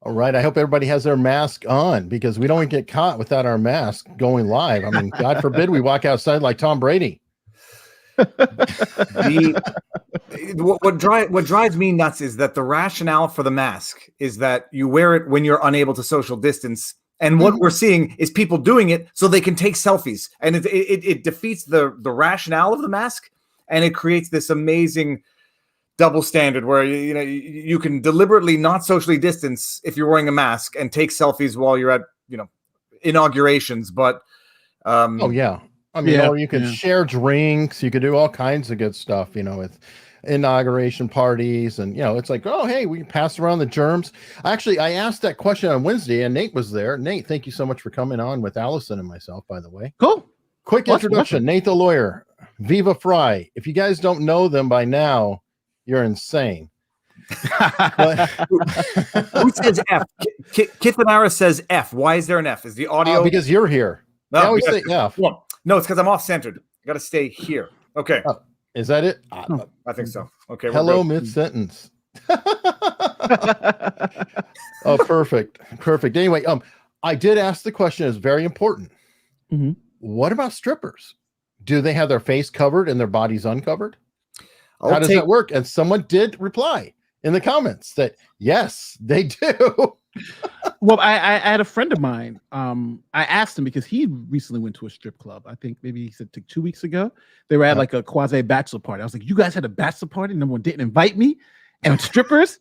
All right. I hope everybody has their mask on because we don't get caught without our mask going live. I mean, God forbid we walk outside like Tom Brady. What drives me nuts is that the rationale for the mask is that you wear it when you're unable to social distance. And what we're seeing is people doing it so they can take selfies. And it defeats the rationale of the mask. And it creates this amazing double standard where you can deliberately not socially distance if you're wearing a mask and take selfies while you're at inaugurations. But oh yeah, I mean, or you can share drinks. You could do all kinds of good stuff, with inauguration parties, and it's like, oh hey, we can pass around the germs. Actually, I asked that question on Wednesday, and Nate was there. Nate, thank you so much for coming on with Allison and myself. By the way, cool. Quick introduction: Nate the lawyer, Viva Frei. If you guys don't know them by now, you're insane. Who says F? Kithanara says F. Why is there an F? Is the audio because you're here? No, I always say F. No, it's because I'm off-centered. I got to stay here. Okay. Is that it? I think so. Okay. Hello, mid-sentence. Oh, perfect. Anyway, I did ask the question. It's very important. What about strippers? Do they have their face covered and their bodies uncovered? How does that work? And someone did reply in the comments that yes, they do. Well, I had a friend of mine. I asked him because he recently went to a strip club. I think maybe he said 2 weeks ago. They were at like a quasi bachelor party. I was like, you guys had a bachelor party? No one didn't invite me. And strippers?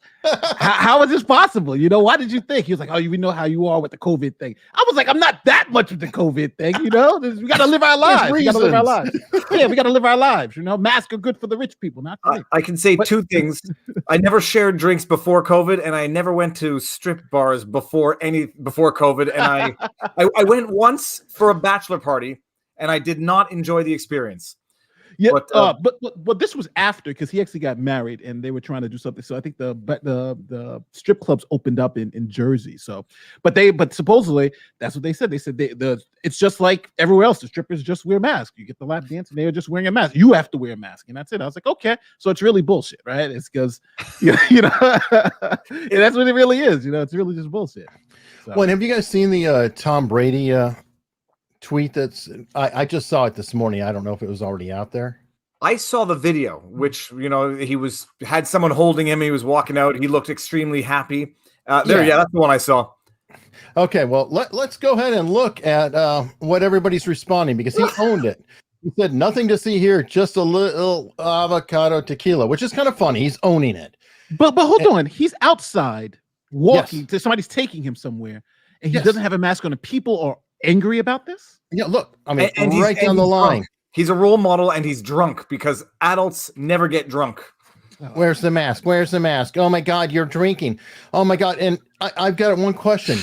how is this possible? Why did you think? He was like, oh, we know how you are with the COVID thing. I was like, I'm not that much with the COVID thing, We got to live our lives. We got to live our lives. Yeah, we got to live our lives. Masks are good for the rich people, not for me. I can say two things. I never shared drinks before COVID, and I never went to strip bars before COVID. And I went once for a bachelor party, and I did not enjoy the experience. Yeah, but this was after because he actually got married and they were trying to do something. So I think the strip clubs opened up in Jersey. So, but supposedly that's what they said. They said it's just like everywhere else. The strippers just wear masks. You get the lap dance and they are just wearing a mask. You have to wear a mask, and that's it. I was like, okay, so it's really bullshit, right? It's because that's what it really is. It's really just bullshit. So. Well, have you guys seen the Tom Brady tweet I just saw it this morning. I don't know if it was already out there. I saw the video, which he had someone holding him. He was walking out. He looked extremely happy. That's the one I saw. Okay, well let's go ahead and look at what everybody's responding because he owned it. He said nothing to see here, just a little avocado tequila, which is kind of funny. He's owning it. But hold on, he's outside walking. Somebody's taking him somewhere, and he doesn't have a mask on. And people are angry about this? Yeah, look, I mean, and right down the line. Drunk. He's a role model and he's drunk because adults never get drunk. Where's the mask? Oh my God, you're drinking. Oh my God. And I've got one question.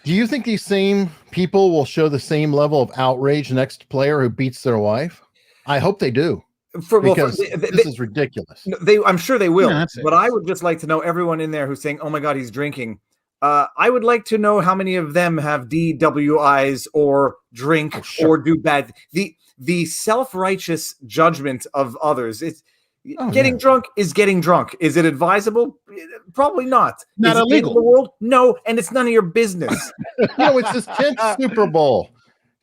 Do you think these same people will show the same level of outrage next player who beats their wife? I hope they do. Because this is ridiculous. I'm sure they will. But I would just like to know everyone in there who's saying, oh my God, he's drinking. I would like to know how many of them have DWIs or drink or do bad. The self-righteous judgment of others. It's getting drunk is getting drunk. Is it advisable? Probably not. Not is illegal. It in the world? No, and it's none of your business. It's his 10th Super Bowl.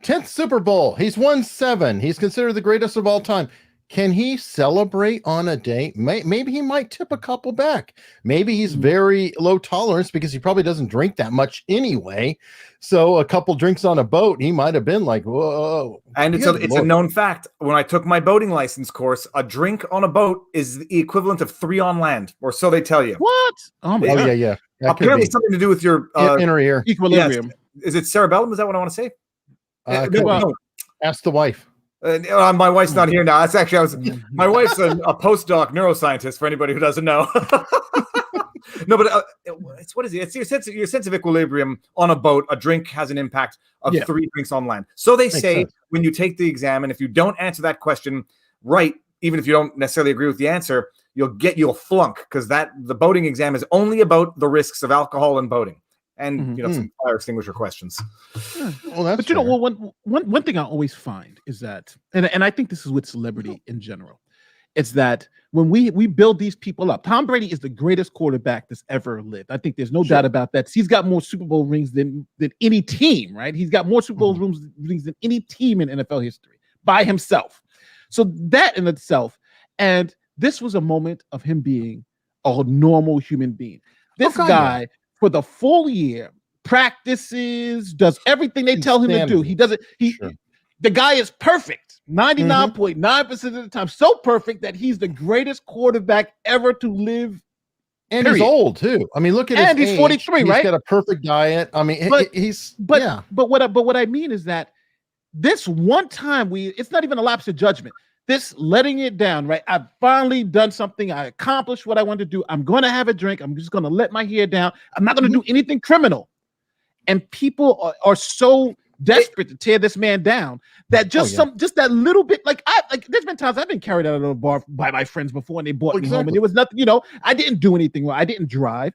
10th Super Bowl. He's won 7. He's considered the greatest of all time. Can he celebrate on a day? Maybe he might tip a couple back. Maybe he's very low tolerance because he probably doesn't drink that much anyway. So a couple drinks on a boat, he might have been like, whoa. And it's a known fact. When I took my boating license course, a drink on a boat is the equivalent of 3 on land, or so they tell you. What? Oh, my God. Yeah. Apparently something to do with your inner ear. Equilibrium. Yes. Is it cerebellum? Is that what I want to say? No. Ask the wife. My wife's not here now. That's actually my wife's a postdoc neuroscientist. For anybody who doesn't know, no, but what is it? It's your sense of equilibrium on a boat. A drink has an impact of 3 drinks on land. So they say when you take the exam, and if you don't answer that question right, even if you don't necessarily agree with the answer, you'll flunk because the boating exam is only about the risks of alcohol and boating. And some fire extinguisher questions. Well, that's one thing I always find is that, and I think this is with celebrity in general, It's that when we build these people up, Tom Brady is the greatest quarterback that's ever lived. I think there's no doubt about that. He's got more Super Bowl rings than any team, right? He's got more Super Bowl rings than any team in NFL history by himself. So that in itself, and this was a moment of him being a normal human being. This guy, for the full year, practices, does everything they tell him to do. He does it. The guy is perfect. 99.9% of the time, so perfect that he's the greatest quarterback ever to live. And he's old too. I mean, look at his age. He's 43, right? He's got a perfect diet. I mean, but what I mean is that this one time it's not even a lapse of judgment. This letting it down, right? I've finally done something. I accomplished what I wanted to do. I'm going to have a drink. I'm just going to let my hair down. I'm not going to do anything criminal. And people are so desperate to tear this man down that just that little bit, like there's been times I've been carried out of a bar by my friends before and they brought me home and it was nothing, I didn't do anything wrong. I didn't drive.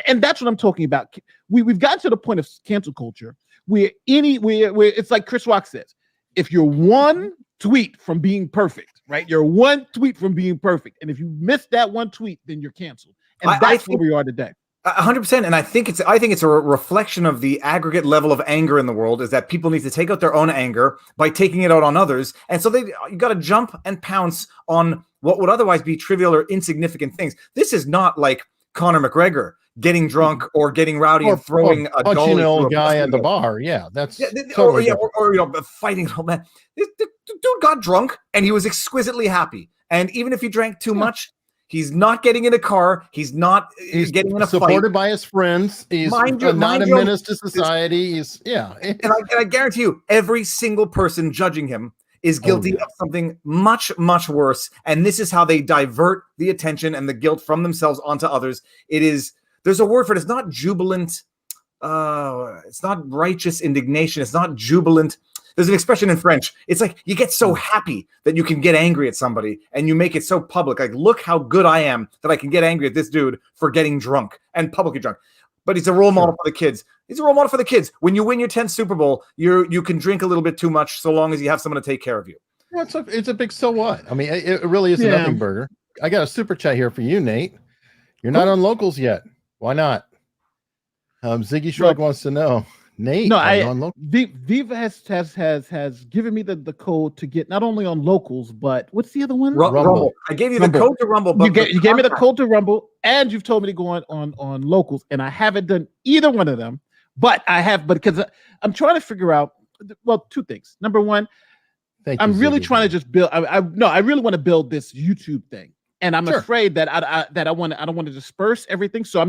And that's what I'm talking about. We've gotten to the point of cancel culture where it's like Chris Rock says, if you're one tweet from being perfect, right? You're one tweet from being perfect. And if you miss that one tweet, then you're canceled. And that's where we are today. 100%, and I think it's a reflection of the aggregate level of anger in the world is that people need to take out their own anger by taking it out on others, and so you got to jump and pounce on what would otherwise be trivial or insignificant things. This is not like Conor McGregor getting drunk or getting rowdy and throwing a punching an old guy at the bar. Yeah, that's totally or fighting an old man. The dude got drunk and he was exquisitely happy, and even if he drank too much. He's not getting in a car. He's getting in a fight. Supported by his friends. He's not a menace to society. And I guarantee you, every single person judging him is guilty of something much, much worse. And this is how they divert the attention and the guilt from themselves onto others. There's a word for it. It's not jubilant. It's not righteous indignation. It's not jubilant. There's an expression in French. It's like you get so happy that you can get angry at somebody and you make it so public. Like, look how good I am that I can get angry at this dude for getting drunk and publicly drunk. But he's a role model for the kids. He's a role model for the kids. When you win your 10th Super Bowl, you can drink a little bit too much so long as you have someone to take care of you. Well, it's a big so what? I mean, it really is a nothing burger. I got a super chat here for you, Nate. You're not on locals yet. Why not? Ziggy Shrug wants to know. Nate, no, Viva has given me the code to get not only on locals, but what's the other one? Rumble. I gave you the code to Rumble. But you gave me the code to Rumble, and you've told me to go on locals, and I haven't done either one of them. But because I'm trying to figure out, well, two things. Number one, I'm really trying to just build. I really want to build this YouTube thing, and I'm afraid that I don't want to disperse everything. So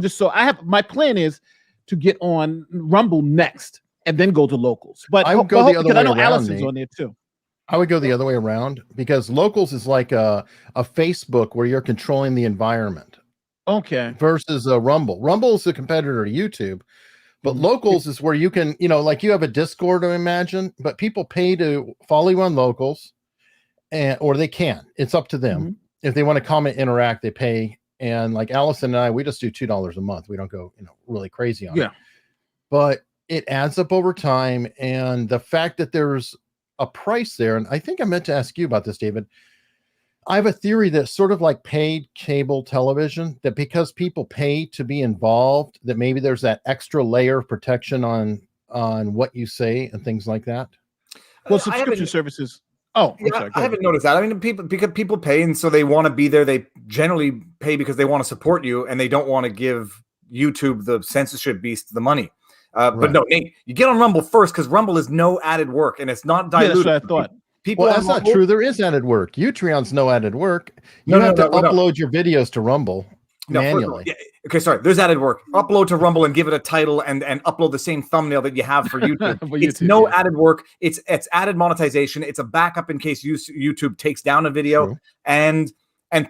my plan is to get on Rumble next and then go to locals. But I would go the other way around. I know Allison's on there too. I would go the other way around because locals is like a Facebook where you're controlling the environment. Okay. Versus a Rumble. Rumble is a competitor to YouTube, but locals is where you can, like you have a Discord to imagine, but people pay to follow you on locals, or they can. It's up to them. If they want to comment, interact, they pay. And like Allison and I, we just do $2 a month. We don't go, really crazy on it. But it adds up over time. And the fact that there's a price there, and I think I meant to ask you about this, David. I have a theory that's sort of like paid cable television, that because people pay to be involved, that maybe there's that extra layer of protection on what you say and things like that. Well, subscription services. Oh, sorry, I haven't noticed that. I mean, people pay, and so they want to be there. They generally pay because they want to support you, and they don't want to give YouTube, the censorship beast, the money. But no, Nate, you get on Rumble first because Rumble is no added work, and it's not diluted. Yeah, that's what I thought. That's not true. There is added work. Utreon's no added work. You have to upload your videos to Rumble manually. Okay, sorry. There's added work. Upload to Rumble and give it a title and upload the same thumbnail that you have for YouTube. It's added work. It's added monetization. It's a backup in case YouTube takes down a video. And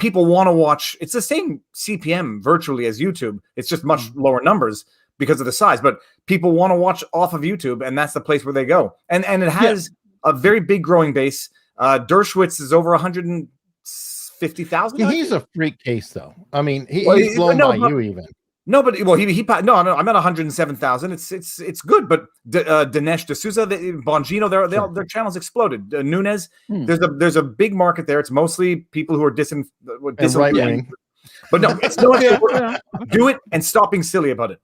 people want to watch. It's the same CPM virtually as YouTube. It's just much lower numbers because of the size. But people want to watch off of YouTube, and that's the place where they go. And it has a very big growing base. Dershowitz is over 150,000. He's a freak case, though. I mean, he's blown by you even. No, but well, no, I'm at 107,000. It's good, but Dinesh D'Souza, Bongino, their channels exploded. Nunez, there's a big market there. It's mostly people who are right wing. But no, it's no. Do it and stop being silly about it.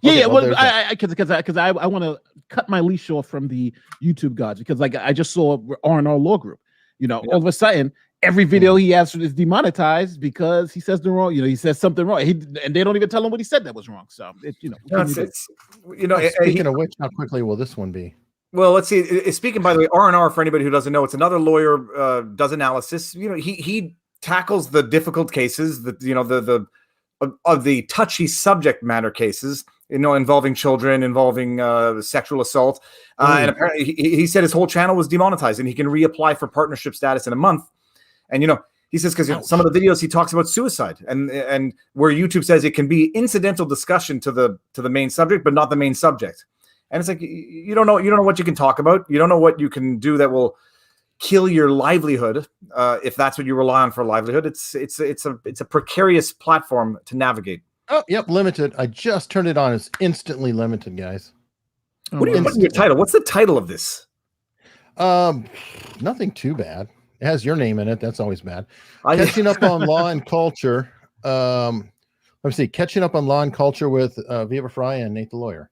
Yeah, well, because I want to cut my leash off from the YouTube gods, because like I just saw R&R Law Group. All of a sudden, every video he has is demonetized because he says the wrong. he says something wrong, and they don't even tell him what he said that was wrong. So Speaking of which, how quickly will this one be? Well, let's see. Speaking, by the way, R&R, for anybody who doesn't know, it's another lawyer does analysis. He tackles the difficult cases, the touchy subject matter cases, involving children, involving sexual assault. And apparently he said his whole channel was demonetized and he can reapply for partnership status in a month. And, he says, because some of the videos he talks about suicide and where YouTube says it can be incidental discussion to the main subject, but not the main subject. And it's like, you don't know what you can talk about. You don't know what you can do that will kill your livelihood. If that's what you rely on for a livelihood, it's a precarious platform to navigate. Oh, yep, limited. I just turned it on. It's instantly limited, guys. What do you put in your title? What's the title of this? Nothing too bad. It has your name in it. That's always bad. Catching up on law and culture. Let's see. Catching up on law and culture with Viva Frei and Nate the lawyer.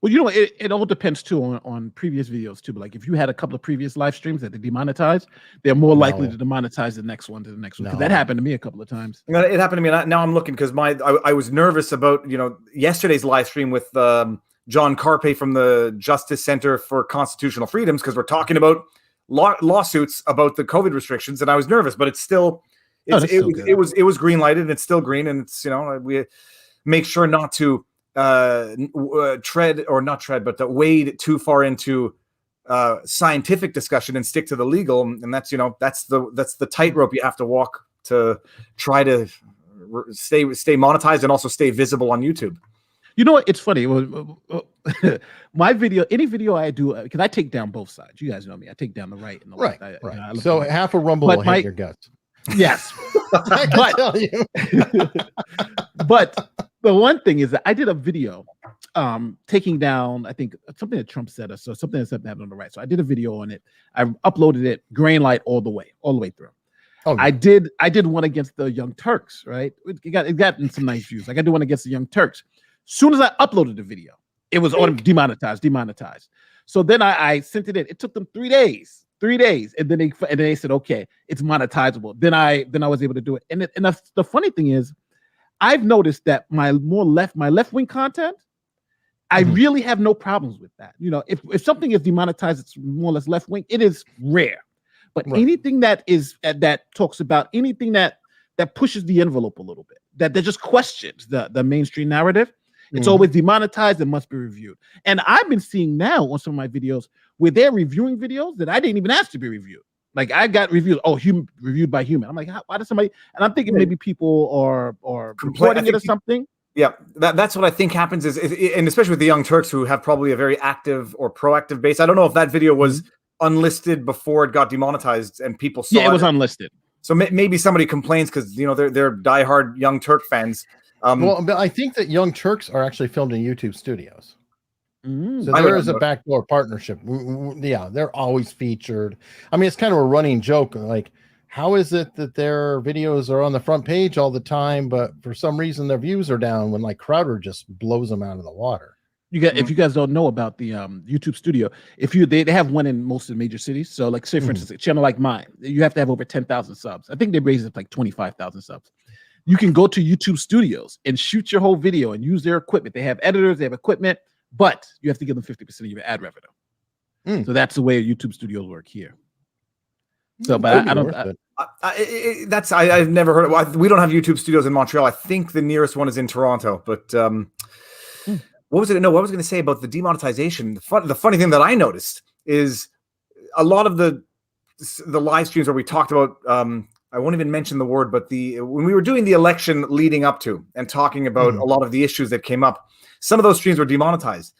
Well, it all depends too on previous videos too. But like if you had a couple of previous live streams that they demonetized, they're more likely to demonetize the next one to the next one. Because that happened to me a couple of times. It happened to me. Now I'm looking because I was nervous about yesterday's live stream with John Carpe from the Justice Center for Constitutional Freedoms, because we're talking about lawsuits about the COVID restrictions, and I was nervous, but it's still it was green lighted and it's still green, and it's we make sure not to wade too far into scientific discussion and stick to the legal, and that's the tightrope you have to walk to try to stay monetized and also stay visible on YouTube. You know what? It's funny. My video, any video I do, because I take down both sides. You guys know me. I take down the right and the left. Right. So half a rumble will hit your guts. Yes. I can tell you. But the one thing is that I did a video taking down, I think, something that Trump said, or so something that's happened on the right. So I did a video on it. I uploaded it, grain light all the way through. Oh, yeah. I did one against the Young Turks, right? It got some nice views. Like I did one against the Young Turks. Soon as I uploaded the video, it was demonetized. So then I sent it in. It took them 3 days, and then they said, okay, it's monetizable. Then I was able to do it. And the funny thing is, I've noticed that my left wing content, I really have no problems with that. If something is demonetized, it's more or less left wing. It is rare, but anything that talks about anything that pushes the envelope a little bit, that just questions the mainstream narrative, it's always demonetized and must be reviewed. And I've been seeing now on some of my videos where they're reviewing videos that I didn't even ask to be reviewed. Like I got reviewed, reviewed by human. I'm like, why does somebody? And I'm thinking maybe people are reporting it or something. Yeah, that's what I think happens is, and especially with the Young Turks, who have probably a very active or proactive base. I don't know if that video was unlisted before it got demonetized and people saw it. Yeah, it was unlisted. So maybe somebody complains because they're diehard Young Turk fans. Well, but I think that Young Turks are actually filmed in YouTube studios. So there is a backdoor partnership. Yeah, they're always featured. I mean, it's kind of a running joke. Like, how is it that their videos are on the front page all the time, but for some reason their views are down when like Crowder just blows them out of the water? If you guys don't know about the YouTube studio, they have one in most of the major cities. So like say for instance, a channel like mine, you have to have over 10,000 subs. I think they raised it like 25,000 subs. You can go to YouTube studios and shoot your whole video and use their equipment. They have editors, they have equipment, but you have to give them 50% of your ad revenue. So that's the way YouTube studios work here. So, but I don't. I've never heard of. We don't have YouTube studios in Montreal. I think the nearest one is in Toronto. But what was it? No, what was I going to say about the demonetization? The funny thing that I noticed is a lot of the live streams where we talked about. I won't even mention the word, but when we were doing the election leading up to and talking about a lot of the issues that came up, some of those streams were demonetized.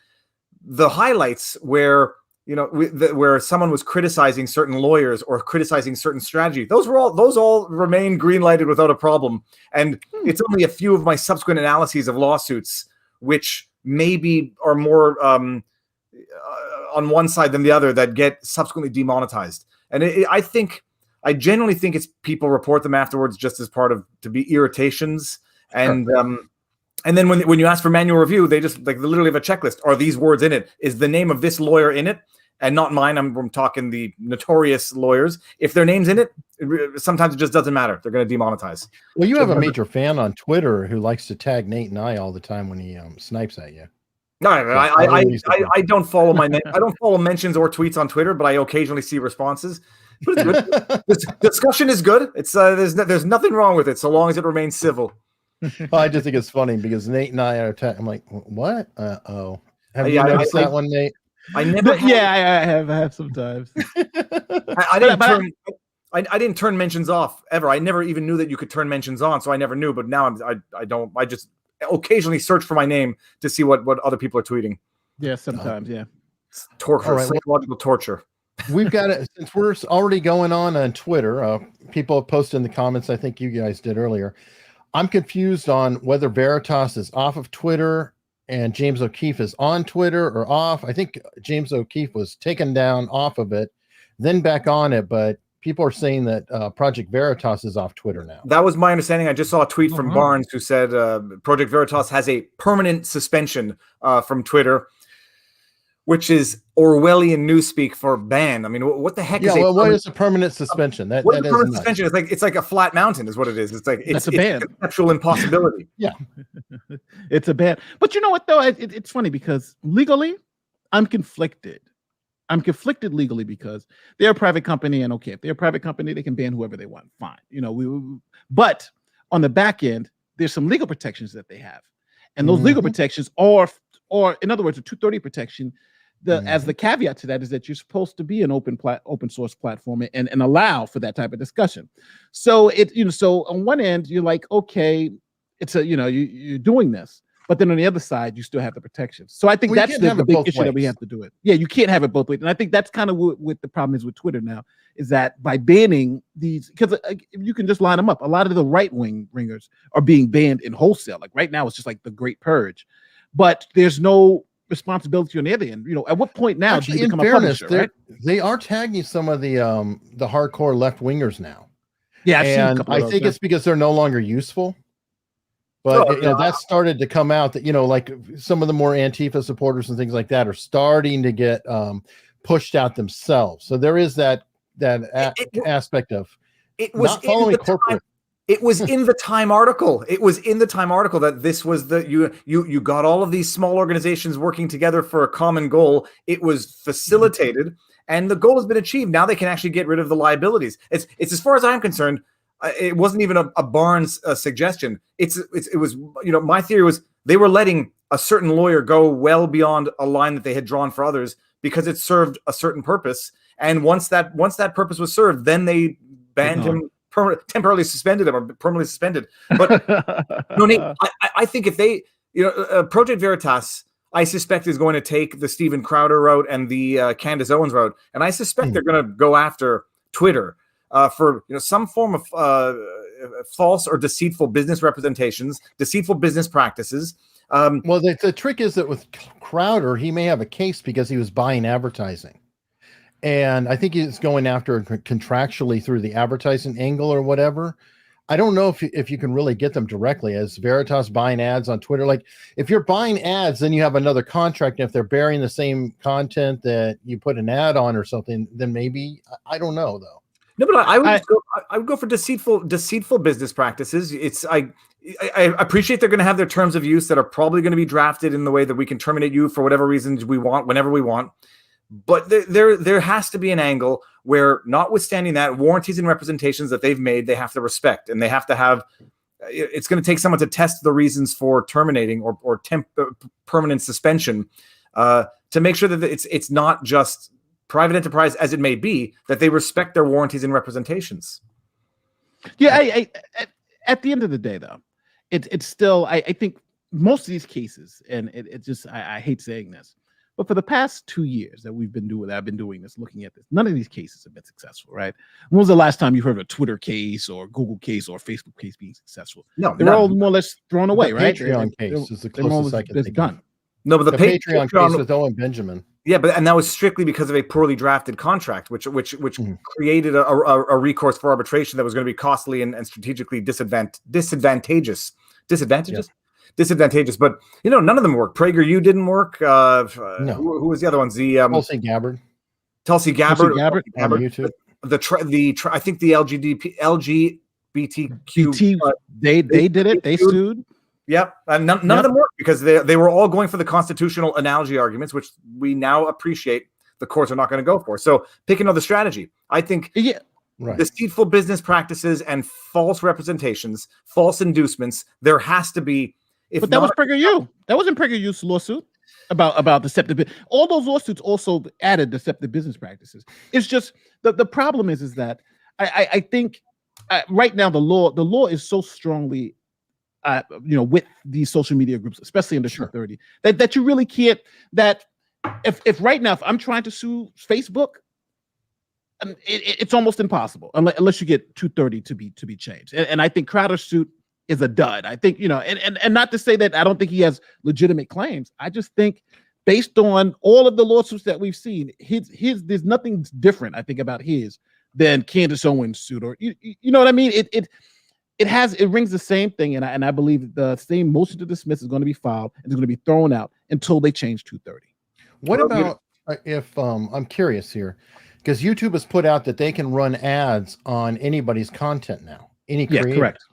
The highlights where where someone was criticizing certain lawyers or criticizing certain strategy. Those all remain green lighted without a problem. And it's only a few of my subsequent analyses of lawsuits which maybe are more on one side than the other that get subsequently demonetized. And I genuinely think it's people report them afterwards just as part of to be irritations. And then when you ask for manual review, they just they literally have a checklist. Are these words in it? Is the name of this lawyer in it? And not mine. I'm talking the notorious lawyers. If their name's in it, sometimes it just doesn't matter. They're going to demonetize. Well, you have a major fan on Twitter who likes to tag Nate and I all the time when he snipes at you. No, I don't follow I don't follow mentions or tweets on Twitter, but I occasionally see responses. But it's good. This discussion is good. It's there's nothing wrong with it so long as it remains civil. Well, I just think it's funny because Nate and I are. I'm like, what? Have you noticed that one, Nate? I never. I have sometimes. I didn't turn mentions off ever. I never even knew that you could turn mentions on, so I never knew. But now I don't. I just occasionally search for my name to see what other people are tweeting. Yeah, sometimes. Yeah, it's torture, psychological torture. We've got it since we're already going on Twitter. People have posted in the comments. I think you guys did earlier. I'm confused on whether Veritas is off of Twitter and James O'Keefe is on Twitter or off. I think James O'Keefe was taken down off of it, then back on it. But people are saying that Project Veritas is off Twitter now. That was my understanding. I just saw a tweet from Barnes who said Project Veritas has a permanent suspension from Twitter, which is Orwellian newspeak for ban. I mean, what the heck is what is a permanent suspension? That is permanent suspension? It's like a flat mountain is what it is. It's like it's a ban. It's conceptual impossibility. Yeah. It's a ban. But you know what though? It's funny because legally I'm conflicted. I'm conflicted legally because they're a private company, and okay, if they're a private company, they can ban whoever they want. Fine. But on the back end, there's some legal protections that they have. And those legal protections are, or in other words, a 230 protection. As the caveat to that is that you're supposed to be an open source platform and allow for that type of discussion. So so on one end you're like, okay, it's you're doing this, but then on the other side you still have the protections. So I think that's the big issue that we have to do it. Yeah, you can't have it both ways, and I think that's kind of what the problem is with Twitter now, is that by banning these, because you can just line them up. A lot of the right wing ringers are being banned in wholesale. Like right now, it's just like the Great Purge, but there's no responsibility on the other end. At what point now do you become a publisher, right? They are tagging some of the hardcore left wingers now. Yeah, I think it's because they're no longer useful. But that started to come out that like some of the more Antifa supporters and things like that are starting to get pushed out themselves. So there is that aspect of not following corporate. It was in the Time article. It was in the Time article that this was you got all of these small organizations working together for a common goal. It was facilitated, and the goal has been achieved. Now they can actually get rid of the liabilities. It's as far as I'm concerned, it wasn't even a Barnes suggestion. It was my theory was they were letting a certain lawyer go well beyond a line that they had drawn for others because it served a certain purpose. And once that purpose was served, then they banned him. Temporarily suspended him or permanently suspended. But Nate, I think if they, Project Veritas, I suspect is going to take the Steven Crowder route and the Candace Owens route, and I suspect they're going to go after Twitter for some form of false or deceitful business representations, deceitful business practices. Well, the trick is that with Crowder, he may have a case because he was buying advertising. And I think he's going after contractually through the advertising angle or whatever. I don't know if you can really get them directly as Veritas buying ads on Twitter. Like if you're buying ads, then you have another contract. And if they're bearing the same content that you put an ad on or something, then maybe, I don't know though. No, but I would go for deceitful business practices. I appreciate they're going to have their terms of use that are probably going to be drafted in the way that we can terminate you for whatever reasons we want, whenever we want. But there has to be an angle where, notwithstanding that, warranties and representations that they've made, they have to respect, and they have to have. It's going to take someone to test the reasons for terminating or permanent suspension to make sure that it's not just private enterprise as it may be, that they respect their warranties and representations. Yeah, I at the end of the day, though, it's still I think most of these cases, and it just I hate saying this. But for the past 2 years that I've been doing this, looking at this, none of these cases have been successful, right? When was the last time you heard of a Twitter case or Google case or Facebook case being successful? No, they're all more or less thrown away, the right? Patreon case is the closest I can think done. of. No, but The Patreon case with Owen Benjamin. Yeah, and that was strictly because of a poorly drafted contract, which created a recourse for arbitration that was going to be costly and strategically disadvantageous. Disadvantageous, but none of them worked. PragerU didn't work. No. Who was the other ones? The Tulsi Gabbard. Tulsi Gabbard on YouTube. I think the LGBTQ they did it. They sued. Yep, and none of them worked because they were all going for the constitutional analogy arguments, which we now appreciate the courts are not going to go for. So pick another strategy. I think deceitful business practices and false representations, false inducements. There has to be. But that was PragerU. That wasn't PragerU's lawsuit about deceptive. All those lawsuits also added deceptive business practices. It's just the problem is that I think right now the law is so strongly with these social media groups, especially under 230, that you really can't. That if right now if I'm trying to sue Facebook, it's almost impossible unless you get 230 to be changed. And I think Crowder's suit is a dud. I think, and not to say that I don't think he has legitimate claims. I just think based on all of the lawsuits that we've seen, his there's nothing different, I think, about his than Candace Owens' suit, or you know what I mean? It rings the same thing, and I believe the same motion to dismiss is going to be filed and it's going to be thrown out until they change 230. What about if I'm curious here, because YouTube has put out that they can run ads on anybody's content now, any creator. Yeah, correct.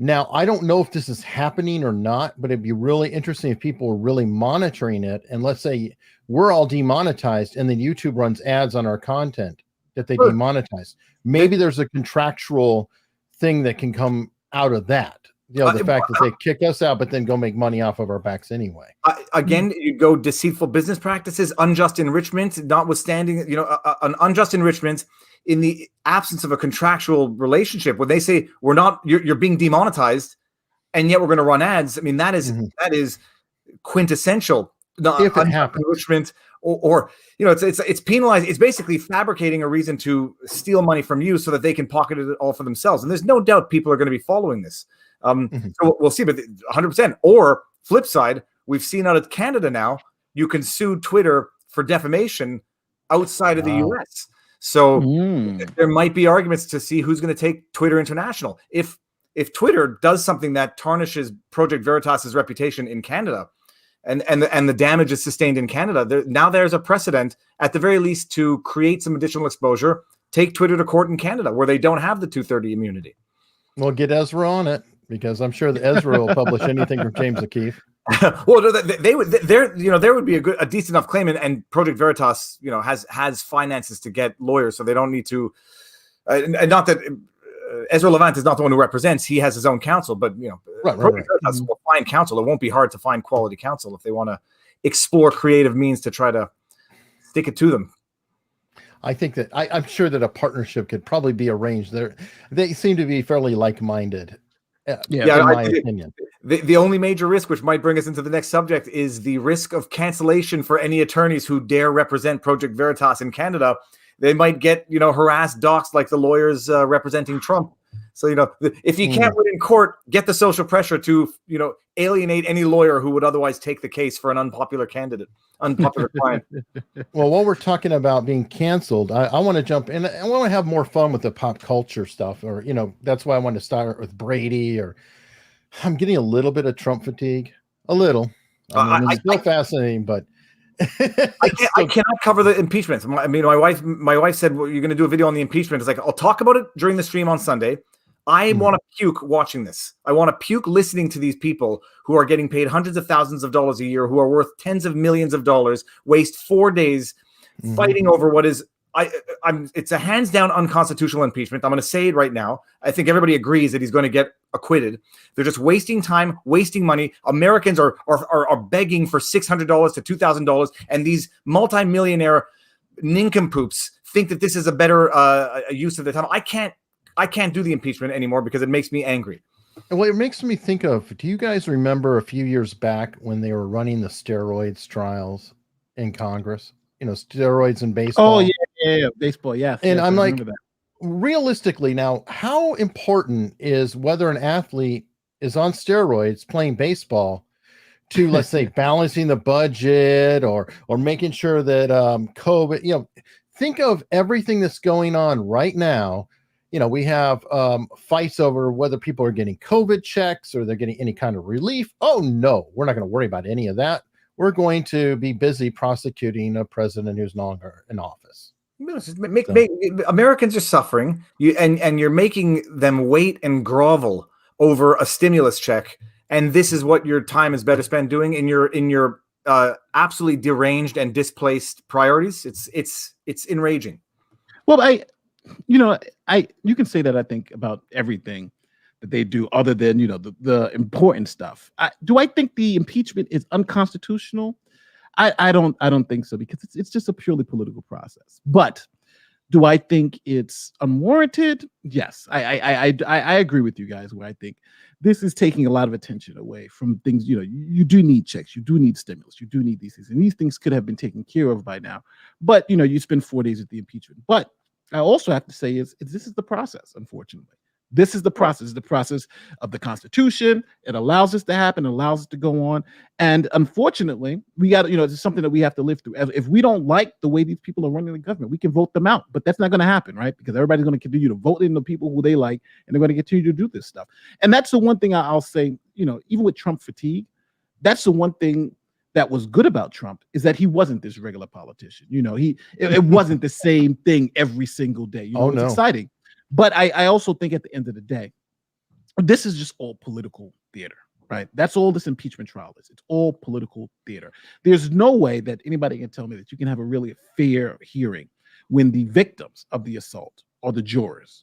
Now, I don't know if this is happening or not, but it'd be really interesting if people were really monitoring it. And let's say we're all demonetized and then YouTube runs ads on our content that they demonetize. Maybe there's a contractual thing that can come out of that. The fact that they kick us out, but then go make money off of our backs anyway. Again, you go deceitful business practices, unjust enrichment, notwithstanding, an unjust enrichment in the absence of a contractual relationship. When they say you're being demonetized, and yet we're going to run ads. I mean, that is quintessential. If it happens, enrichment, or it's penalized. It's basically fabricating a reason to steal money from you so that they can pocket it all for themselves. And there's no doubt people are going to be following this. So we'll see, but 100%. Or flip side, we've seen out of Canada now, you can sue Twitter for defamation outside of the US. So there might be arguments to see who's going to take Twitter international. If Twitter does something that tarnishes Project Veritas's reputation in Canada, and the damage is sustained in Canada, there's a precedent at the very least to create some additional exposure. Take Twitter to court in Canada where they don't have the 230 immunity. Well, get Ezra on it, because I'm sure that Ezra will publish anything from James O'Keefe. Well, there would be a decent enough claim, and Project Veritas, has finances to get lawyers, so they don't need to. And not that Ezra Levant is not the one who represents; he has his own counsel. But Project Veritas will find counsel. It won't be hard to find quality counsel if they want to explore creative means to try to stick it to them. I think that I'm sure that a partnership could probably be arranged. They seem to be fairly like-minded. In my opinion. The only major risk, which might bring us into the next subject, is the risk of cancellation for any attorneys who dare represent Project Veritas in Canada. They might get, harassed, doxxed like the lawyers representing Trump. So, if you can't win in court, get the social pressure to, alienate any lawyer who would otherwise take the case for an unpopular client. Well, while we're talking about being canceled, I want to jump in. I want to have more fun with the pop culture stuff, or, that's why I wanted to start with Broady, or I'm getting a little bit of Trump fatigue, a little. It's still fascinating, but I cannot cover the impeachment. I mean, my wife said, well, you're going to do a video on the impeachment. It's like, I'll talk about it during the stream on Sunday. I want to puke watching this. I want to puke listening to these people who are getting paid hundreds of thousands of dollars a year, who are worth tens of millions of dollars, waste 4 days fighting over what is, it's a hands down unconstitutional impeachment. I'm going to say it right now. I think everybody agrees that he's going to get acquitted. They're just wasting time, wasting money. Americans are begging for $600 to $2,000, and these multimillionaire nincompoops think that this is a better use of the time. I can't do the impeachment anymore because it makes me angry. Well, it makes me think of, do you guys remember a few years back when they were running the steroids trials? in Congress. Steroids in baseball. Oh yeah, baseball. Yes, And yes, I'm I like, remember that. realistically now, how important is whether an athlete is on steroids playing baseball to, let's say, balancing the budget or making sure that COVID, think of everything that's going on right now. We have fights over whether people are getting COVID checks or they're getting any kind of relief. Oh no, we're not going to worry about any of that. We're going to be busy prosecuting a president who's no longer in office. Americans are suffering, and you're making them wait and grovel over a stimulus check, and this is what your time is better spent doing in your absolutely deranged and displaced priorities. It's enraging. Well, you can say that, I think, about everything that they do, other than the important stuff. Do I think the impeachment is unconstitutional? I don't think so, because it's just a purely political process. But do I think it's unwarranted? Yes, I agree with you guys, where I think this is taking a lot of attention away from things. You do need checks, you do need stimulus, you do need these things, and these things could have been taken care of by now. But you spend 4 days at the impeachment. But I also have to say is this is the process, unfortunately. This is the process of the Constitution. It allows this to happen, allows it to go on. And unfortunately, we got it's something that we have to live through. If we don't like the way these people are running the government, we can vote them out. But that's not going to happen, right? Because everybody's going to continue to vote in the people who they like, and they're going to continue to do this stuff. And that's the one thing I'll say, even with Trump fatigue, that's the one thing that was good about Trump, is that he wasn't this regular politician. It wasn't the same thing every single day. It's exciting. But I also think at the end of the day, this is just all political theater, right? That's all this impeachment trial is. It's all political theater. There's no way that anybody can tell me that you can have a really fair hearing when the victims of the assault are the jurors.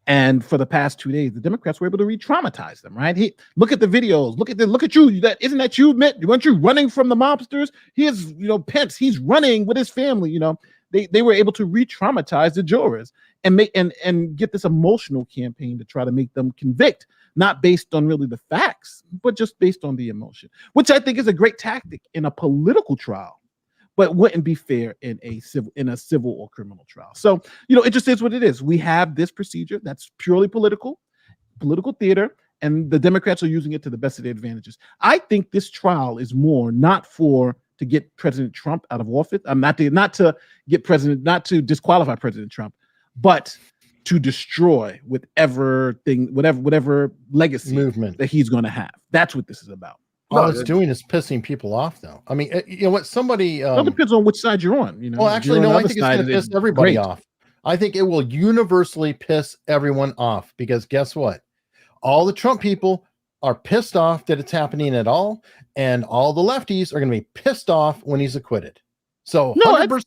And for the past 2 days, the Democrats were able to re-traumatize them, right? Look at the videos. Look at you. Isn't that you, Mitt? Weren't you running from the mobsters? Here's, Pence. He's running with his family. They were able to re-traumatize the jurors and get this emotional campaign to try to make them convict, not based on really the facts, but just based on the emotion, which I think is a great tactic in a political trial, but wouldn't be fair in a civil or criminal trial. So, it just is what it is. We have this procedure that's purely political theater, and the Democrats are using it to the best of their advantages. I think this trial is more not to get President Trump out of office. Not to disqualify President Trump, but to destroy whatever legacy movement that he's going to have. That's what this is about. All it's doing is pissing people off, though. I mean, what somebody... it depends on which side you're on. Well, actually, no, I think it's going to piss everybody off. I think it will universally piss everyone off, because guess what? All the Trump people are pissed off that it's happening at all, and all the lefties are going to be pissed off when he's acquitted. So 100%,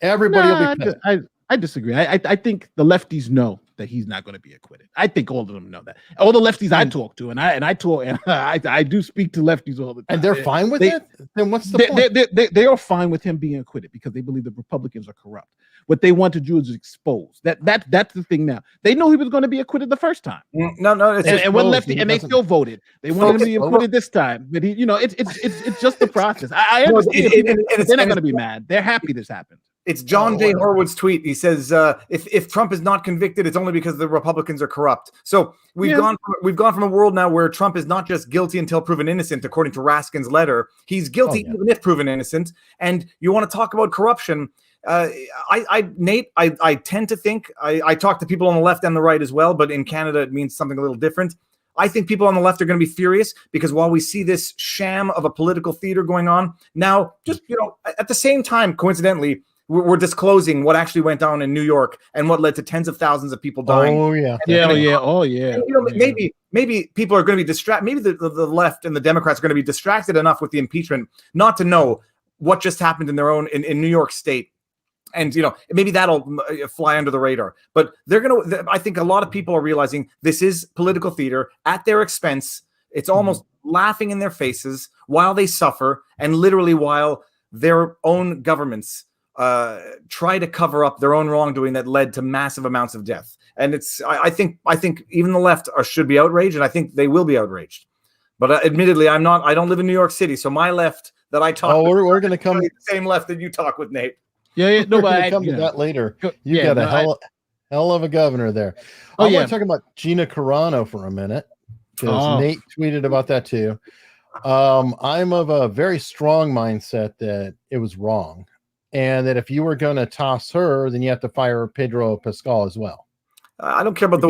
everybody will be pissed. I disagree. I think the lefties know that he's not going to be acquitted. I think all of them know that. All the lefties I talk to, and I do speak to lefties all the time, and they're fine with it. Then what's the point? They are fine with him being acquitted, because they believe the Republicans are corrupt. What they want to do is expose that's the thing. Now they know he was going to be acquitted the first time. No, they still voted. They wanted him to be acquitted this time, but it's just the process. I understand. They're not going to be mad. They're happy this happened. It's John J. Horwood's tweet. He says, if Trump is not convicted, it's only because the Republicans are corrupt. So we've gone from a world now where Trump is not just guilty until proven innocent, according to Raskin's letter. He's guilty even if proven innocent. And you want to talk about corruption. Nate, I tend to think, I talk to people on the left and the right as well, but in Canada, it means something a little different. I think people on the left are going to be furious, because while we see this sham of a political theater going on now, just, at the same time, coincidentally, we're disclosing what actually went down in New York and what led to tens of thousands of people dying. Oh yeah. Maybe people are going to be distracted. Maybe the left and the Democrats are going to be distracted enough with the impeachment not to know what just happened in their own in New York State. And maybe that'll fly under the radar. But I think a lot of people are realizing this is political theater at their expense. It's almost laughing in their faces while they suffer, and literally while their own governments try to cover up their own wrongdoing that led to massive amounts of death. And I think even the left should be outraged, and I think they will be outraged. But admittedly, I don't live in New York City, so my left that I talk. Oh, we're going to come the same left that you talk with, Nate. Yeah, no, we're but going to I, come you to know, that later. go- You yeah, got a no, hell of a governor there. Oh, I yeah. want to talk about Gina Carano for a minute because Oh. Nate tweeted about that too. I'm of a very strong mindset that it was wrong, and that if you were going to toss her, then you have to fire Pedro Pascal as well. I don't care about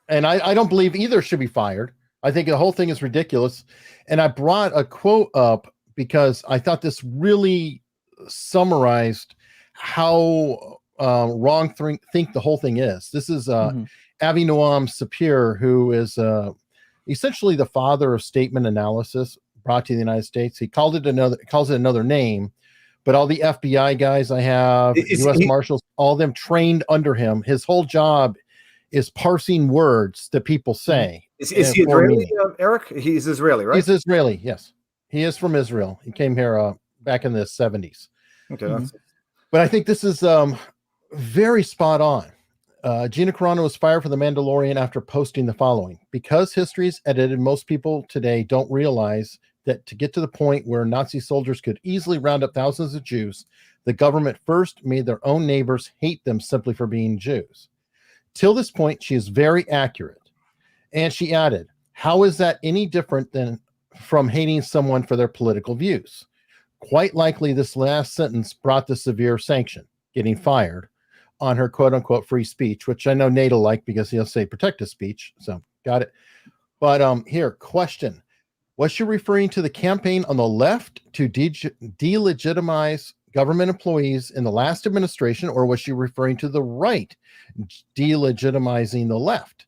and I don't believe either should be fired. I think the whole thing is ridiculous. And I brought a quote up because I thought this really summarized how wrong think the whole thing is. This is Avi Noam Sapir, who is essentially the father of statement analysis brought to the United States. He calls it another name, but all the FBI guys I have, U.S. Marshals, all of them trained under him. His whole job is parsing words that people say. Is he Israeli, Eric? He's Israeli, right? He's Israeli, yes. He is from Israel. He came here back in the 70s. Okay. But I think this is very spot on. Gina Carano was fired for The Mandalorian after posting the following: because history is edited, most people today don't realize that to get to the point where Nazi soldiers could easily round up thousands of Jews, the government first made their own neighbors hate them simply for being Jews. Till this point, she is very accurate. And she added, how is that any different than from hating someone for their political views? Quite likely this last sentence brought the severe sanction, getting fired, on her quote-unquote free speech, which I know Nate will like because he'll say protected speech. So got it. But here, question. Was she referring to the campaign on the left to delegitimize government employees in the last administration, or was she referring to the right delegitimizing the left?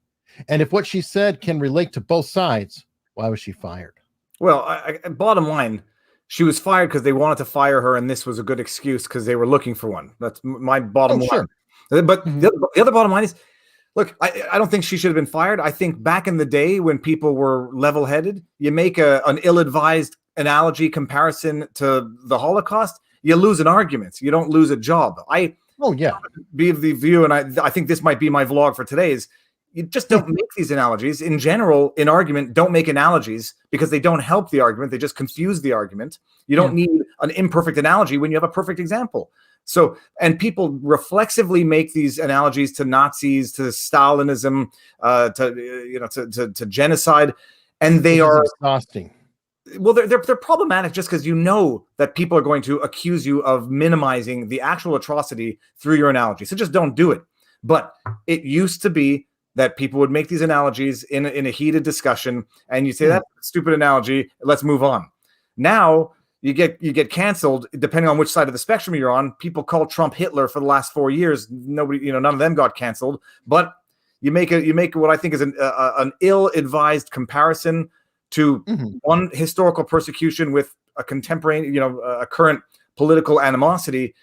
And if what she said can relate to both sides, why was she fired? Well, bottom line, she was fired because they wanted to fire her, and this was a good excuse because they were looking for one. That's my bottom line. Sure. But the other bottom line is, look, I don't think she should have been fired. I think back in the day when people were level-headed, you make an ill-advised analogy comparison to the Holocaust, you lose an argument. You don't lose a job. Be of the view, and I think this might be my vlog for today, is you just don't make these analogies. In general, in argument, don't make analogies because they don't help the argument. They just confuse the argument. You don't need an imperfect analogy when you have a perfect example. So, and people reflexively make these analogies to Nazis, to Stalinism, to genocide, and they are exhausting. Well, they're problematic just because you know that people are going to accuse you of minimizing the actual atrocity through your analogy. So just don't do it. But it used to be that people would make these analogies in a heated discussion, and you say that's a stupid analogy. Let's move on. Now you get canceled depending on which side of the spectrum you're on. People call Trump Hitler for the last 4 years. Nobody, none of them got canceled. But you make what I think is an ill-advised comparison to one historical persecution with a contemporary, a current political animosity.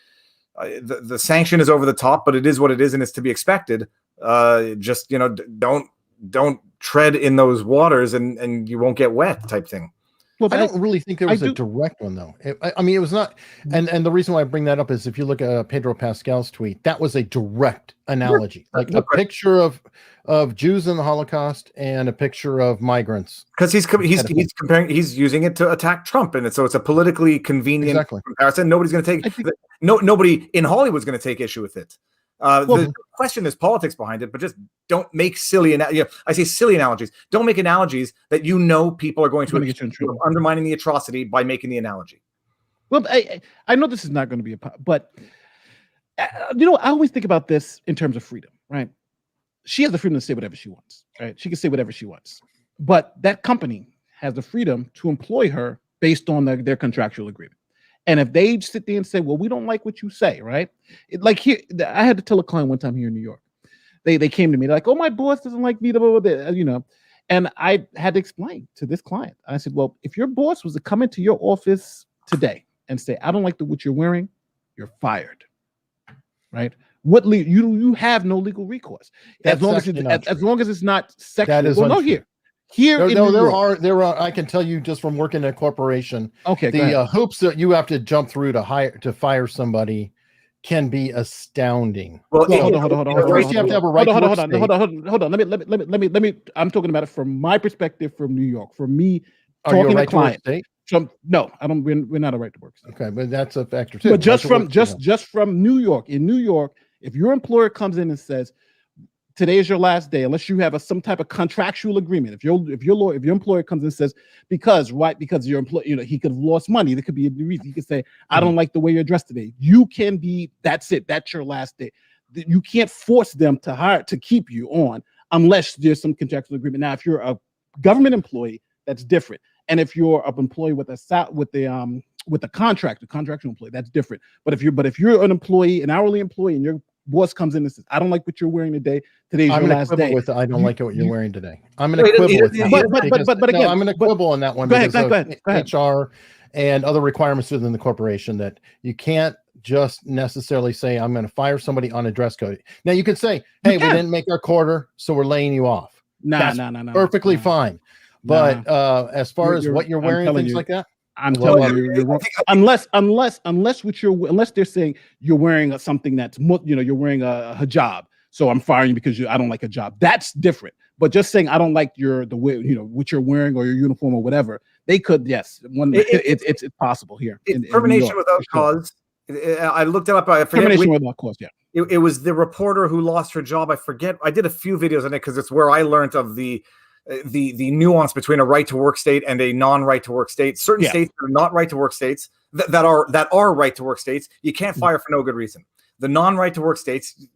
The sanction is over the top, but it is what it is, and it's to be expected. Just don't tread in those waters, and you won't get wet, type thing. Well, I don't really think there was a direct one, though. I mean, it was not. And the reason why I bring that up is if you look at Pedro Pascal's tweet, that was a direct analogy, like a picture of Jews in the Holocaust and a picture of migrants. Because he's comparing, he's using it to attack Trump, and so it's a politically convenient comparison. Nobody's going to take nobody in Hollywood's going to take issue with it. The question is politics behind it, but just don't make silly. I say silly analogies. Don't make analogies that people are going to get you in trouble, undermining the atrocity by making the analogy. Well, I know this is not going to be but I always think about this in terms of freedom, right? She has the freedom to say whatever she wants, right? She can say whatever she wants, but that company has the freedom to employ her based on their contractual agreement. And if they sit there and say, well, we don't like what you say, right? I had to tell a client one time here in New York. They came to me like, oh, my boss doesn't like me, and I had to explain to this client. I said, well, if your boss was to come into your office today and say, I don't like what you're wearing, you're fired, right? You have no legal recourse as long as it's not sexual. That is Here, there are. I can tell you just from working in a corporation. Okay, the hoops that you have to jump through to fire somebody can be astounding. Well, hold on. First, you have to have a right. Hold on. Let me. I'm talking about it from my perspective, from New York. From me talking to clients. No, I don't. We're not a right to work state. Okay, but that's a factor too. But just from New York, in New York, if your employer comes in and says today is your last day, unless you have some type of contractual agreement. If your employer comes and says because your employee, he could have lost money. There could be a reason. He could say, I don't like the way you're dressed today. You can be. That's it. That's your last day. You can't force them to keep you on unless there's some contractual agreement. Now, if you're a government employee, that's different. And if you're an employee with a contractual employee, that's different. But if you're an employee, an hourly employee, and your boss comes in and says, "I don't like what you're wearing today. Today's your last day." I don't like what you're wearing today. I'm going to quibble with that. But again, I'm going to quibble on that one because of HR and other requirements within the corporation that you can't just necessarily say, I'm going to fire somebody on a dress code. Now you could say, hey, we didn't make our quarter, so we're laying you off. No. Perfectly fine. But as far as what you're wearing, things like that, I'm telling you, you're wrong. Unless they're saying you're wearing something that's, you're wearing a hijab, so I'm firing you because I don't like a job. That's different. But just saying I don't like the way what you're wearing or your uniform or whatever, they could it's possible here. Termination without cause. I looked it up. I forget. Termination without cause. Yeah. It was the reporter who lost her job. I forget. I did a few videos on it because it's where I learned of the nuance between a right to work state and a non-right to work state. Certain states are not right to work states that are right to work states. You can't fire for no good reason. The non-right to work states,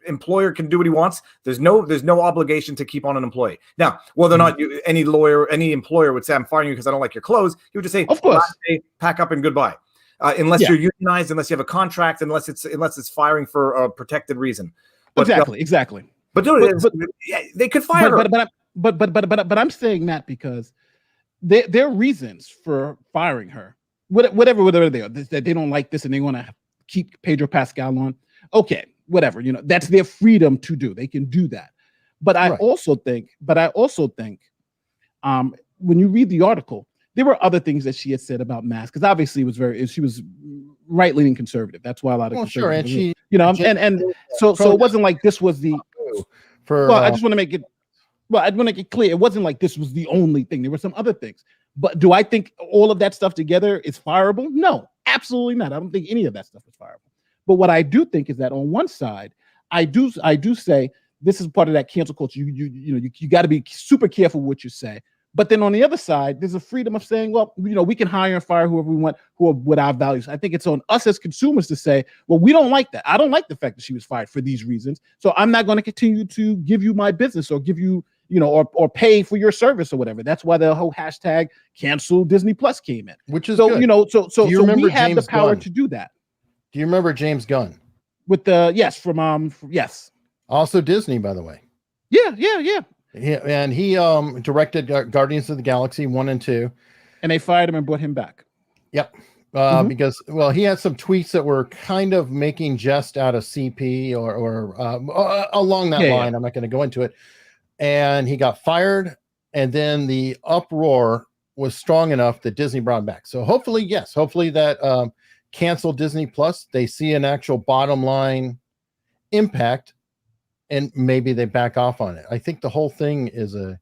employer can do what he wants. There's no obligation to keep on an employee. Now, whether or not any employer would say, I'm firing you because I don't like your clothes, he would just say, of course, pack up and goodbye. Unless you're unionized, unless you have a contract, unless it's firing for a protected reason. But, exactly. But they could fire her. But I'm saying that because their reasons for firing her, whatever they are, that they don't like this and they want to keep Pedro Pascal on. Okay, whatever, that's their freedom to do. They can do that. But I also think, when you read the article, there were other things that she had said about masks because obviously she was right-leaning conservative. That's why a lot of conservatives, so it wasn't like this was the. I just want to make it. Well, I want to make it clear. It wasn't like this was the only thing. There were some other things. But do I think all of that stuff together is fireable? No, absolutely not. I don't think any of that stuff is fireable. But what I do think is that on one side, I do say this is part of that cancel culture. You got to be super careful what you say. But then on the other side, there's a freedom of saying, well, we can hire and fire whoever we want, who are with our values. I think it's on us as consumers to say, well, we don't like that. I don't like the fact that she was fired for these reasons. So I'm not going to continue to give you my business or give you, or pay for your service or whatever. That's why the whole hashtag cancel Disney Plus came in. Which is good. So we have the power to do that. Do you remember James Gunn? With yes. Also Disney, by the way. Yeah. Yeah, and he directed Guardians of the Galaxy 1 and 2. And they fired him and brought him back. Yep. Because, he had some tweets that were kind of making jest out of CP or along that line. Yeah. I'm not going to go into it. And he got fired. And then the uproar was strong enough that Disney brought him back. So hopefully that cancel Disney Plus, they see an actual bottom line impact. And maybe they back off on it. I think the whole thing is a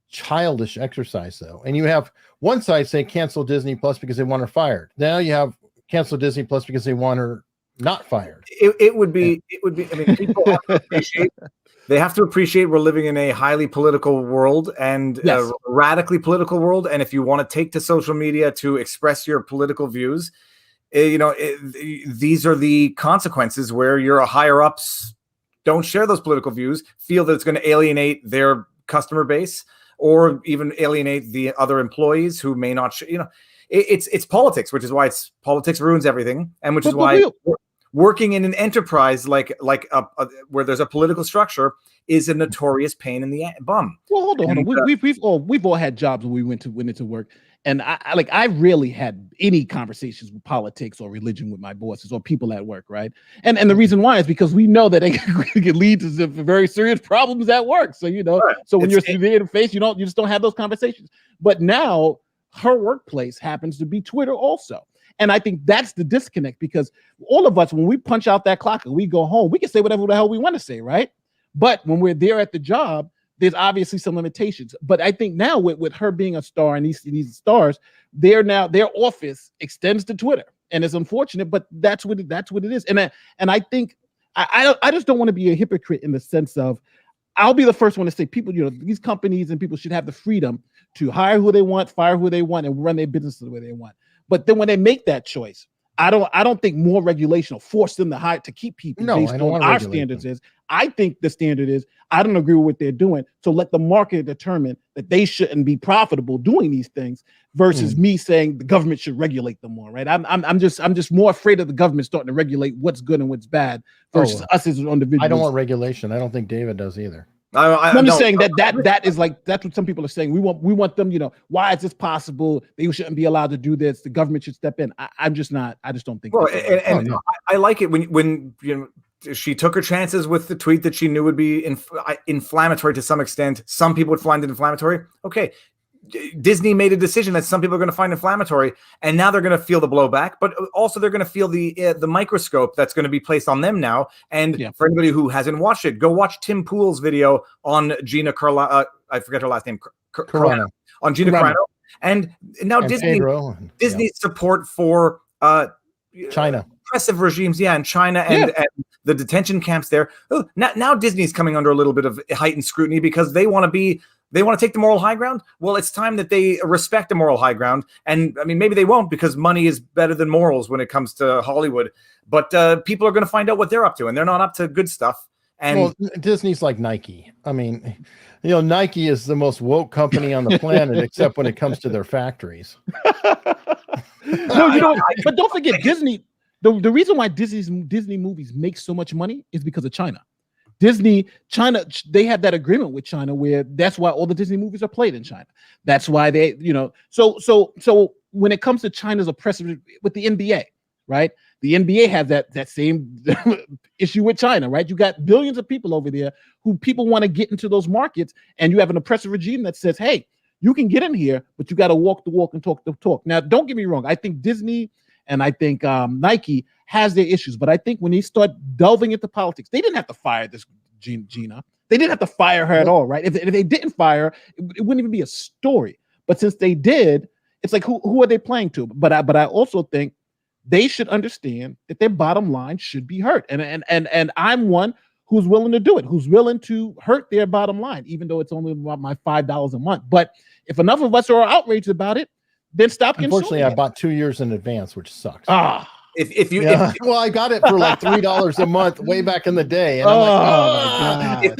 childish exercise, though. And you have one side say cancel Disney Plus because they want her fired. Now you have cancel Disney Plus because they want her not fired. It would be. I mean, people have to appreciate we're living in a highly political world and a radically political world. And if you want to take to social media to express your political views, these are the consequences where your higher ups don't share those political views, feel that it's going to alienate their customer base or even alienate the other employees who may not, it's politics, which is why politics ruins everything. And which is why working in an enterprise like where there's a political structure is a notorious pain in the bum. Well, hold on. We've all had jobs when we went into work. And I rarely had any conversations with politics or religion with my bosses or people at work, right? And the reason why is because we know that it can lead to some very serious problems at work. So so when you're there in the face, you just don't have those conversations. But now her workplace happens to be Twitter also. And I think that's the disconnect because all of us, when we punch out that clock and we go home, we can say whatever the hell we want to say, right? But when we're there at the job, there's obviously some limitations. But I think now with her being a star and these stars, their office extends to Twitter, and it's unfortunate, but that's what it is. And I think I just don't want to be a hypocrite in the sense of, I'll be the first one to say people, these companies and people should have the freedom to hire who they want, fire who they want, and run their business the way they want. But then when they make that choice, I don't think more regulation will force them to hire to keep people based on our standards is. I think the standard is, I don't agree with what they're doing, so let the market determine that they shouldn't be profitable doing these things versus me saying the government should regulate them more, right? I'm just more afraid of the government starting to regulate what's good and what's bad versus us as individuals. I don't want regulation. I don't think David does either. I'm just saying that is like, that's what some people are saying. We want them, why is this possible? They shouldn't be allowed to do this. The government should step in. I just don't think. Well, I like it when she took her chances with the tweet that she knew would be inflammatory to some extent. Some people would find it inflammatory. Okay. Disney made a decision that some people are going to find inflammatory, and now they're going to feel the blowback, but also they're going to feel the microscope that's going to be placed on them now. And for anybody who hasn't watched it, go watch Tim Pool's video on Gina Carano. I forget her last name. Carano. On Gina Carano. And now Disney's support for China. Oppressive regimes, in China and the detention camps there. Oh, now Disney's coming under a little bit of heightened scrutiny because they want to take the moral high ground. Well, it's time that they respect the moral high ground. And I mean, maybe they won't because money is better than morals when it comes to Hollywood. But people are going to find out what they're up to, and they're not up to good stuff. And Disney's like Nike. I mean, Nike is the most woke company on the planet, except when it comes to their factories. But don't forget Disney. The reason why Disney movies make so much money is because of China. China, they have that agreement with China where that's why all the Disney movies are played in China. That's why they, so when it comes to China's oppressive with the NBA, right? The NBA has that same issue with China, right? You got billions of people over there who people want to get into those markets, and you have an oppressive regime that says, hey, you can get in here, but you got to walk the walk and talk the talk. Now, don't get me wrong. I think Disney and I think Nike has their issues, but I think when they start delving into politics, they didn't have to fire this Gina. They didn't have to fire her at all, right? If they didn't fire her, it wouldn't even be a story. But since they did, it's like, who are they playing to? But I also think they should understand that their bottom line should be hurt. And I'm one who's willing to do it, who's willing to hurt their bottom line, even though it's only about my $5 a month. But if enough of us are outraged about it, then stop. Unfortunately, I bought 2 years in advance, which sucks. Well, I got it for like $3 a month way back in the day. And I'm like,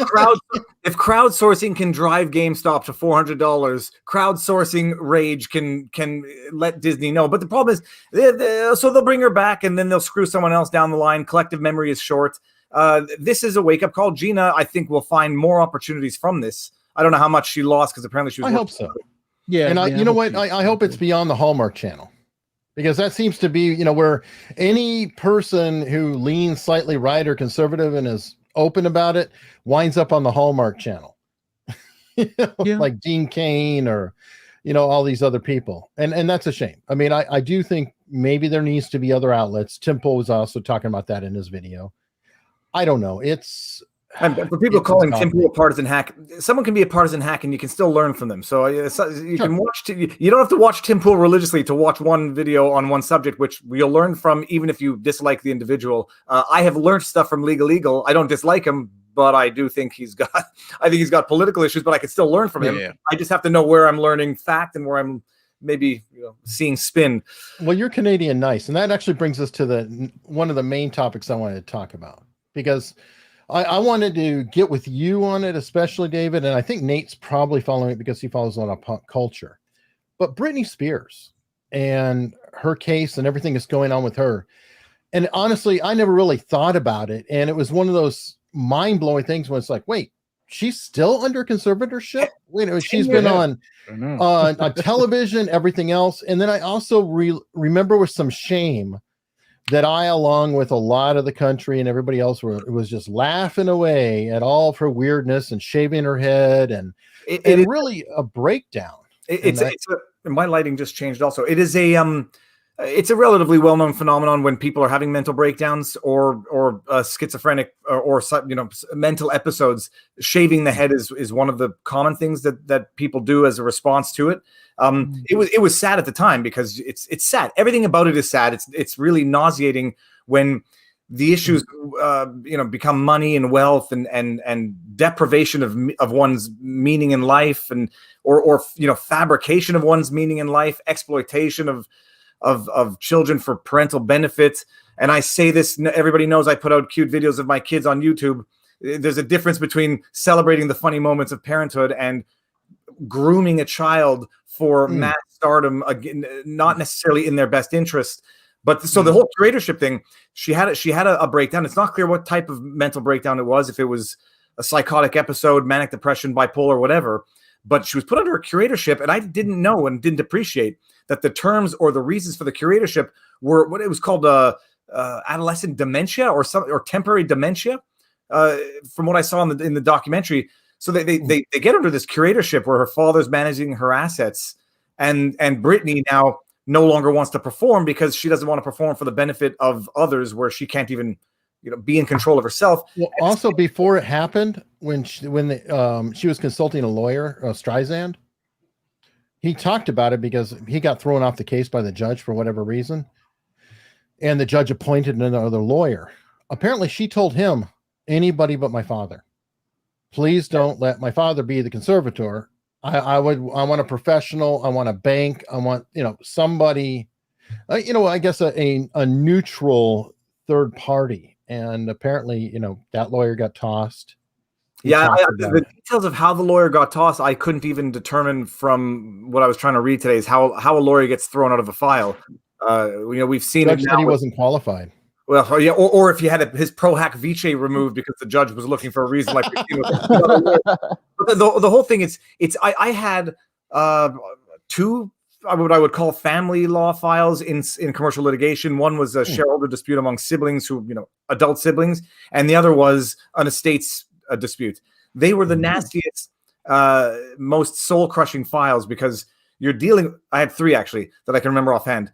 if crowdsourcing can drive GameStop to $400, crowdsourcing rage can let Disney know. But the problem is, so they'll bring her back and then they'll screw someone else down the line. Collective memory is short. This is a wake up call. Gina, I think, will find more opportunities from this. I don't know how much she lost because apparently she was. I hope so. Yeah, and you know what? I hope it's beyond the Hallmark Channel, because that seems to be, where any person who leans slightly right or conservative and is open about it winds up on the Hallmark Channel, like Dean Cain or, all these other people. And that's a shame. I mean, I do think maybe there needs to be other outlets. Tim Pool was also talking about that in his video. I don't know. And for people calling Tim Pool a partisan hack, someone can be a partisan hack and you can still learn from them. So you can watch. You don't have to watch Tim Pool religiously to watch one video on one subject, which you'll learn from, even if you dislike the individual. I have learned stuff from Legal Eagle. I don't dislike him, but I do think he's got political issues, but I can still learn from him. Yeah. I just have to know where I'm learning fact and where I'm maybe seeing spin. Well, you're Canadian nice, and that actually brings us to one of the main topics I wanted to talk about, because I wanted to get with you on it, especially David, and I think Nate's probably following it because he follows a lot of pop culture. But Britney Spears and her case and everything that's going on with her, and honestly, I never really thought about it, and it was one of those mind-blowing things when it's like, wait, she's still under conservatorship? Wait, she's been on television, everything else, and then I also remember with some shame that I, along with a lot of the country and everybody else, was just laughing away at all of her weirdness and shaving her head and really a breakdown. My lighting just changed also. It is a it's a relatively well-known phenomenon when people are having mental breakdowns or schizophrenic or mental episodes. Shaving the head is one of the common things that people do as a response to it. It was sad at the time because it's sad. Everything about it is sad. It's really nauseating when the issues become money and wealth and deprivation of one's meaning in life or fabrication of one's meaning in life, exploitation of children for parental benefit. And I say this, everybody knows I put out cute videos of my kids on YouTube. There's a difference between celebrating the funny moments of parenthood and grooming a child for mass stardom, again, not necessarily in their best interest. But so the whole curatorship thing, she had a breakdown. It's not clear what type of mental breakdown it was, if it was a psychotic episode, manic depression, bipolar, whatever. But she was put under a curatorship, and I didn't know and didn't appreciate that the terms or the reasons for the curatorship were what it was called adolescent dementia or temporary dementia, from what I saw in the documentary. So they get under this curatorship where her father's managing her assets, and Britney now no longer wants to perform because she doesn't want to perform for the benefit of others, where she can't even be in control of herself. Well, also before it happened, when she was consulting a lawyer, Streisand, he talked about it because he got thrown off the case by the judge for whatever reason, and the judge appointed another lawyer. Apparently, she told him, "Anybody but my father. Please don't let my father be the conservator. I want a professional. I want a bank. I want somebody, I guess a neutral third party." And apparently, that lawyer got tossed. The details of how the lawyer got tossed, I couldn't even determine from what I was trying to read today, is how a lawyer gets thrown out of a file. We've seen Judge it now. Said he wasn't qualified. Well, yeah, or if you had his pro hac vice removed because the judge was looking for a reason, like we've seen with but the whole thing, I had two what I would call family law files in commercial litigation. One was a shareholder dispute among siblings adult siblings, and the other was an estates dispute. They were the nastiest, most soul-crushing files because you're dealing. I had three actually that I can remember offhand.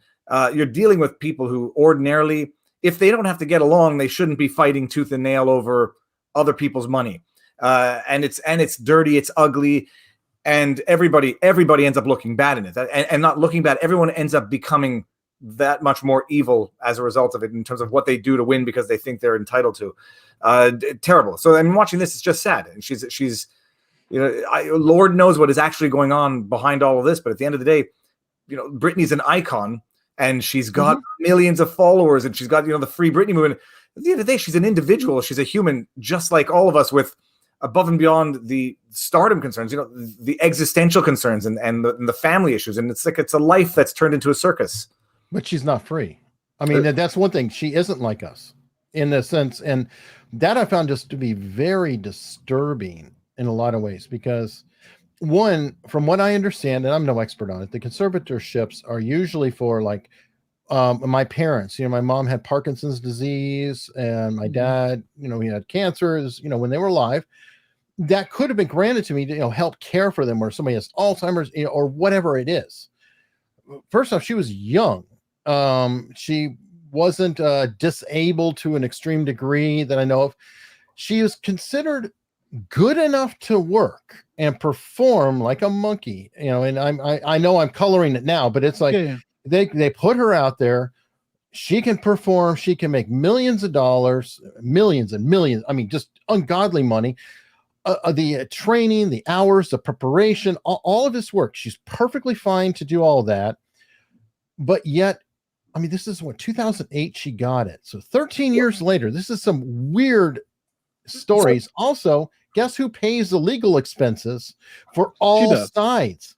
You're dealing with people who ordinarily, if they don't have to get along, they shouldn't be fighting tooth and nail over other people's money. And it's dirty, it's ugly, and everybody ends up looking bad in it. And not looking bad, everyone ends up becoming that much more evil as a result of it in terms of what they do to win because they think they're entitled to. Terrible. So I'm watching this, it's just sad. And she's Lord knows what is actually going on behind all of this. But at the end of the day, Britney's an icon. And she's got millions of followers, and she's got the Free Britney movement. At the end of the day, she's an individual. She's a human, just like all of us, with above and beyond the stardom concerns, the existential concerns and the family issues. And it's a life that's turned into a circus. But she's not free. I mean, that's one thing. She isn't like us in a sense, and that I found just to be very disturbing in a lot of ways because. One, from what I understand, and I'm no expert on it, the conservatorships are usually for like my parents. My mom had Parkinson's disease, and my dad, he had cancers, when they were alive. That could have been granted to me to help care for them, or somebody has Alzheimer's, or whatever it is. First off, she was young. She wasn't disabled to an extreme degree that I know of. She was considered good enough to work and perform like a monkey, and I know I'm coloring it now, but it's like they put her out there. She can perform, she can make millions of dollars, millions and millions. I mean, just ungodly money. The training, the hours, the preparation, all of this work. She's perfectly fine to do all that. But yet, I mean, this is 2008 she got it. So 13 years later, this is some weird stories. Also, guess who pays the legal expenses for all sides?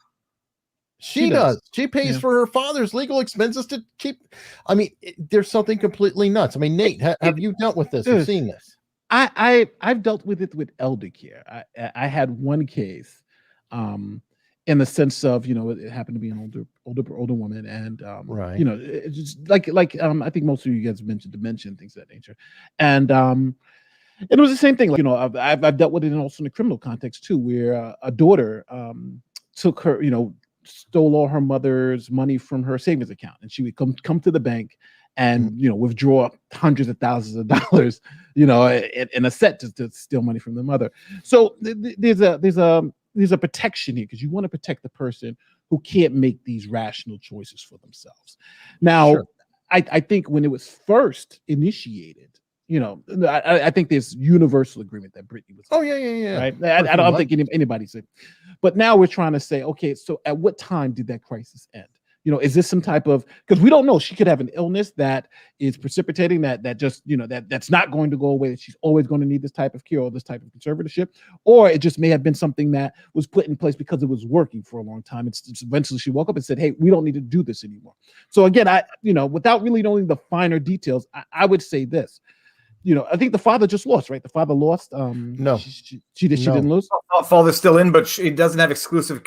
She does. She pays for her father's legal expenses to keep. I mean, there's something completely nuts. I mean, Nate, have you dealt with this? You've seen this? I've dealt with it with elder care. I had one case, in the sense of it happened to be an older woman, and right. It's just like I think most of you guys mentioned dementia and things of that nature, and it was the same thing. Like I've dealt with it also in the criminal context too, where a daughter took her stole all her mother's money from her savings account, and she would come to the bank and withdraw hundreds of thousands of dollars, in a set to steal money from the mother. So there's a protection here because you want to protect the person who can't make these rational choices for themselves. Now, sure. I think when it was first initiated, I think there's universal agreement that Britney was. Oh yeah. Right. I don't think anybody said. But now we're trying to say, okay, so at what time did that crisis end? Is this some type of, because we don't know, she could have an illness that is precipitating that just, that's not going to go away, that she's always going to need this type of care or this type of conservatorship, or it just may have been something that was put in place because it was working for a long time. It's eventually she woke up and said, hey, we don't need to do this anymore. So again, without really knowing the finer details, I would say this. I think the father just lost, right? The father lost. No, she didn't lose. Father's still in, but she doesn't have exclusive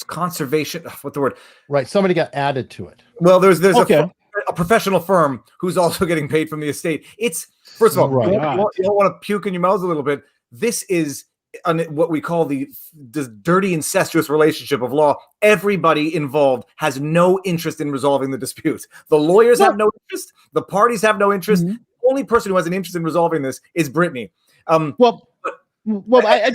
conservation. What the word? Right. Somebody got added to it. Well, there's a professional firm who's also getting paid from the estate. It's first of all, you don't want to puke in your mouths a little bit. This is what we call the dirty incestuous relationship of law. Everybody involved has no interest in resolving the dispute. The lawyers have no interest. The parties have no interest. Mm-hmm. The only person who has an interest in resolving this is Britney. I do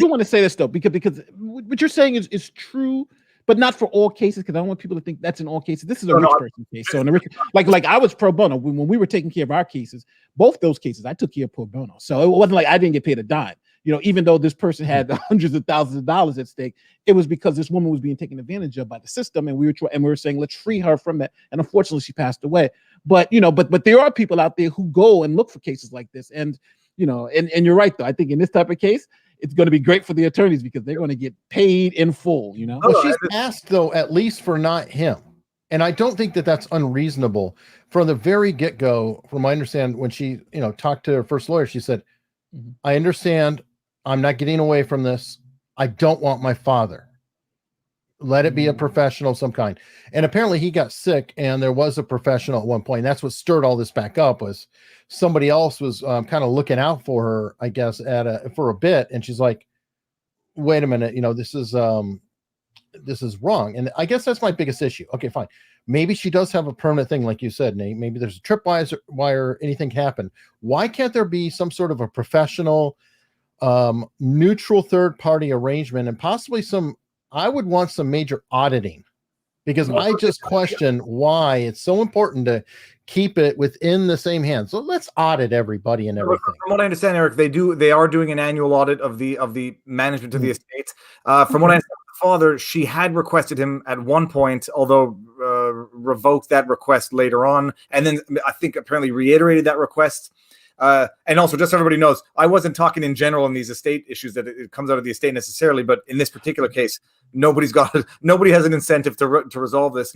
want to say this though, because what you're saying is true, but not for all cases. Because I don't want people to think that's in all cases. This is a rich person case. So, like I was pro bono when we were taking care of our cases. Both those cases, I took care of pro bono. So it wasn't like I didn't get paid a dime. Even though this person had hundreds of thousands of dollars at stake, it was because this woman was being taken advantage of by the system, and we were saying let's free her from that. And unfortunately, she passed away. But but there are people out there who go and look for cases like this, and and you're right though. I think in this type of case, it's going to be great for the attorneys because they're going to get paid in full. Well, she's asked though, at least for not him, and I don't think that that's unreasonable. From the very get-go, from my understanding, when she talked to her first lawyer, she said, "I understand. I'm not getting away from this. I don't want my father. Let it be a professional of some kind." And apparently he got sick, and there was a professional at one point. That's what stirred all this back up, was somebody else was kind of looking out for her, I guess, for a bit. And she's like, wait a minute, this is wrong. And I guess that's my biggest issue. Okay, fine. Maybe she does have a permanent thing, like you said, Nate. Maybe there's a tripwire, anything can happen. Why can't there be some sort of a professional, neutral third party arrangement, and possibly I would want some major auditing, because I just question why it's so important to keep it within the same hands. So let's audit everybody and everything. From what I understand, Eric, they are doing an annual audit of the management of the estate. From what I understand, the father, she had requested him at one point, although revoked that request later on, and then I think apparently reiterated that request. And also, just so everybody knows, I wasn't talking in general in these estate issues that it comes out of the estate necessarily, but in this particular case, nobody has an incentive to resolve this.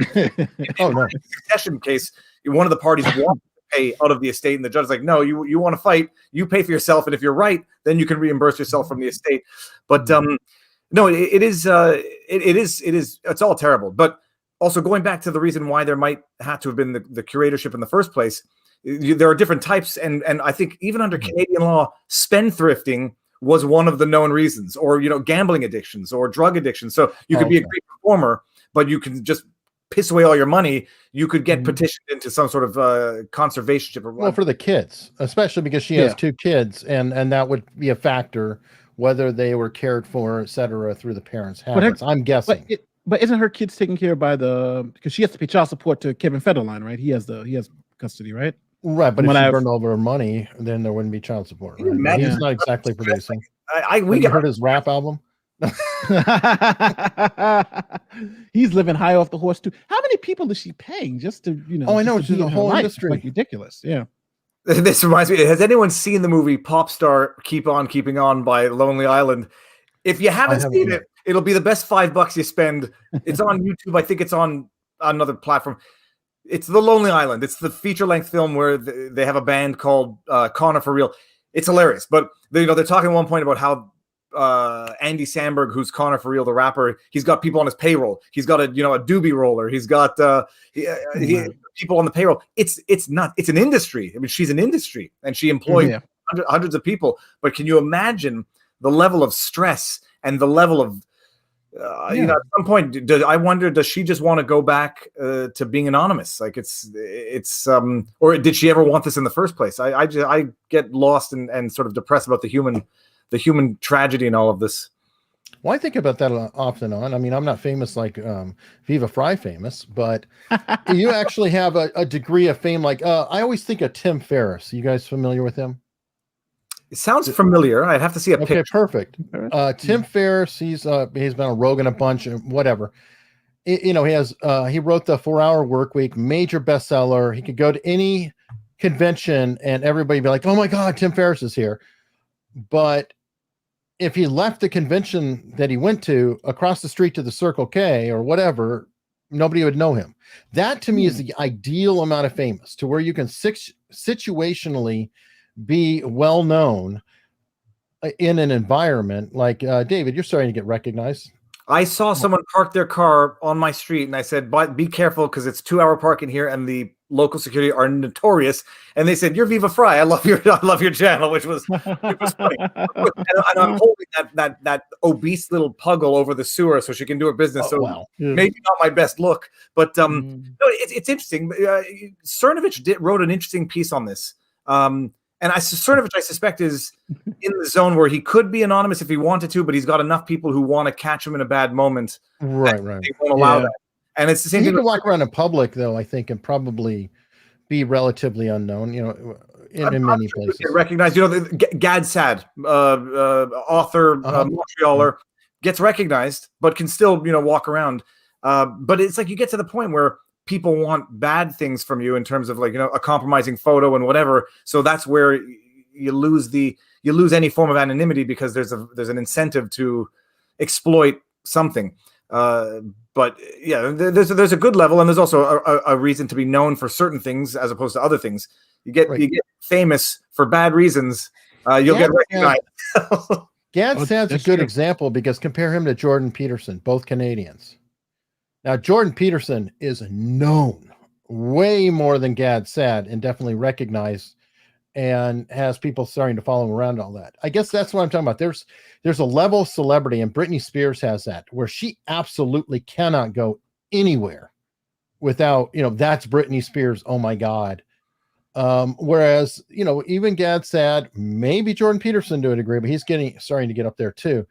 Oh no! Succession case, one of the parties wants to pay out of the estate, and the judge is like, "No, you want to fight? You pay for yourself, and if you're right, then you can reimburse yourself from the estate." But no, it's all terrible. But also going back to the reason why there might have to have been the curatorship in the first place. There are different types, and I think even under Canadian law, spendthrifting was one of the known reasons, or gambling addictions or drug addictions. So you could be a great performer, but you can just piss away all your money. You could get petitioned into some sort of conservatorship. Well, for the kids, especially because she has two kids, and that would be a factor, whether they were cared for, etc., through the parents' habits. I'm guessing. But isn't her kids taken care of because she has to pay child support to Kevin Federline, right? He has custody, right? Right, but if she burned over her money, then there wouldn't be child support. Right? He's not exactly producing. We heard his rap album. He's living high off the horse too. How many people is she paying just to Oh, I know, it's just a whole industry. Like ridiculous. Yeah. This reminds me. Has anyone seen the movie Pop Star Keep On Keeping On by Lonely Island? If you haven't seen it, it'll be the best $5 you spend. It's on YouTube. I think it's on another platform. It's The Lonely Island. It's the feature-length film where they have a band called Connor for Real. It's hilarious. But they're talking at one point about how Andy Samberg, who's Connor for Real, the rapper, he's got people on his payroll. He's got a doobie roller. He's got people on the payroll. It's not. It's an industry. I mean, she's an industry, and she employs hundreds of people. But can you imagine the level of stress and the level of You know, at some point, I wonder, does she just want to go back to being anonymous? Like or did she ever want this in the first place? I get lost and sort of depressed about the human tragedy in all of this. Well, I think about that off and on. I mean, I'm not famous like Viva Frei famous, but you actually have a degree of fame. Like I always think of Tim Ferriss. You guys familiar with him? It sounds familiar. I'd have to see a picture. Okay, perfect. Tim Ferriss, he's been on Rogan a bunch and whatever. He wrote the 4-Hour Work Week, major bestseller. He could go to any convention and everybody be like, "Oh my God, Tim Ferriss is here." But if he left the convention that he went to across the street to the Circle K or whatever, nobody would know him. That to me is the ideal amount of famous, to where you can situationally be well known in an environment like David. You're starting to get recognized. I saw someone park their car on my street, and I said, "But be careful, because it's 2-hour parking here, and the local security are notorious." And they said, "You're Viva Frei. I love your channel," which was funny. and I'm holding that obese little puggle over the sewer so she can do her business. Maybe not my best look, but no, it's interesting. Cernovich wrote an interesting piece on this. And Cernovich, I suspect, is in the zone where he could be anonymous if he wanted to, but he's got enough people who want to catch him in a bad moment. Right. They won't allow that. And it's the same thing. He can walk around in public, though, I think, and probably be relatively unknown, in many places. Get recognized. Gad Sad, author, Montrealer, gets recognized, but can still, walk around. But it's like you get to the point where people want bad things from you in terms of a compromising photo and whatever. So that's where you lose any form of anonymity, because there's an incentive to exploit something. But yeah, there's a good level, and there's also a reason to be known for certain things as opposed to other things. You get famous for bad reasons. You'll get recognized. Gad Sad's a good example, because compare him to Jordan Peterson, both Canadians. Now, Jordan Peterson is known way more than Gad Sad, and definitely recognized, and has people starting to follow him around, all that. I guess that's what I'm talking about. There's a level of celebrity, and Britney Spears has that, where she absolutely cannot go anywhere without, that's Britney Spears. Oh my God. Whereas, even Gad Sad, maybe Jordan Peterson to a degree, but he's starting to get up there too.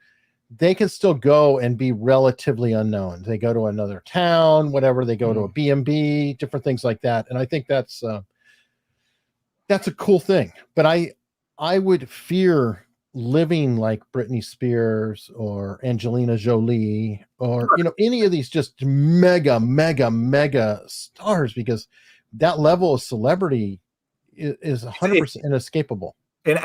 They can still go and be relatively unknown. They go to another town, whatever. They go to a B&B, different things like that. And I think that's a cool thing. But I would fear living like Britney Spears or Angelina Jolie or, any of these just mega stars, because that level of celebrity is 100% inescapable. And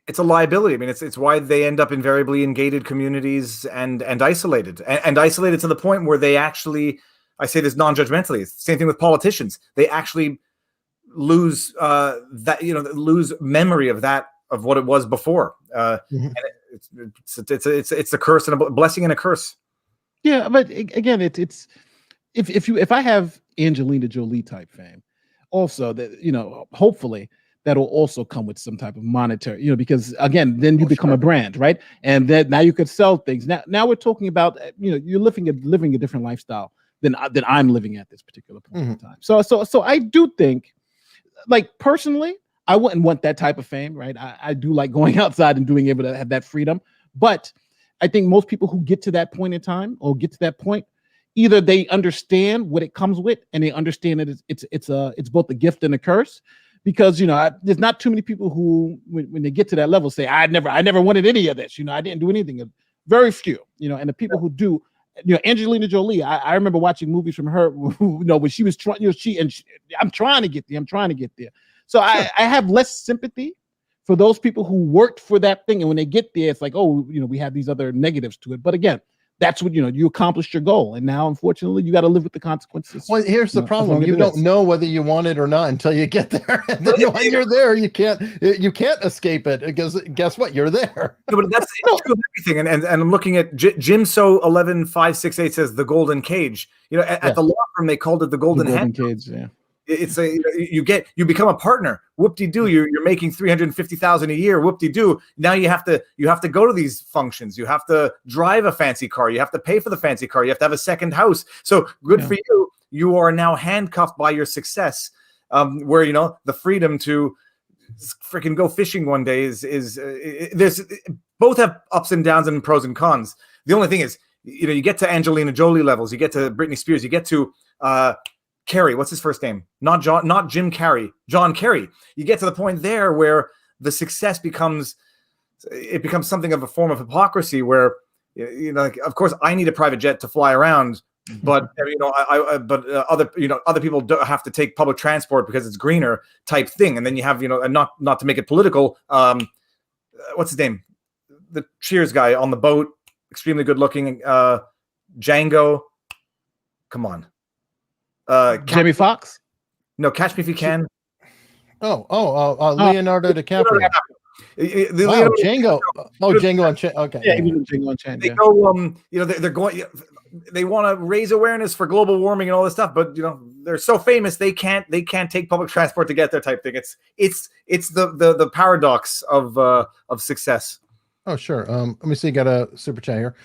it's a liability. I mean, it's why they end up invariably in gated communities and isolated, and isolated to the point where they actually, I say this non-judgmentally, it's the same thing with politicians. They actually lose lose memory of what it was before. And it's a curse and a blessing and a curse. Yeah, but again, it's if I have Angelina Jolie type fame, also that hopefully that'll also come with some type of monetary, because again, then you become a brand, right? And then now you could sell things. Now we're talking about, you're living a different lifestyle than I'm living at this particular point in time. So I do think, like, personally, I wouldn't want that type of fame, right? I do like going outside and being able to have that freedom. But I think most people who get to that point in time, or get to that point, either they understand what it comes with, and they understand that it's both a gift and a curse. Because there's not too many people who, when they get to that level, say, I never wanted any of this. I didn't do anything. Very few. And the people who do, Angelina Jolie. I remember watching movies from her. When she was trying, I'm trying to get there. I'm trying to get there. So sure. I have less sympathy for those people who worked for that thing, and when they get there, it's like, oh, we have these other negatives to it. But again, that's what you accomplished your goal, and now unfortunately you got to live with the consequences. Well, here's the problem: you don't know whether you want it or not until you get there. And then when you're there, you can't escape it, because guess what? You're there. No, but that's true of everything. And I'm looking at Jim So 11568 says the golden cage. At the law firm they called it the golden cage. Yeah. It's you become a partner. Whoop-de-doo, you're making $350,000 a year. Whoop-de-doo. Now you have to go to these functions. You have to drive a fancy car. You have to pay for the fancy car. You have to have a second house. So good for you. You are now handcuffed by your success. Where the freedom to freaking go fishing one day is there's both have ups and downs and pros and cons. The only thing is, you get to Angelina Jolie levels, you get to Britney Spears, you get to Carey, what's his first name? Not Jim Carrey, John Kerry. You get to the point there where the success becomes something of a form of hypocrisy. Where of course, I need a private jet to fly around, but other people don't have to take public transport because it's greener type thing. And then you have and not to make it political. What's his name? The Cheers guy on the boat, extremely good looking. Django, come on. Jamie Foxx? No, Catch Me If You Can. Leonardo DiCaprio. Django. Django Unchained. Okay. Yeah, Django Unchained. They go. They're going. They want to raise awareness for global warming and all this stuff, but they're so famous they can't take public transport to get there type thing. It's the paradox of success. Oh sure. Let me see. Got a super chat here.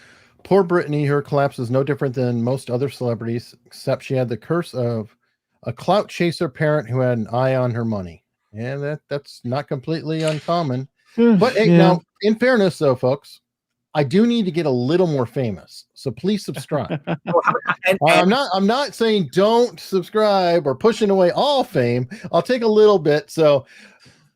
Poor Britney, her collapse is no different than most other celebrities, except she had the curse of a clout chaser parent who had an eye on her money. And that's not completely uncommon. But hey, now, in fairness, though, folks, I do need to get a little more famous. So please subscribe. I'm not saying don't subscribe or pushing away all fame. I'll take a little bit. So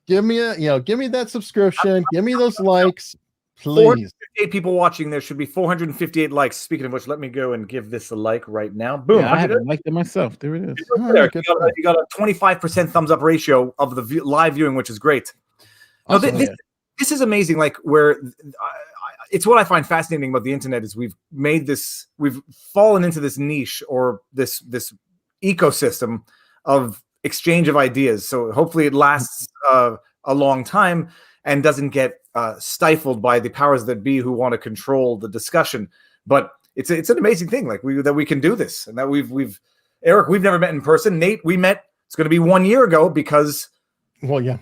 give me that subscription. Give me those likes. Please. 458 people watching. There should be 458 likes. Speaking of which, let me go and give this a like right now. Boom! Yeah, I haven't liked it myself. There it is. You got a 25% thumbs up ratio of the live viewing, which is great. Awesome. This is amazing. Like it's what I find fascinating about the internet is we've fallen into this niche or this ecosystem of exchange of ideas. So hopefully it lasts a long time and doesn't get stifled by the powers that be who want to control the discussion. But it's an amazing thing, like that we can do this, and that we've Eric, we've never met in person. Nate, we met. It's going to be 1 year ago because. Well, yeah,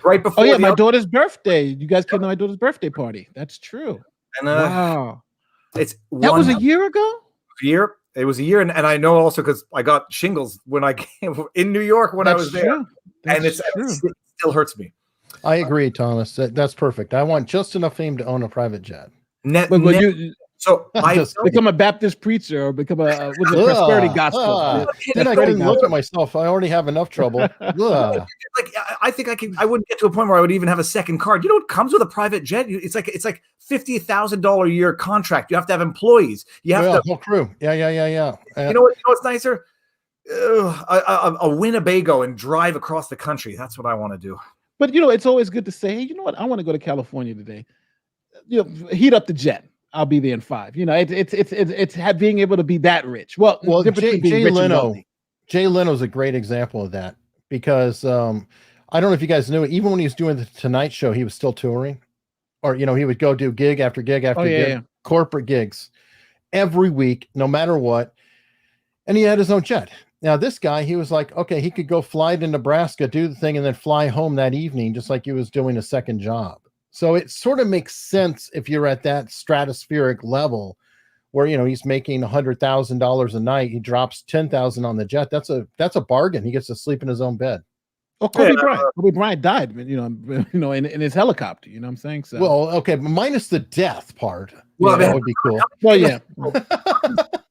right before. Oh yeah, my daughter's birthday. You guys came to my daughter's birthday party. That's true. And, wow, that was a year ago. It was a year, and I know also because I got shingles when I came in New York when I was there, and it still hurts me. I agree, Thomas. That's perfect. I want just enough fame to own a private jet. So I become a Baptist preacher or become a prosperity gospel. Then I couldn't look at myself. I already have enough trouble. I think I wouldn't get to a point where I would even have a second card. You know what comes with a private jet? It's like $50,000 a year contract. You have to have employees. You have whole crew. Yeah. You know what's nicer? A Winnebago and drive across the country. That's what I want to do. But it's always good to say, hey, you know what? I want to go to California today. Heat up the jet. I'll be there in 5. It's being able to be that rich. Well, Jay Leno's a great example of that because I don't know if you guys knew it. Even when he was doing the Tonight Show, he was still touring, or he would go do gig after gig after gig, corporate gigs every week, no matter what. And he had his own jet. Now, this guy, he was like, okay, he could go fly to Nebraska, do the thing, and then fly home that evening, just like he was doing a second job. So it sort of makes sense if you're at that stratospheric level where, he's making $100,000 a night. He drops $10,000 on the jet. That's a bargain. He gets to sleep in his own bed. Oh, Kobe Bryant. Kobe Bryant died, in his helicopter. You know what I'm saying? So. Well, okay, but minus the death part. Well, that would be cool. Well, yeah.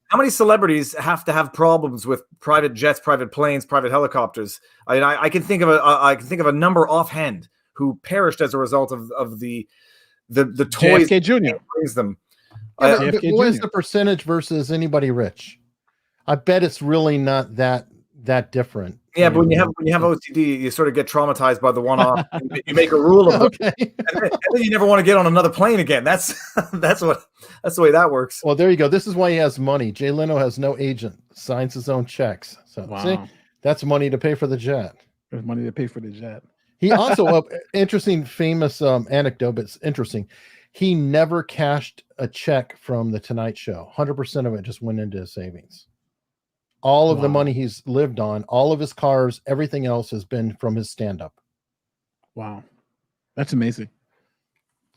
How many celebrities have to have problems with private jets, private planes, private helicopters? I can think of a number offhand who perished as a result of the toys. JFK Jr. Brings them. What is the percentage versus anybody rich? I bet it's really not that different. Yeah, but when you have OCD, you sort of get traumatized by the one-off. You make a rule of it, and then you never want to get on another plane again. That's the way that works. Well, there you go. This is why he has money. Jay Leno has no agent, signs his own checks. So see, that's money to pay for the jet. There's money to pay for the jet. He also interesting, famous anecdote, but it's interesting. He never cashed a check from the Tonight Show. 100% of it just went into his savings. All of the money he's lived on, all of his cars, everything else has been from his stand-up. Wow. That's amazing.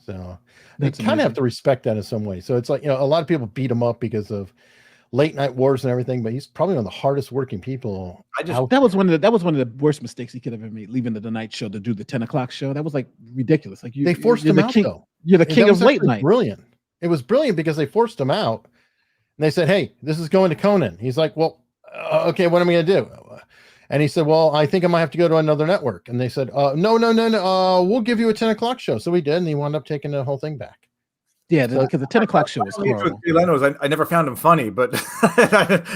So you kind of have to respect that in some way. So it's like, a lot of people beat him up because of late night wars and everything, but he's probably one of the hardest working people. That was one of the worst mistakes he could have ever made, leaving the Tonight Show to do the 10 o'clock show. That was like ridiculous. Like they forced him out though. You're the king of late night. Brilliant. It was brilliant because they forced him out and they said, "Hey, this is going to Conan." He's like, "Well, okay, what am I going to do?" And he said, "Well, I think I might have to go to another network." And they said, No, we'll give you a 10 o'clock show." So we did, and he wound up taking the whole thing back. Yeah, because the 10 o'clock show was horrible. I never found him funny, but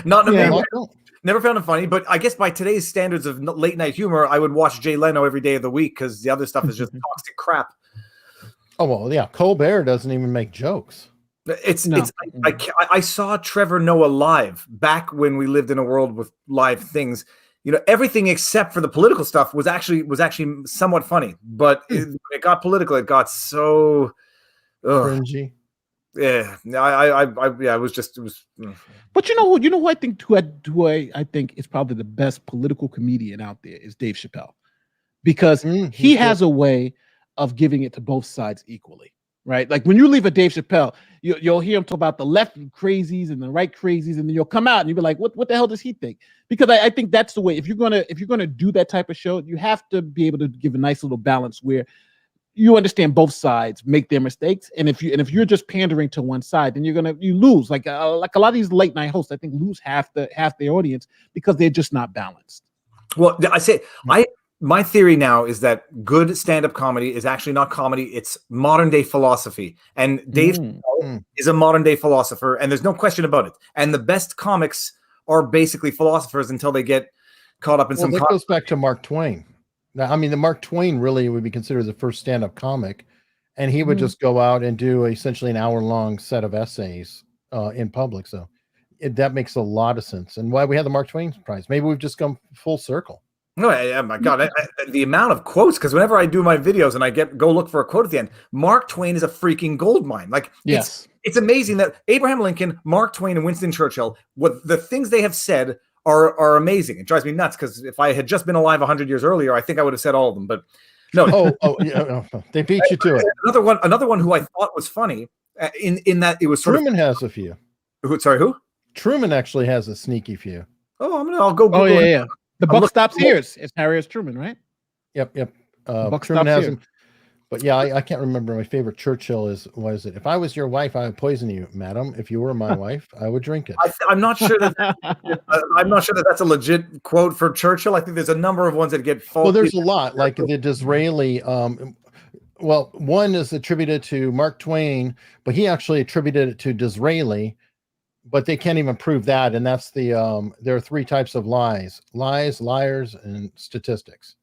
never found him funny. But I guess by today's standards of late night humor, I would watch Jay Leno every day of the week because the other stuff is just toxic crap. Oh, well, yeah. Colbert doesn't even make jokes. I saw Trevor Noah live back when we lived in a world with live things. Everything except for the political stuff was actually somewhat funny, but it got political. It got so cringy. Yeah, it was. But who I think who I think is probably the best political comedian out there is Dave Chappelle, because he has a way of giving it to both sides equally. Right, like when you leave a Dave Chappelle, you'll hear him talk about the left crazies and the right crazies, and then you'll come out and you'll be like, "What the hell does he think?" Because I think that's the way. If you're gonna do that type of show, you have to be able to give a nice little balance where you understand both sides make their mistakes, and if you're just pandering to one side, then you lose. Like a lot of these late night hosts, I think lose half their audience because they're just not balanced. Well, my theory now is that good stand-up comedy is actually not comedy. It's modern-day philosophy. And Dave is a modern-day philosopher, and there's no question about it. And the best comics are basically philosophers until they get caught up in some... That goes back to Mark Twain. Now, I mean, the Mark Twain really would be considered the first stand-up comic, and he would just go out and do essentially an hour-long set of essays in public. So that makes a lot of sense. And why we have the Mark Twain Prize. Maybe we've just come full circle. No, oh my God, the amount of quotes, because whenever I do my videos and I go look for a quote at the end, Mark Twain is a freaking gold mine. Like, yes, it's amazing that Abraham Lincoln, Mark Twain, and Winston Churchill, what the things they have said are amazing. It drives me nuts because if I had just been alive 100 years earlier, I think I would have said all of them. But no, they beat you to it. Another one who I thought was funny in that it was sort Truman has a few. Who? Truman actually has a sneaky few. Oh, I'll go. Google yeah. The buck stops here. It's Harry S. Truman, right? Yep. Buck Truman has here. him. But yeah, I can't remember. My favorite Churchill is, what is it? "If I was your wife, I would poison you, madam. If you were my wife, I would drink it." I'm not sure that that's a legit quote for Churchill. I think there's a number of ones that get false. Well, there's a lot, like the Disraeli. Well, one is attributed to Mark Twain, but he actually attributed it to Disraeli. But they can't even prove that, and that's there are three types of lies: liars, and statistics.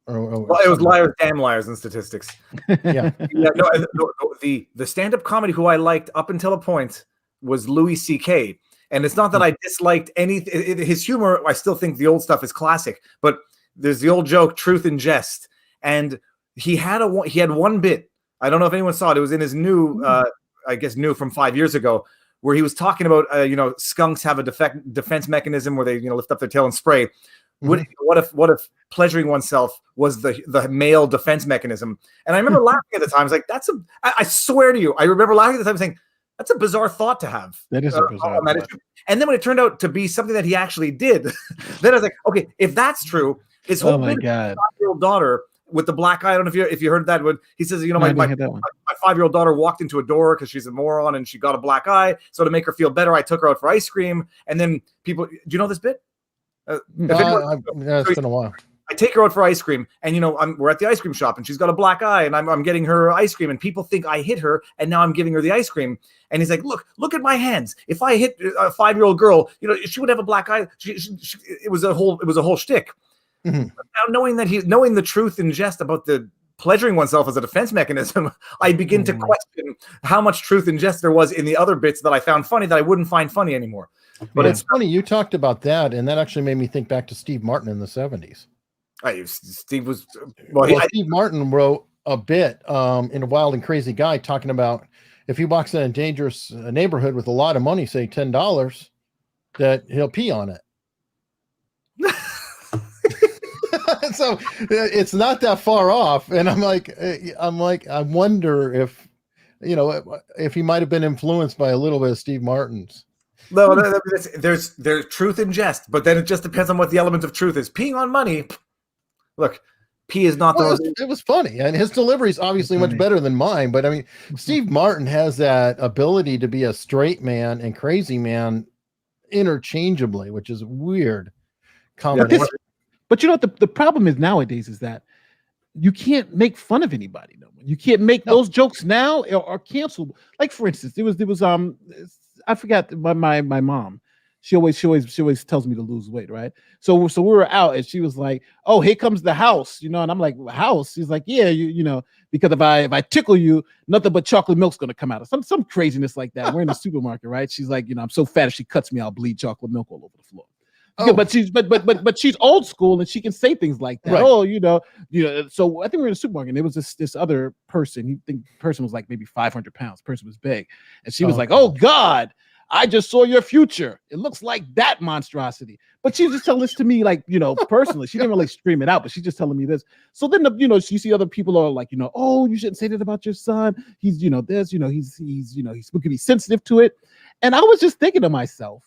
Well, it was liars, damn liars, and statistics. Yeah. The stand-up comedy who I liked up until a point was Louis C.K. And it's not that I disliked his humor. I still think the old stuff is classic, but there's the old joke, truth and jest, and he had one bit. I don't know if anyone saw it. It was in his new from 5 years ago, where he was talking about, skunks have a defense mechanism where they, lift up their tail and spray. What if pleasuring oneself was the male defense mechanism? And I remember laughing at the time. I was like, I swear to you, I remember laughing at the time saying, that's a bizarre thought to have. That is a bizarre thought. And then when it turned out to be something that he actually did, then I was like, okay, if that's true, his whole 5-year-old daughter with the black eye. I don't know if you heard that one. He says, my 5-year-old daughter walked into a door because she's a moron and she got a black eye. So to make her feel better, I took her out for ice cream. And then people, do you know this bit? It's been a while. I take her out for ice cream, and we're at the ice cream shop, and she's got a black eye, and I'm getting her ice cream, and people think I hit her, and now I'm giving her the ice cream. And he's like, look at my hands. If I hit a 5-year-old girl, she would have a black eye. It was a whole shtick. Mm-hmm. Now knowing the truth and jest about the pleasuring oneself as a defense mechanism, I begin to question how much truth and jest there was in the other bits that I found funny that I wouldn't find funny anymore. But it's funny you talked about that, and that actually made me think back to Steve Martin in the 70s. Steve Martin wrote a bit in A Wild and Crazy Guy talking about if he walks in a dangerous neighborhood with a lot of money, say $10, that he'll pee on it. So it's not that far off, and I'm like, I wonder if, if he might have been influenced by a little bit of Steve Martin's. No, there's truth in jest, but then it just depends on what the element of truth is. Peeing on money. Look, pee is not it was funny, and his delivery is obviously much better than mine. But I mean, Steve Martin has that ability to be a straight man and crazy man interchangeably, which is weird. But you know what the problem is nowadays is that you can't make fun of anybody no more. You can't make those jokes now or canceled. Like for instance, there was I forgot my mom. She always tells me to lose weight, right? So we were out and she was like, "Oh, here comes the house," and I'm like, "House?" She's like, "Yeah, because if I tickle you, nothing but chocolate milk's gonna come out." Of some craziness like that. We're in the supermarket, right? She's like, "I'm so fat if she cuts me, I'll bleed chocolate milk all over the floor." Oh. But she's old school and she can say things like that. Right. Oh, So I think we were in the supermarket and there was this other person. The person was like maybe 500 pounds. The person was big, and she was like, "Oh God, I just saw your future. It looks like that monstrosity." But she was just telling this to me, like, personally. She didn't really scream it out, but she's just telling me this. So then, you see other people are like, "Oh, you shouldn't say that about your son. He's, this, he's could be sensitive to it." And I was just thinking to myself,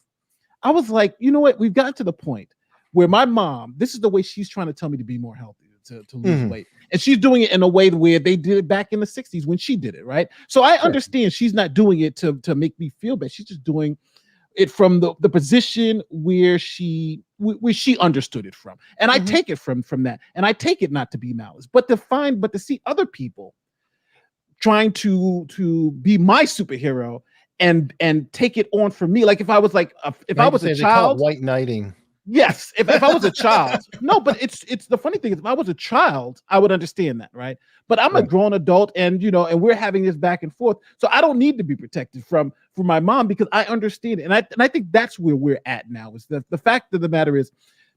I was like, you know what? We've gotten to the point where my mom, this is the way she's trying to tell me to be more healthy, to lose weight. And she's doing it in a way where they did it back in the 60s when she did it, right? So I understand she's not doing it to make me feel bad. She's just doing it from the position where she understood it from. And I take it from that. And I take it not to be malice, but to see other people trying to be my superhero and take it on for me. Like if I was like, if I was a child, white knighting. Yes. If I was a child, no, but it's the funny thing is if I was a child, I would understand that. Right. But I'm a grown adult and, and we're having this back and forth. So I don't need to be protected from my mom because I understand it. And I think that's where we're at now is the fact of the matter is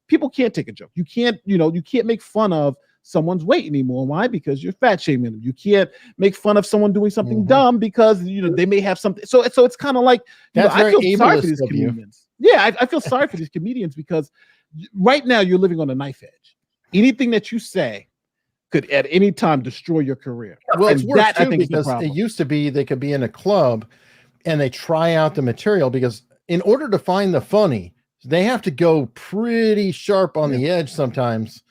people can't take a joke. You can't make fun of someone's weight anymore. Why? Because you're fat shaming them. You can't make fun of someone doing something dumb because they may have something. So it's kind of like I feel sorry for these comedians. Yeah, I feel sorry for these comedians because right now you're living on a knife edge. Anything that you say could at any time destroy your career. Well, it's worse too, I think because it used to be they could be in a club and they try out the material because in order to find the funny, they have to go pretty sharp on the edge sometimes.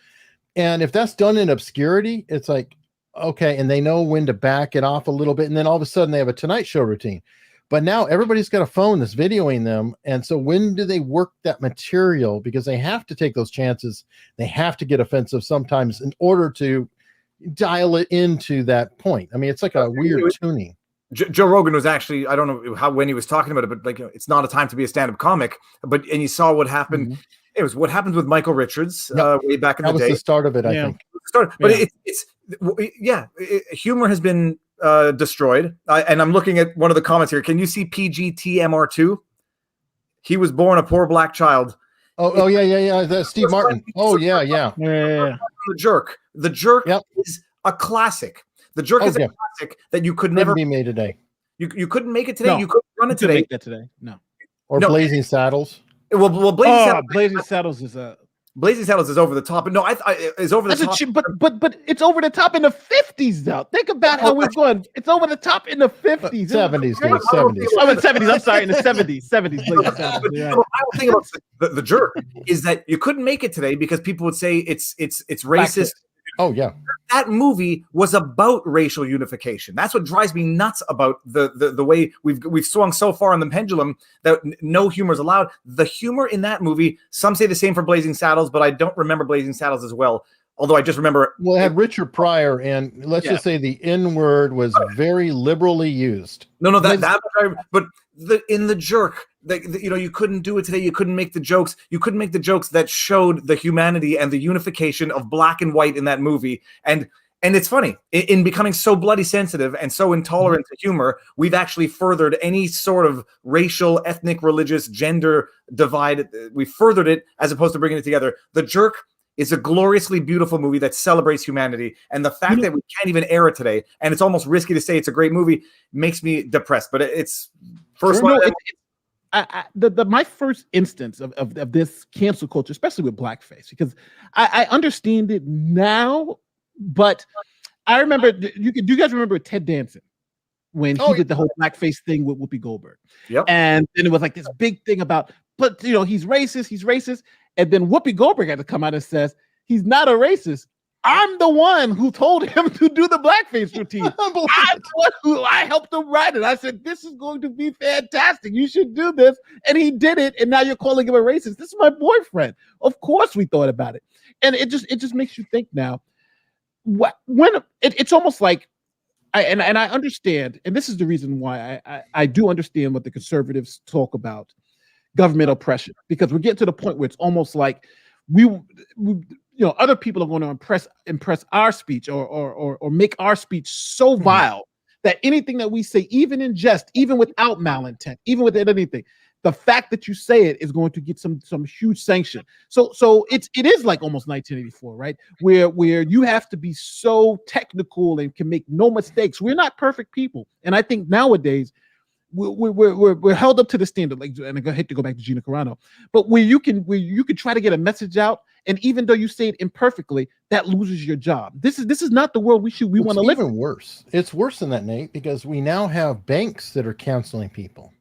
And if that's done in obscurity, it's like, okay, and they know when to back it off a little bit. And then all of a sudden they have a Tonight Show routine. But now everybody's got a phone that's videoing them. And so when do they work that material? Because they have to take those chances. They have to get offensive sometimes in order to dial it into that point. I mean, it's like a weird tuning. Joe Rogan was actually, I don't know when he was talking about it, but like, it's not a time to be a stand-up comic. And you saw what happened. Mm-hmm. It was what happened with Michael Richards way back in the day. That was the start of it, I think. But humor has been destroyed. And I'm looking at one of the comments here. Can you see PGTMR2? He was born a poor black child. Oh, yeah. That's Steve Martin. Oh, yeah. The Jerk. The Jerk is a classic. The Jerk is a classic that you could never be made today. You couldn't make it today. No, you couldn't run it today. Make that today. No. Or Blazing Saddles. Well, Blazing Saddles is over the top. No, is over the top. But it's over the top in the 50s, though. Think about how we're going. It's over the top in the 50s. 70s, dude. 70s. Oh, in the 70s. I'm sorry, in the 70s. 70s. Blazing Saddles. The final thing about the Jerk is that you couldn't make it today because people would say it's racist. Oh, yeah. That movie was about racial unification. That's what drives me nuts about the way we've swung so far on the pendulum that no humor is allowed. The humor in that movie, some say the same for Blazing Saddles, but I don't remember Blazing Saddles as well. Although I just remember. Well, it had Richard Pryor, and let's just say the N-word was very liberally used. No, but in the Jerk, you couldn't do it today. You couldn't make the jokes. You couldn't make the jokes that showed the humanity and the unification of black and white in that movie. And it's funny, in becoming so bloody sensitive and so intolerant to humor, we've actually furthered any sort of racial, ethnic, religious, gender divide. We furthered it as opposed to bringing it together. The Jerk is a gloriously beautiful movie that celebrates humanity. And the fact that we can't even air it today, and it's almost risky to say it's a great movie, makes me depressed. But it's first one. my first instance of this cancel culture, especially with blackface, because I understand it now, but I remember. Do you guys remember Ted Danson when he did the whole blackface thing with Whoopi Goldberg? Yep. And then it was like this big thing about, but he's racist, and then Whoopi Goldberg had to come out and says he's not a racist. I'm the one who told him to do the blackface routine. I'm the one who I helped him write it. I said, this is going to be fantastic. You should do this. And he did it. And now you're calling him a racist. This is my boyfriend. Of course we thought about it. And it just makes you think now. It's almost like, I understand, and this is the reason why I do understand what the conservatives talk about government oppression, because we're getting to the point where it's almost like we other people are going to impress our speech or make our speech so vile that anything that we say, even in jest, even without malintent, even without anything, the fact that you say it is going to get some huge sanction. So it is like almost 1984, right? Where you have to be so technical and can make no mistakes. We're not perfect people, and I think nowadays we're held up to the standard. Like, and I hate to go back to Gina Carano, but where you can try to get a message out, and even though you say it imperfectly, that loses your job. This is not the world we want to live in. Even worse. It's worse than that, Nate, because we now have banks that are canceling people.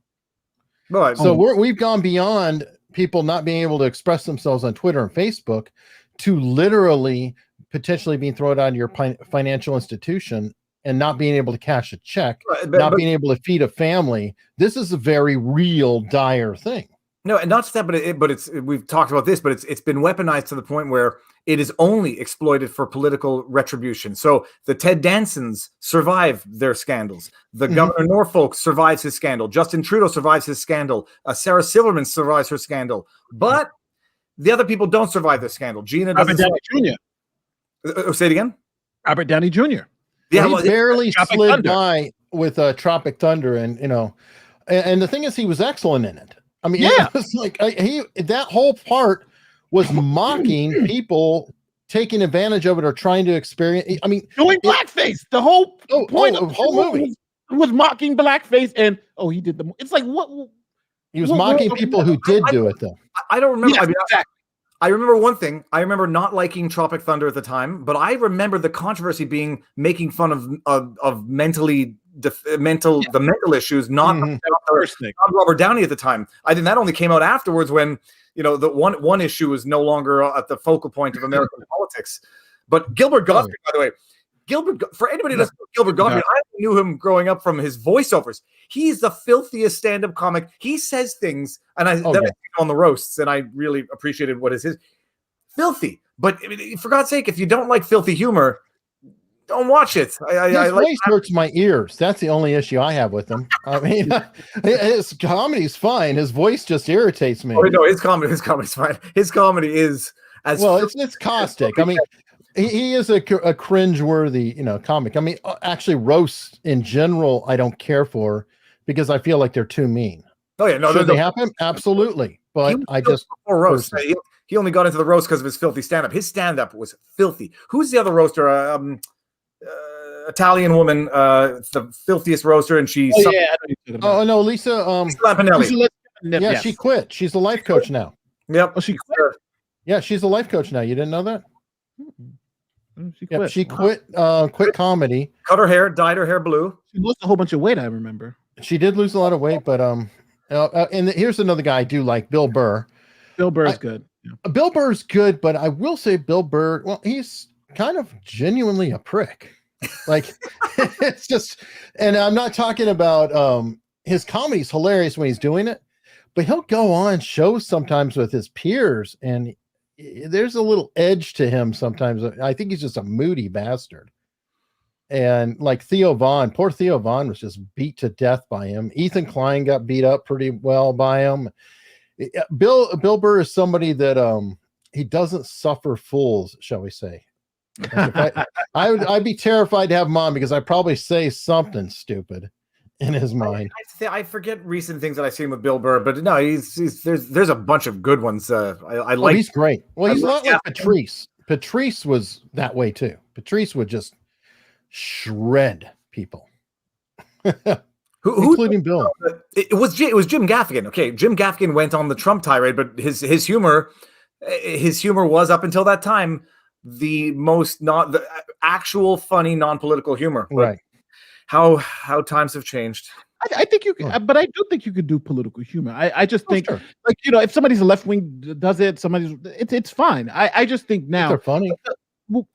Right. So we've gone beyond people not being able to express themselves on Twitter and Facebook to literally potentially being thrown out of your financial institution and not being able to cash a check, not being able to feed a family. This is a very real, dire thing. No, and not just that, but it's we've talked about this, but it's been weaponized to the point where it is only exploited for political retribution. So the Ted Dansons survive their scandals. The Governor Norfolk survives his scandal. Justin Trudeau survives his scandal. Sarah Silverman survives her scandal. But the other people don't survive their scandal. Gina doesn't. Robert Downey Jr. Say it again. Robert Downey Jr. Yeah, he barely slid by with Tropic Thunder, and and the thing is, he was excellent in it. I mean, it was like that whole part was mocking people taking advantage of it or trying to experience. I mean, doing blackface. The whole point of the whole movie was mocking blackface, and he did the. It's like what he was mocking people who did do it, though. I don't remember. Yes, exactly. I remember one thing. I remember not liking Tropic Thunder at the time, but I remember the controversy being making fun of mental issues, not Robert Downey at the time. I think that only came out afterwards when the one issue was no longer at the focal point of American politics. But Gilbert Gottfried, by the way, for anybody who doesn't know Gilbert Gottfried, I knew him growing up from his voiceovers. He's the filthiest stand-up comic. He says things, and I on the roasts, and I really appreciated what is his filthy. But for God's sake, if you don't like filthy humor, don't watch it. His voice hurts my ears. That's the only issue I have with him. I mean, his comedy's fine. His voice just irritates me. Oh, no, his comedy's fine. His comedy is as well. It's caustic. I mean, he is a cringe-worthy, comic. I mean, actually, roasts in general, I don't care for because I feel like they're too mean. Oh yeah, no, should they happen? Absolutely, but I just roast. He only got into the roast because of his filthy stand-up. His stand-up was filthy. Who's the other roaster? Italian woman, the filthiest roaster, and she's no, Lisa Lampanelli. Yeah, she quit. She's a life coach now. Yep. Oh, she quit. Yeah, she's a life coach now. You didn't know that? She quit. She quit comedy. Cut her hair, dyed her hair blue. She lost a whole bunch of weight, I remember. She did lose a lot of weight, but and here's another guy I do like, Bill Burr. Bill Burr's good. Yeah. Bill Burr's good, but I will say Bill Burr, well, he's kind of genuinely a prick. Like it's just, and I'm not talking about his comedy's hilarious when he's doing it, but he'll go on shows sometimes with his peers and there's a little edge to him sometimes. I think he's just a moody bastard. And like Theo Vaughn, poor Theo Vaughn was just beat to death by him. Ethan Klein got beat up pretty well by him. Bill Burr is somebody that he doesn't suffer fools, shall we say. Like I'd be terrified to have him on because I'd probably say something stupid in his mind. I forget recent things that I've seen with Bill Burr, but no, there's a bunch of good ones. I like. He's great. Well, he's not like Patrice. Patrice was that way too. Patrice would just shred people. including Bill. It was Jim Gaffigan. Okay, Jim Gaffigan went on the Trump tirade, but his humor was up until that time the actual funny non-political humor. Right. How times have changed. I think you can, but I do think you could do political humor. I just think, sure. like, if somebody's a left wing does it, it's fine. I just think now They're funny.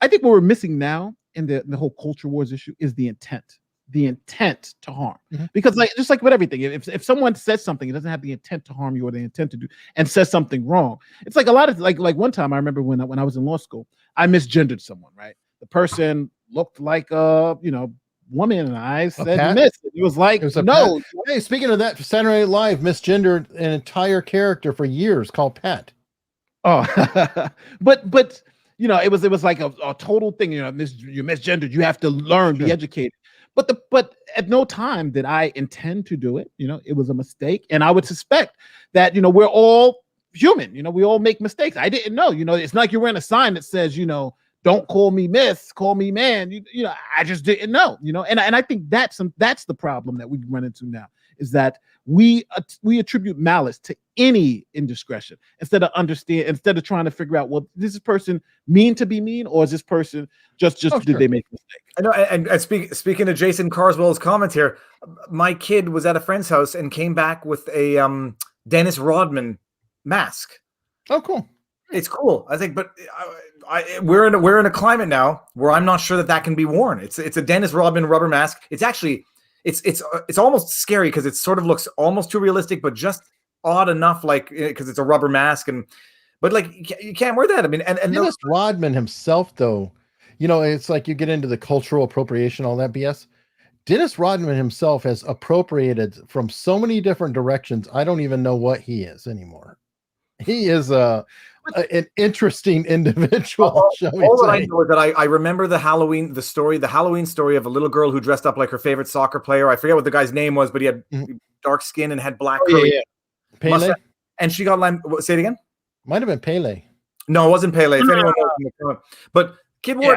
I think what we're missing now in the whole culture wars issue is the intent to harm. Because just like with everything, if someone says something, it doesn't have the intent to harm you or the intent to do, and says something wrong. It's like a lot of like one time I remember when I was in law school, I misgendered someone. Right, the person looked like woman, and I said miss. It was like, no. Hey, speaking of that, Saturday Night Live misgendered an entire character for years called Pat. Oh, but it was like a total thing. You're misgendered. You have to learn, be educated. But at no time did I intend to do it. It was a mistake, and I would suspect that we're all human. We all make mistakes. I didn't know. It's not like you're wearing a sign that says don't call me miss, call me man. I just didn't know. And I think that's the problem that we run into now, is that we attribute malice to any indiscretion instead of trying to figure out, well, is this person mean to be mean, or is this person just did they make a mistake? I know. And speaking of Jason Carswell's comment here, my kid was at a friend's house and came back with a Dennis Rodman mask. Oh, cool. It's cool. I think, but we're in a climate now where I'm not sure that can be worn. It's a Dennis Rodman rubber mask. It's actually it's almost scary because it sort of looks almost too realistic, but just odd enough, like, because it's a rubber mask, but like you can't wear that. I mean, and Dennis Rodman himself, though, it's like you get into the cultural appropriation, all that BS. Dennis Rodman himself has appropriated from so many different directions. I don't even know what he is anymore. He is an interesting individual. All that I know is that I remember the Halloween story of a little girl who dressed up like her favorite soccer player. I forget what the guy's name was, but he had dark skin and had black curly. Pele? And she got say it again? Might have been Pele. No, it wasn't Pele. If anyone knows, but kid wore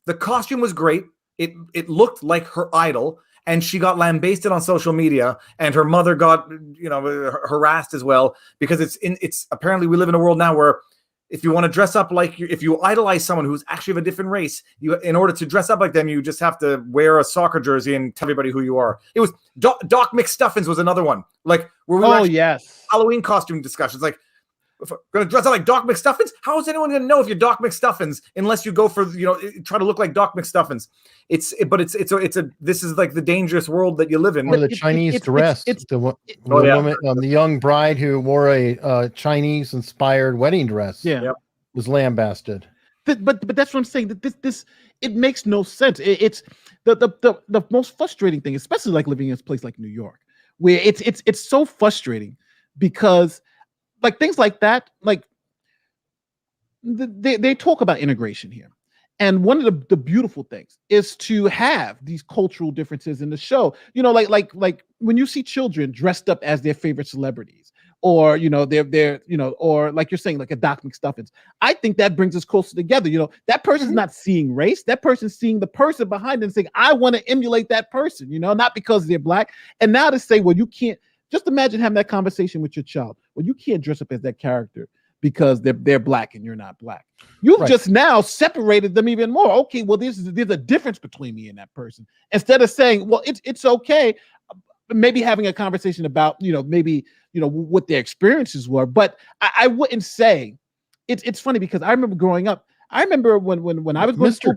the costume was great. It looked like her idol. And she got lambasted on social media, and her mother got, harassed as well, because it's apparently we live in a world now where if you want to dress up if you idolize someone who's actually of a different race, in order to dress up like them, you just have to wear a soccer jersey and tell everybody who you are. It was Doc McStuffins was another one, like where we Halloween costume discussions, like, if we're going to dress up like Doc McStuffins, how is anyone going to know if you're Doc McStuffins unless you go for, try to look like Doc McStuffins? This is like the dangerous world that you live in. Or the Chinese dress. The woman, the young bride who wore a Chinese inspired wedding dress. Was lambasted. But that's what I'm saying. That this it makes no sense. It's the most frustrating thing, especially like living in a place like New York, where it's so frustrating because, like, things like that, like they talk about integration here. And one of the beautiful things is to have these cultural differences in the show. Like when you see children dressed up as their favorite celebrities, or they're or like you're saying, like a Doc McStuffins. I think that brings us closer together. That person's not seeing race. That person's seeing the person behind them, saying, I want to emulate that person, not because they're black. And now to say, well, you can't. Just imagine having that conversation with your child. Well, you can't dress up as that character because they're black and you're not black. You've just now separated them even more. Okay, well, there's a difference between me and that person. Instead of saying, well, it's okay, maybe having a conversation about, what their experiences were. But I wouldn't say it's funny, because I remember growing up. I remember when I was going to school,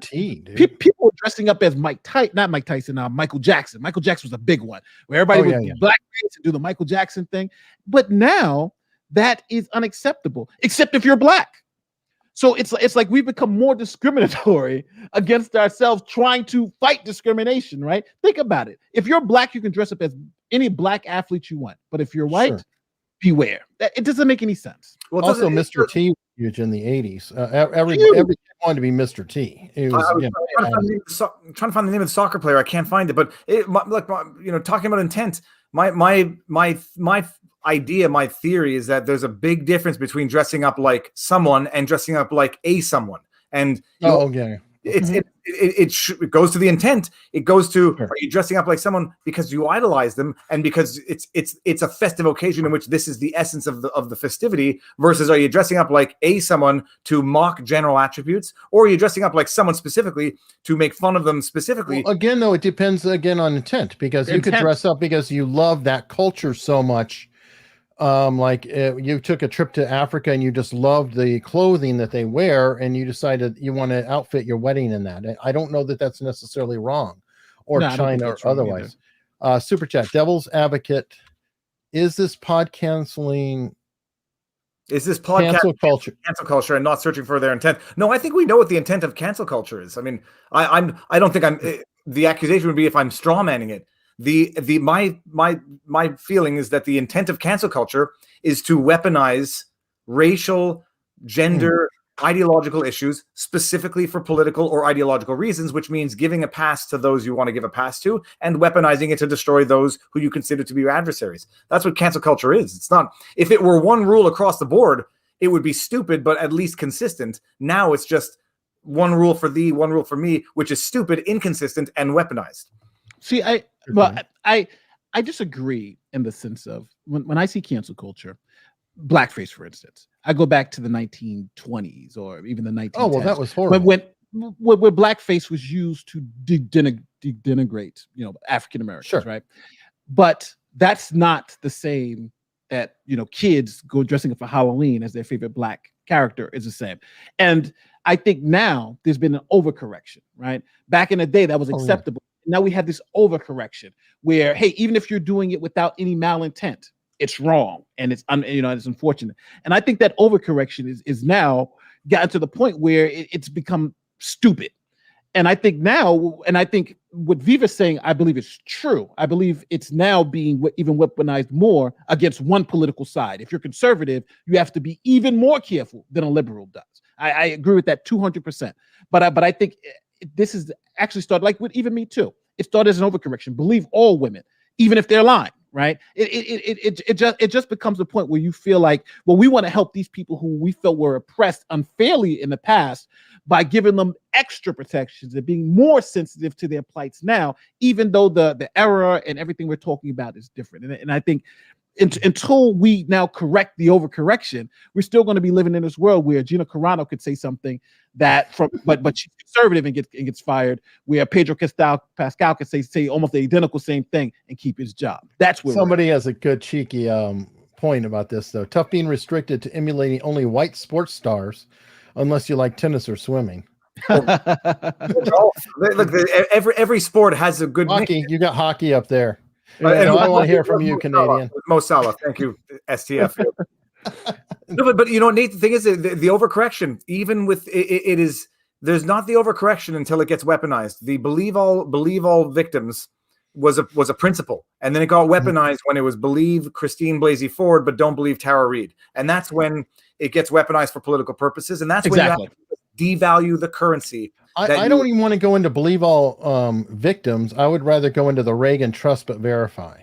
people were dressing up as Michael Jackson. Michael Jackson was a big one, where everybody would black face and do the Michael Jackson thing. But now that is unacceptable, except if you're black. So it's like we've become more discriminatory against ourselves, trying to fight discrimination, right? Think about it. If you're black, you can dress up as any black athlete you want. But if you're white, beware. It doesn't make any sense. Well, also, Mr. T was huge in the 80s. Every wanted to be Mr. T. It was, I'm trying to find the name of the soccer player. I can't find it. But talking about intent, my idea, my theory is that there's a big difference between dressing up like someone and dressing up like someone. And It goes to the intent. It goes to, Sure. are you dressing up like someone because you idolize them and because it's a festive occasion in which this is the essence of the festivity, versus are you dressing up like someone to mock general attributes, or are you dressing up like someone specifically to make fun of them specifically? Well, again, though, it depends again on intent, because you could dress up because you love that culture so much. You took a trip to Africa and you just loved the clothing that they wear, and you decided you want to outfit your wedding in that. I don't know that that's necessarily wrong, or No, I don't think China or that's wrong otherwise. Super chat, Devil's Advocate. Is this pod canceling? Is this podcast cancel culture and not searching for their intent? No, I think we know what the intent of cancel culture is. I mean, I don't think the accusation would be if I'm strawmanning it. My feeling is that the intent of cancel culture is to weaponize racial, gender, ideological issues specifically for political or ideological reasons, which means giving a pass to those you want to give a pass to and weaponizing it to destroy those who you consider to be your adversaries. That's what cancel culture is. It's not, if it were one rule across the board, it would be stupid, but at least consistent. Now it's just one rule for thee, one rule for me, which is stupid, inconsistent, and weaponized. See, I disagree in the sense of when I see cancel culture, blackface, for instance, I go back to the 1920s or even the 1910s. Oh, well, that was horrible. When blackface was used to denigrate, African Americans, Sure. right? But that's not the same that, kids go dressing up for Halloween as their favorite black character is the same. And I think now there's been an overcorrection, right? Back in the day, that was acceptable. Now we have this overcorrection where, hey, even if you're doing it without any malintent, it's wrong and it's it's unfortunate. And I think that overcorrection is now gotten to the point where it's become stupid. And I think now, and I think what Viva's saying, I believe it's true. I believe it's now being even weaponized more against one political side. If you're conservative, you have to be even more careful than a liberal does. I agree with that 200%. But I think this is actually started like with even Me Too. It started as an overcorrection. Believe all women, even if they're lying, right? It just becomes a point where you feel like, well, we want to help these people who we felt were oppressed unfairly in the past by giving them extra protections and being more sensitive to their plights now, even though the error and everything we're talking about is different. And I think until we now correct the overcorrection, we're still going to be living in this world where Gina Carano could say something but she's conservative and gets fired, where Pedro Pascal could say almost the identical same thing and keep his job. That's where somebody has a good cheeky point about this, though. Tough being restricted to emulating only white sports stars unless you like tennis or swimming. Look, every sport has a good hockey. Mix. You got hockey up there. And I want to hear from you, Canadian. Mo Salah. Thank you, STF. No, but Nate, the thing is, the overcorrection, even with it is, there's not the overcorrection until it gets weaponized. The believe all victims was a principle, and then it got weaponized when it was believe Christine Blasey Ford, but don't believe Tara Reid, and that's when it gets weaponized for political purposes, and that's when you have to devalue the currency. I don't even want to go into believe all victims. I would rather go into the Reagan trust but verify.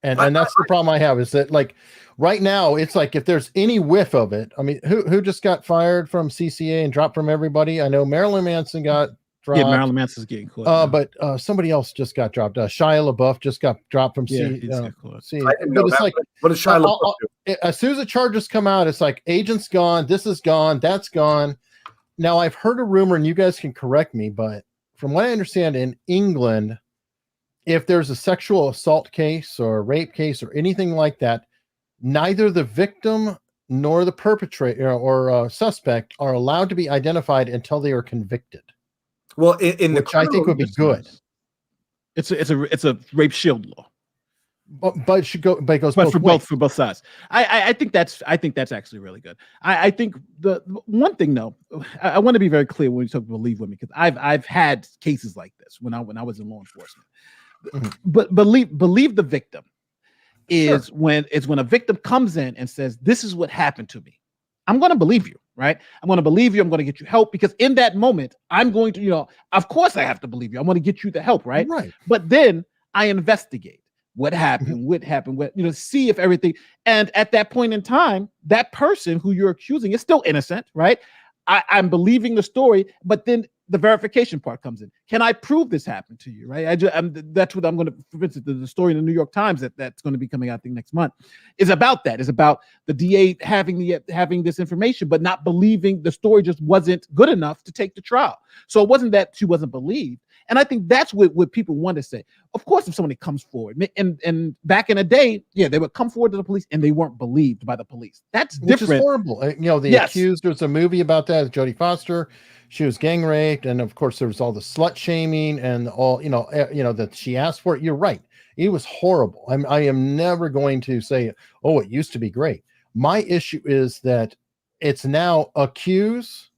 And that's the problem I have, is that, like, right now it's like if there's any whiff of it. I mean, who just got fired from CCA and dropped from everybody? I know Marilyn Manson got dropped. Yeah, Marilyn Manson's getting caught. But somebody else just got dropped. Shia LaBeouf just got dropped from CCA. But it's like, what is Shia LaBeouf do? As soon as the charges come out, it's like agent's gone, this is gone, that's gone. Now, I've heard a rumor, and you guys can correct me, but from what I understand, in England, if there's a sexual assault case or a rape case or anything like that, neither the victim nor the perpetrator or suspect are allowed to be identified until they are convicted. Well, which I think would be good. It's a rape shield law. But it goes for both sides. I think that's actually really good. I think the one thing, though, I want to be very clear when we talk about believe women, because I've had cases like this when I was in law enforcement. Mm-hmm. But believe the victim is when a victim comes in and says, this is what happened to me. I'm going to believe you, right? I'm going to believe you. I'm going to get you help, because in that moment, I'm going to, of course I have to believe you. I'm going to get you the help, right? Right. But then I investigate. What happened, see if everything. And at that point in time, that person who you're accusing is still innocent, right? I'm believing the story, but then the verification part comes in. Can I prove this happened to you? Right? That's what I'm going to. For instance, the story in the New York Times that's going to be coming out, I think, next month is about that. Is about the DA having this information, but not believing the story just wasn't good enough to take the trial. So it wasn't that she wasn't believed. And I think that's what people want to say. Of course, if somebody comes forward, and back in the day, yeah, they would come forward to the police and they weren't believed by the police. That's different. Which is horrible. The accused, there's a movie about that, Jodie Foster. She was gang raped, and of course there was all the slut shaming and all, that she asked for it. You're right. It was horrible. I am never going to say, oh, it used to be great. My issue is that it's now accuse,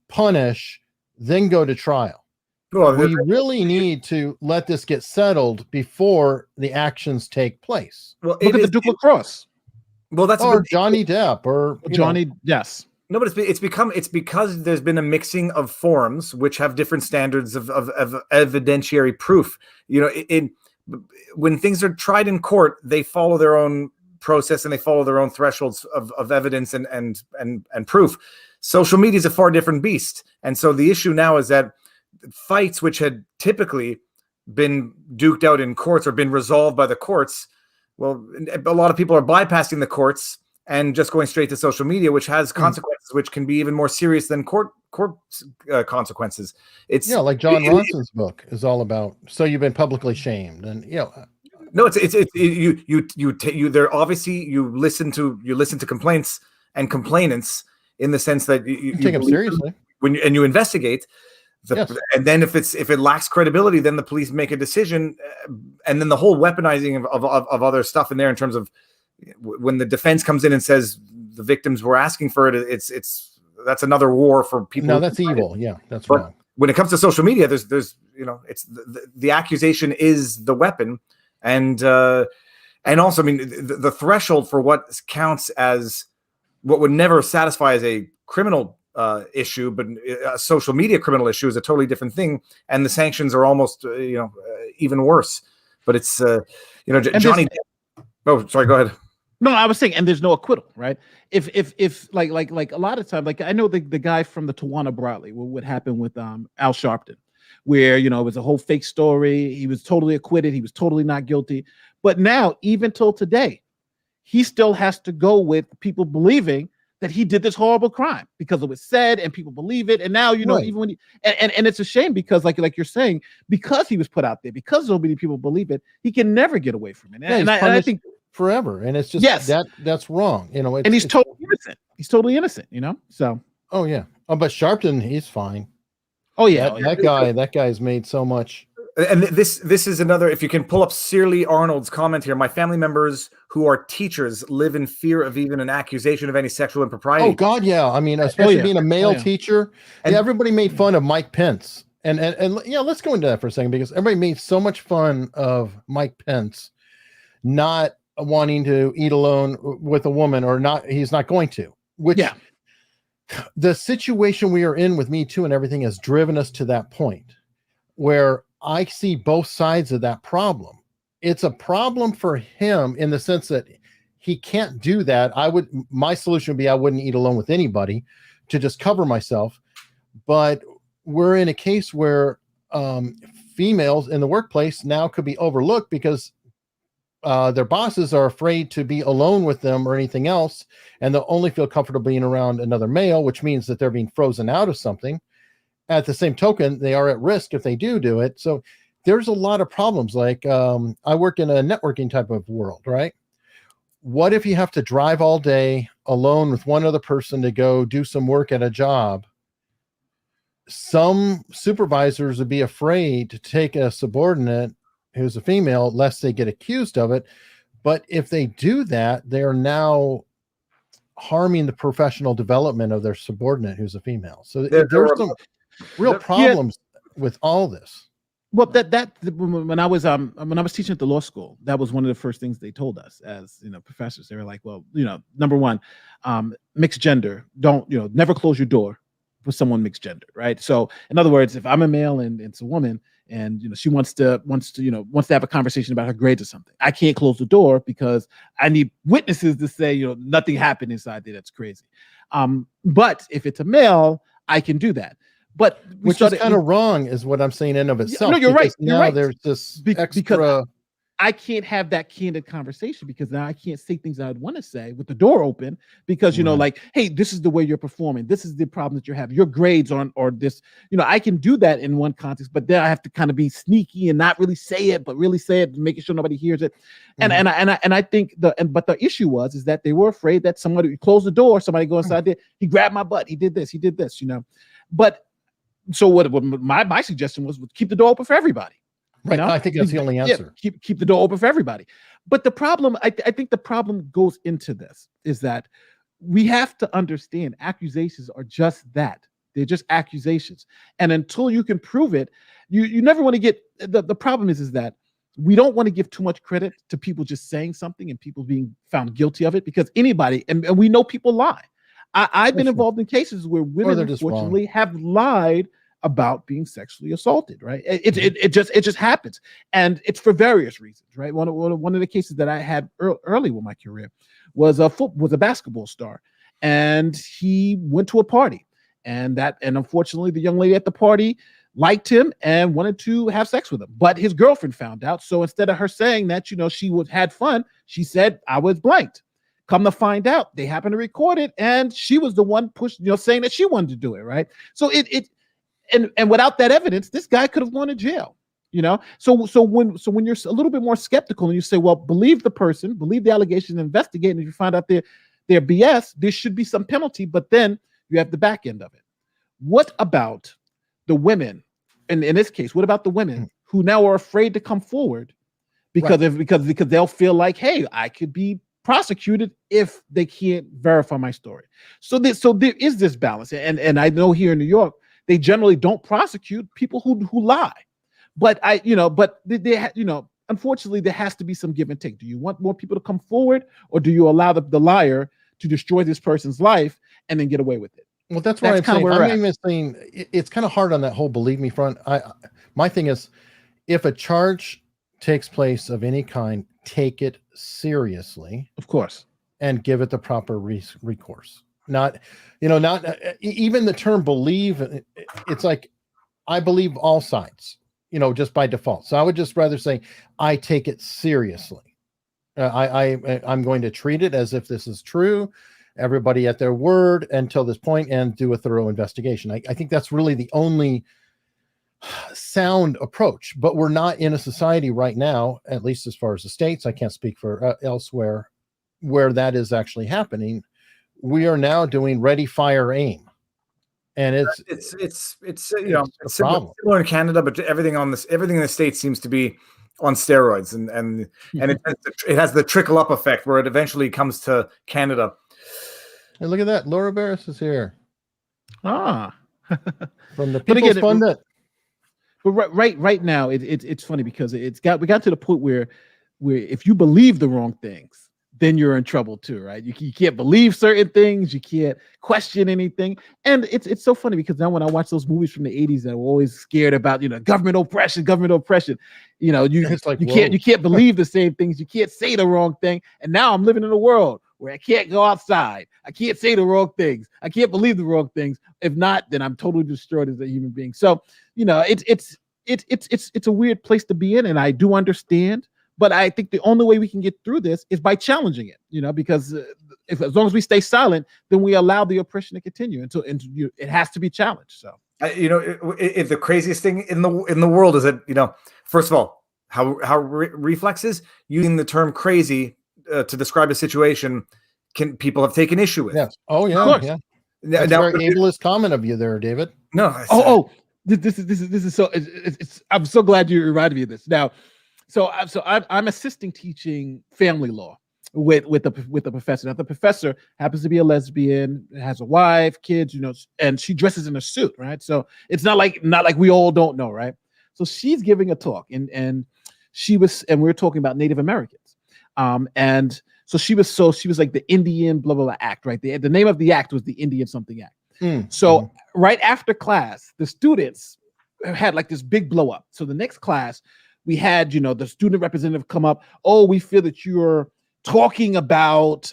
punish, then go to trial. Well, we really need to let this get settled before the actions take place. Well, look at the Duke Lacrosse. Well, that's Johnny Depp or Johnny. Yes. No, but it's because there's been a mixing of forms which have different standards of evidentiary proof. When things are tried in court, they follow their own process and they follow their own thresholds of evidence and proof. Social media is a far different beast, and so the issue now is that fights which had typically been duked out in courts or been resolved by the courts, well, a lot of people are bypassing the courts and just going straight to social media, which has consequences which can be even more serious than court consequences. It's like John Ronson's book is all about. So you've been publicly shamed, and no, they're obviously you listen to complaints and complainants in the sense that you take them seriously and you investigate. And then if it lacks credibility, then the police make a decision, and then the whole weaponizing of other stuff in there in terms of when the defense comes in and says the victims were asking for it, that's another war for people. No, that's evil. Yeah, that's wrong. When it comes to social media, there's it's the accusation is the weapon, and also, I mean, the threshold for what counts as what would never satisfy as a criminal issue, but a social media criminal issue is a totally different thing, and the sanctions are almost even worse. But it's Johnny. Oh, sorry. Go ahead. No, I was saying, and there's no acquittal, right? If like a lot of times, like I know the guy from the Tawana Broadly, what happened with Al Sharpton, where it was a whole fake story. He was totally acquitted. He was totally not guilty. But now, even till today, he still has to go with people believing that he did this horrible crime because it was said and people believe it. And now, right. Even when and it's a shame because like you're saying, because he was put out there, because so many people believe it, he can never get away from it. And I think forever. And it's just that's wrong. And he's totally innocent. He's totally innocent, So oh yeah. Oh, but Sharpton, he's fine. Oh yeah. That guy's made so much. And this is another, if you can pull up Searly Arnold's comment here, my family members who are teachers live in fear of even an accusation of any sexual impropriety. Oh God, yeah. I mean, especially being a male teacher. And everybody made fun of Mike Pence. And let's go into that for a second, because everybody made so much fun of Mike Pence not wanting to eat alone with a woman, or not, he's not going to, which the situation we are in with Me Too and everything has driven us to that point where I see both sides of that problem. It's a problem for him in the sense that he can't do that. My solution would be I wouldn't eat alone with anybody to just cover myself. But we're in a case where females in the workplace now could be overlooked because their bosses are afraid to be alone with them or anything else, and they'll only feel comfortable being around another male, which means that they're being frozen out of something. At the same token, they are at risk if they do it. So there's a lot of problems. Like I work in a networking type of world, right? What if you have to drive all day alone with one other person to go do some work at a job? Some supervisors would be afraid to take a subordinate who's a female lest they get accused of it. But if they do that, they're now harming the professional development of their subordinate who's a female. So there's some real problems with all this. Well, when I was teaching at the law school, that was one of the first things they told us as professors. They were like, well, number one, mixed gender, don't never close your door for someone mixed gender, right? So in other words, if I'm a male and it's a woman, and she wants to have a conversation about her grades or something, I can't close the door because I need witnesses to say nothing happened inside there. That's crazy. But if it's a male, I can do that. But which is kind of wrong, is what I'm saying in of itself. No, you're right. You're now right. There's this extra. Because I can't have that candid conversation because now I can't say things I'd want to say with the door open because, you know, like, hey, this is the way you're performing. This is the problem that you're having. Your grades aren't, or this, you know, I can do that in one context, but then I have to kind of be sneaky and not really say it, but really say it, making sure nobody hears it. And I think but the issue is that they were afraid that somebody would close the door, somebody go inside there. He grabbed my butt. He did this, you know, but so what my suggestion was keep the door open for everybody. Right. You know? I think that's the only answer. Yeah, keep the door open for everybody. But the problem, I think the problem goes into this is that we have to understand accusations are just that. They're just accusations. And until you can prove it, you never want to get the problem is that we don't want to give too much credit to people just saying something and people being found guilty of it because anybody, and we know people lie. I've been involved in cases where women unfortunately have lied about being sexually assaulted, right? It just happens, and it's for various reasons, right? One of the cases that I had early with my career was a basketball star, and he went to a party, and unfortunately the young lady at the party liked him and wanted to have sex with him, but his girlfriend found out. So instead of her saying that, you know, she had fun, she said, I was blanked. Come to find out, they happened to record it, and she was the one saying that she wanted to do it, right? So And without that evidence, this guy could have gone to jail, you know. So when you're a little bit more skeptical and you say, well, believe the person, believe the allegation, investigate, and if you find out they're BS, there should be some penalty. But then you have the back end of it. What about the women? And in this case, what about the women who now are afraid to come forward because they'll feel like, hey, I could be prosecuted if they can't verify my story. So there is this balance, and I know here in New York, they generally don't prosecute people who lie, but unfortunately, there has to be some give and take. Do you want more people to come forward, or do you allow the liar to destroy this person's life and then get away with it? Well, that's what I'm saying. I'm even saying it's kind of hard on that whole believe me front. My thing is, if a charge takes place of any kind, take it seriously, of course, and give it the proper recourse. Not even the term believe. It's like, I believe all sides, you know, just by default. So I would just rather say, I take it seriously. I'm going to treat it as if this is true, everybody at their word until this point, and do a thorough investigation. I think that's really the only sound approach, but we're not in a society right now, at least as far as the States, I can't speak for elsewhere, where that is actually happening. We are now doing ready, fire, aim, and it's similar in Canada, but everything in the States seems to be on steroids, and it has the trickle up effect where it eventually comes to Canada. And look at that, Laura Barris is here. From the People's Fund. But right now, it's funny because we got to the point where if you believe the wrong things, then you're in trouble too, right? You can't believe certain things, you can't question anything, and it's so funny because now when I watch those movies from the 80s that were always scared about, you know, government oppression, you know, you can't believe the same things, you can't say the wrong thing, and now I'm living in a world where I can't go outside, I can't say the wrong things, I can't believe the wrong things. If not, then I'm totally destroyed as a human being. So, you know, it's a weird place to be in, and I do understand. But I think the only way we can get through this is by challenging it, you know, because as long as we stay silent, then we allow the oppression to continue until it has to be challenged. So, if the craziest thing in the world is that, you know, first of all, how reflexes using the term crazy to describe a situation people have taken issue with. Yes. Oh yeah, yeah. That's a very ableist comment of you there, David. No. This is so. I'm so glad you reminded me of this now. So I'm assisting teaching family law with a professor. Now the professor happens to be a lesbian, has a wife, kids, you know, and she dresses in a suit, right? So it's not like we all don't know, right? So she's giving a talk, and we were talking about Native Americans, and so she was like the Indian blah blah blah act, right? The name of the act was the Indian something act. So right after class, the students had like this big blow up. So the next class, we had, you know, the student representative come up. Oh, we feel that you're talking about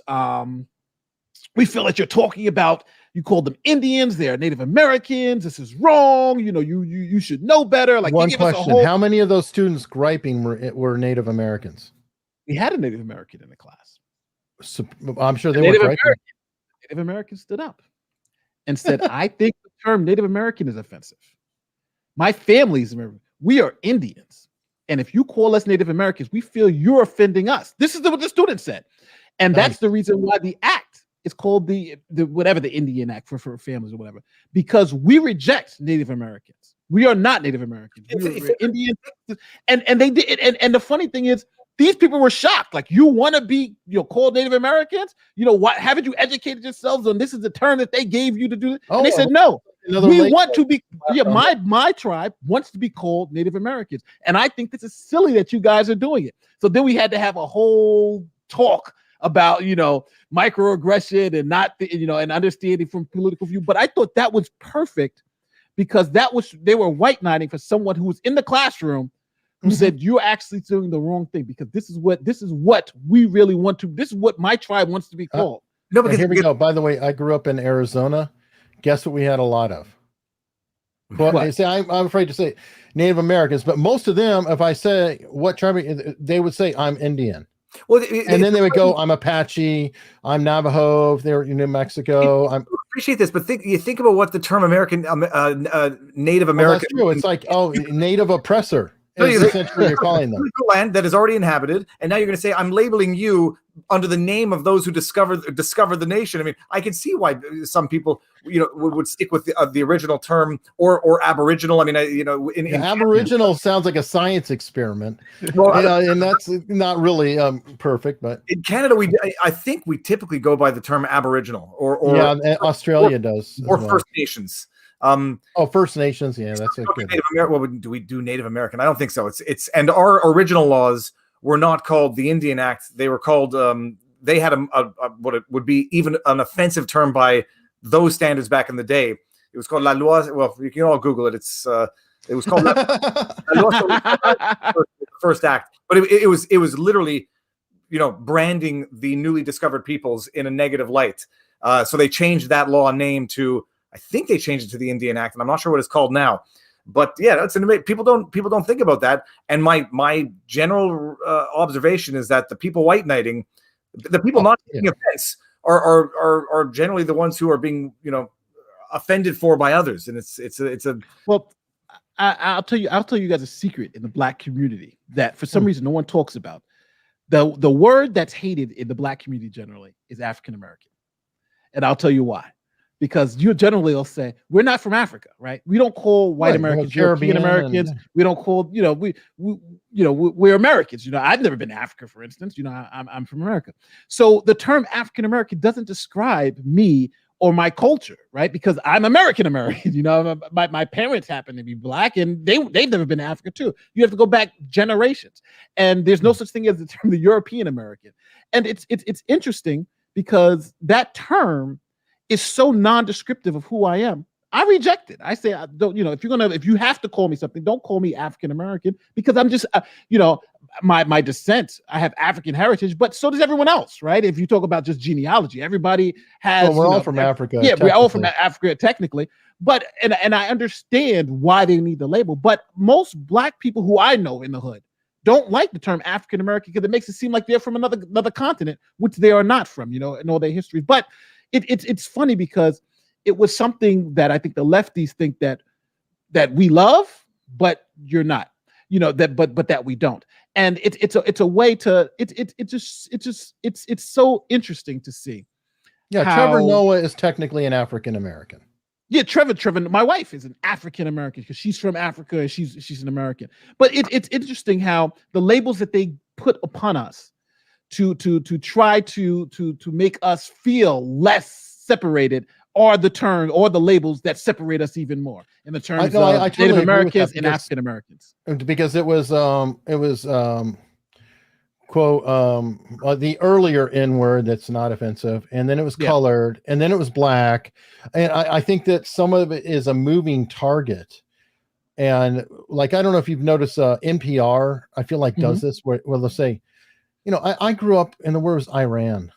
You called them Indians. They are Native Americans. This is wrong. You know, you should know better. Like, one question: how many of those students griping were Native Americans? We had a Native American in the class. So, I'm sure they were griping. Native Americans stood up and said, "I think the term Native American is offensive. My family's American. We are Indians, and if you call us Native Americans, we feel you're offending us." This is what the student said, and that's the reason why the act is called the whatever, the Indian Act for families or whatever, because we reject Native Americans. We are not Native Americans. We're Indians, and they did. And the funny thing is, these people were shocked. Like, you want to be, called Native Americans? You know what? Haven't you educated yourselves on this is the term that they gave you to do it? And they said, no, we want to be, my tribe wants to be called Native Americans. And I think this is silly that you guys are doing it. So then we had to have a whole talk about, microaggression and not, and understanding from political view. But I thought that was perfect because they were white knighting for someone who was in the classroom who said, you're actually doing the wrong thing because this is what we really want to, this is what my tribe wants to be called. No, because here we go. By the way, I grew up in Arizona. Guess what we had a lot of? Well, I'm afraid to say Native Americans, but most of them, if I say what tribe, they would say I'm Indian. Well, and then they would go, I'm Apache, I'm Navajo, if they're in New Mexico. I appreciate this, but you think about what the term American, Native American. Well, that's true. It's like, native oppressor. Essentially, you're calling them land that is already inhabited, and now you're going to say I'm labeling you under the name of those who discovered the nation. I mean, I can see why some people, would stick with the original term or Aboriginal. I mean, in Aboriginal sounds like a science experiment, and that's not really perfect. But in Canada, I think we typically go by the term Aboriginal, or Australia does, or First Nations. First Nations, yeah, that's a good. Native American. Do we do Native American? I don't think so. It's and our original laws were not called the Indian Act. They were called. They had a what it would be even an offensive term by those standards back in the day. It was called La Loi. Well, you can all Google it. It was called La Loi, First Act, but it was literally, branding the newly discovered peoples in a negative light. So they changed that law name to. I think they changed it to the Indian Act, and I'm not sure what it's called now. But yeah, that's people don't think about that. And my general observation is that the people white knighting, the people not taking offense, are generally the ones who are being offended for by others. And it's a well. I'll tell you guys a secret in the Black community that for some reason no one talks about. The word that's hated in the Black community generally is African American, and I'll tell you why. Because you generally will say we're not from Africa, right? We don't call white Americans European Americans. We don't call we're Americans. I've never been to Africa, for instance. I'm from America. So the term African American doesn't describe me or my culture, right? Because I'm American American. My parents happen to be Black, and they've never been to Africa too. You have to go back generations, and there's no such thing as the term the European American. And it's interesting because that term is so non-descriptive of who I am. I reject it. I say, I don't, if you have to call me something, don't call me African American because I'm just, my descent, I have African heritage, but so does everyone else, right? If you talk about just genealogy, everybody has. Well, we're all from Africa. Yeah, we're all from Africa technically, but and I understand why they need the label. But most Black people who I know in the hood don't like the term African American because it makes it seem like they're from another continent, which they are not from, in all their history. But it's funny because it was something that I think the lefties think that we love, but you're not, but that we don't. And it's a way to it's so interesting to see. Yeah, Trevor Noah is technically an African American. Yeah, Trevor. My wife is an African American because she's from Africa and she's an American. But it's interesting how the labels that they put upon us to try to make us feel less separated are the terms or the labels that separate us even more in the terms of Native Americans and African Americans. Because it was quote the earlier N word that's not offensive, and then it was colored, and then it was Black, and I think that some of it is a moving target. And like, I don't know if you've noticed NPR, I feel like does this where they'll say, I grew up and the word was Iran,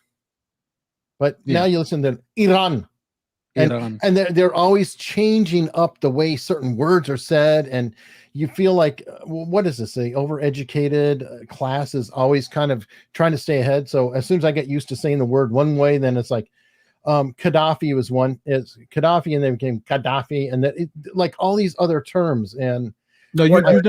but now you listen to Iran. And they're always changing up the way certain words are said, and you feel like, what is this? The overeducated class is always kind of trying to stay ahead. So as soon as I get used to saying the word one way, then it's like Gaddafi was one, is Gaddafi, and then became Gaddafi, and that like all these other terms. And no, you've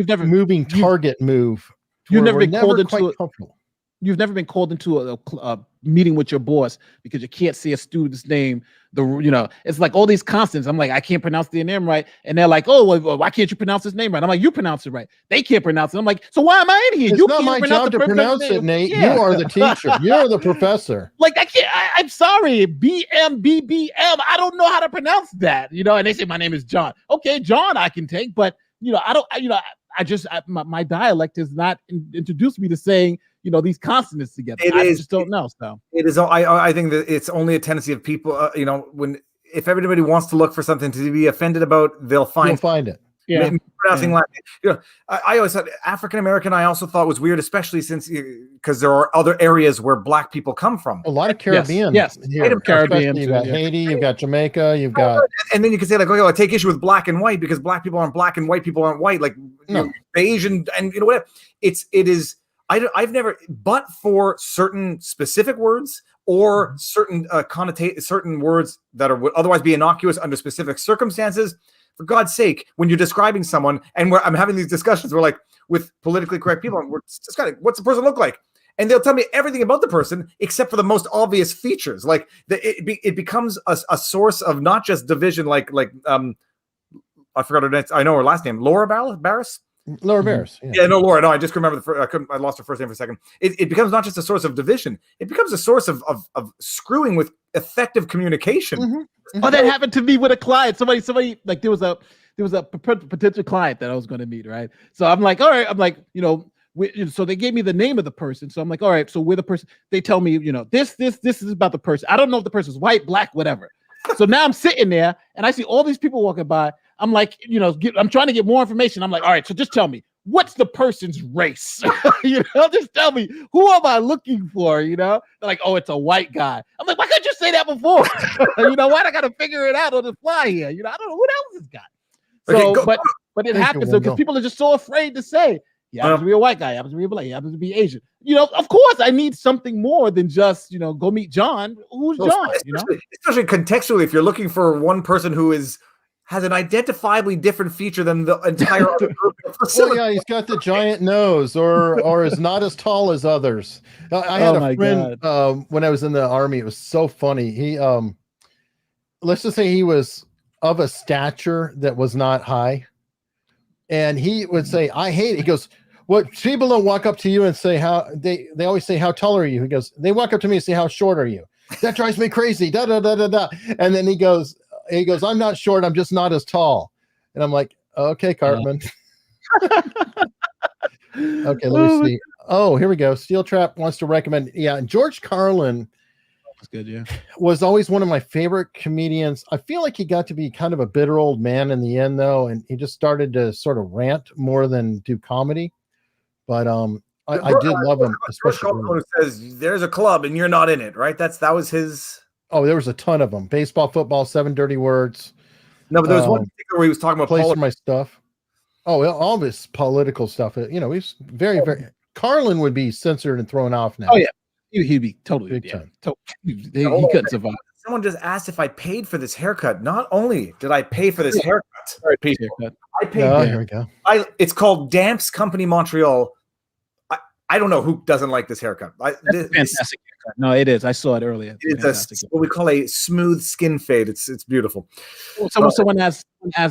never moving target move. You've never been called into comfortable. You've never been called into a meeting with your boss because you can't say a student's name. It's like all these constants. I'm like, I can't pronounce their name right, and they're like, oh, well, why can't you pronounce his name right? I'm like, you pronounce it right. They can't pronounce it. I'm like, so why am I in here? It's not my job to pronounce it, Nate. Yeah. You are the teacher. You're the professor. Like I can't. I'm sorry, BMBBM. I don't know how to pronounce that. And they say my name is John. Okay, John, I can take, but I don't. My dialect has not introduced me to saying these consonants together. I just don't know. So it is. I think that it's only a tendency of people. If everybody wants to look for something to be offended about, they'll find it. Yeah. Pronouncing Latin. I always thought African American. I also thought was weird, especially because there are other areas where Black people come from. A lot of Caribbean. Yes. Caribbean. You've got Haiti. You've got Jamaica. You've got. And then you can say like, okay, I take issue with black and white because Black people aren't black and white people aren't white. Like beige and whatever. It is. I've never, but for certain specific words or certain certain words that would otherwise be innocuous under specific circumstances. For God's sake, when you're describing someone, and I'm having these discussions, we're like with politically correct people, and we're just kind of, what's the person look like? And they'll tell me everything about the person except for the most obvious features. Like it becomes a source of not just division, like I forgot her name. I know her last name, Laura Barris. Laura Barris. Yeah, no, Laura. No, I just remember I lost her first name for a second. It becomes not just a source of division; it becomes a source of screwing with effective communication. Mm-hmm. Oh, that happened to me with a client. Somebody like there was a potential client that I was going to meet, right? So I'm like, all right, I'm like, so they gave me the name of the person. So I'm like, all right, so we're the person. They tell me, this is about the person. I don't know if the person's white, black, whatever. So now I'm sitting there and I see all these people walking by. I'm like, I'm trying to get more information. I'm like, all right, so just tell me, what's the person's race? Just tell me, who am I looking for? They're like, oh, it's a white guy. I'm like, why can't you say that before? Why I got to figure it out on the fly here? I don't know what else has got. So, okay, but it happens because people are just so afraid to say, he happens to be a white guy, he happens to be black, he happens to be Asian. Of course, I need something more than just, go meet John. Who's John? Especially contextually, if you're looking for one person who has an identifiably different feature than the entire other group. Oh yeah, he's got the giant nose, or is not as tall as others. I had a friend when I was in the Army. It was so funny. He, let's just say he was of a stature that was not high, and he would say, "I hate it." He goes, "What people don't walk up to you and say how they always say how tall are you?" He goes, "They walk up to me and say how short are you?" That drives me crazy. Da da da da da. And then he goes, I'm not short, I'm just not as tall. And I'm like, okay, Cartman. Okay, let me see. Oh, here we go. Steel Trap wants to recommend. Yeah, George Carlin That's good, yeah. Was always one of my favorite comedians. I feel like he got to be kind of a bitter old man in the end, though, and he just started to sort of rant more than do comedy. But I did love him, especially when it says there's a club and you're not in it, right? That was his. Oh, there was a ton of them. Baseball, football, 7 Dirty Words. No, but there was one particular where he was talking about place for my stuff. Oh, all of his political stuff. He's very, very. Carlin would be censored and thrown off now. Oh yeah, he'd be totally big time. He couldn't survive. Someone just asked if I paid for this haircut. Not only did I pay for this haircut, I paid. Here we go. It's called Damps Company Montreal. I don't know who doesn't like this haircut. Fantastic haircut. No, it is. I saw it earlier. It's what we call a smooth skin fade. It's beautiful. Someone asked,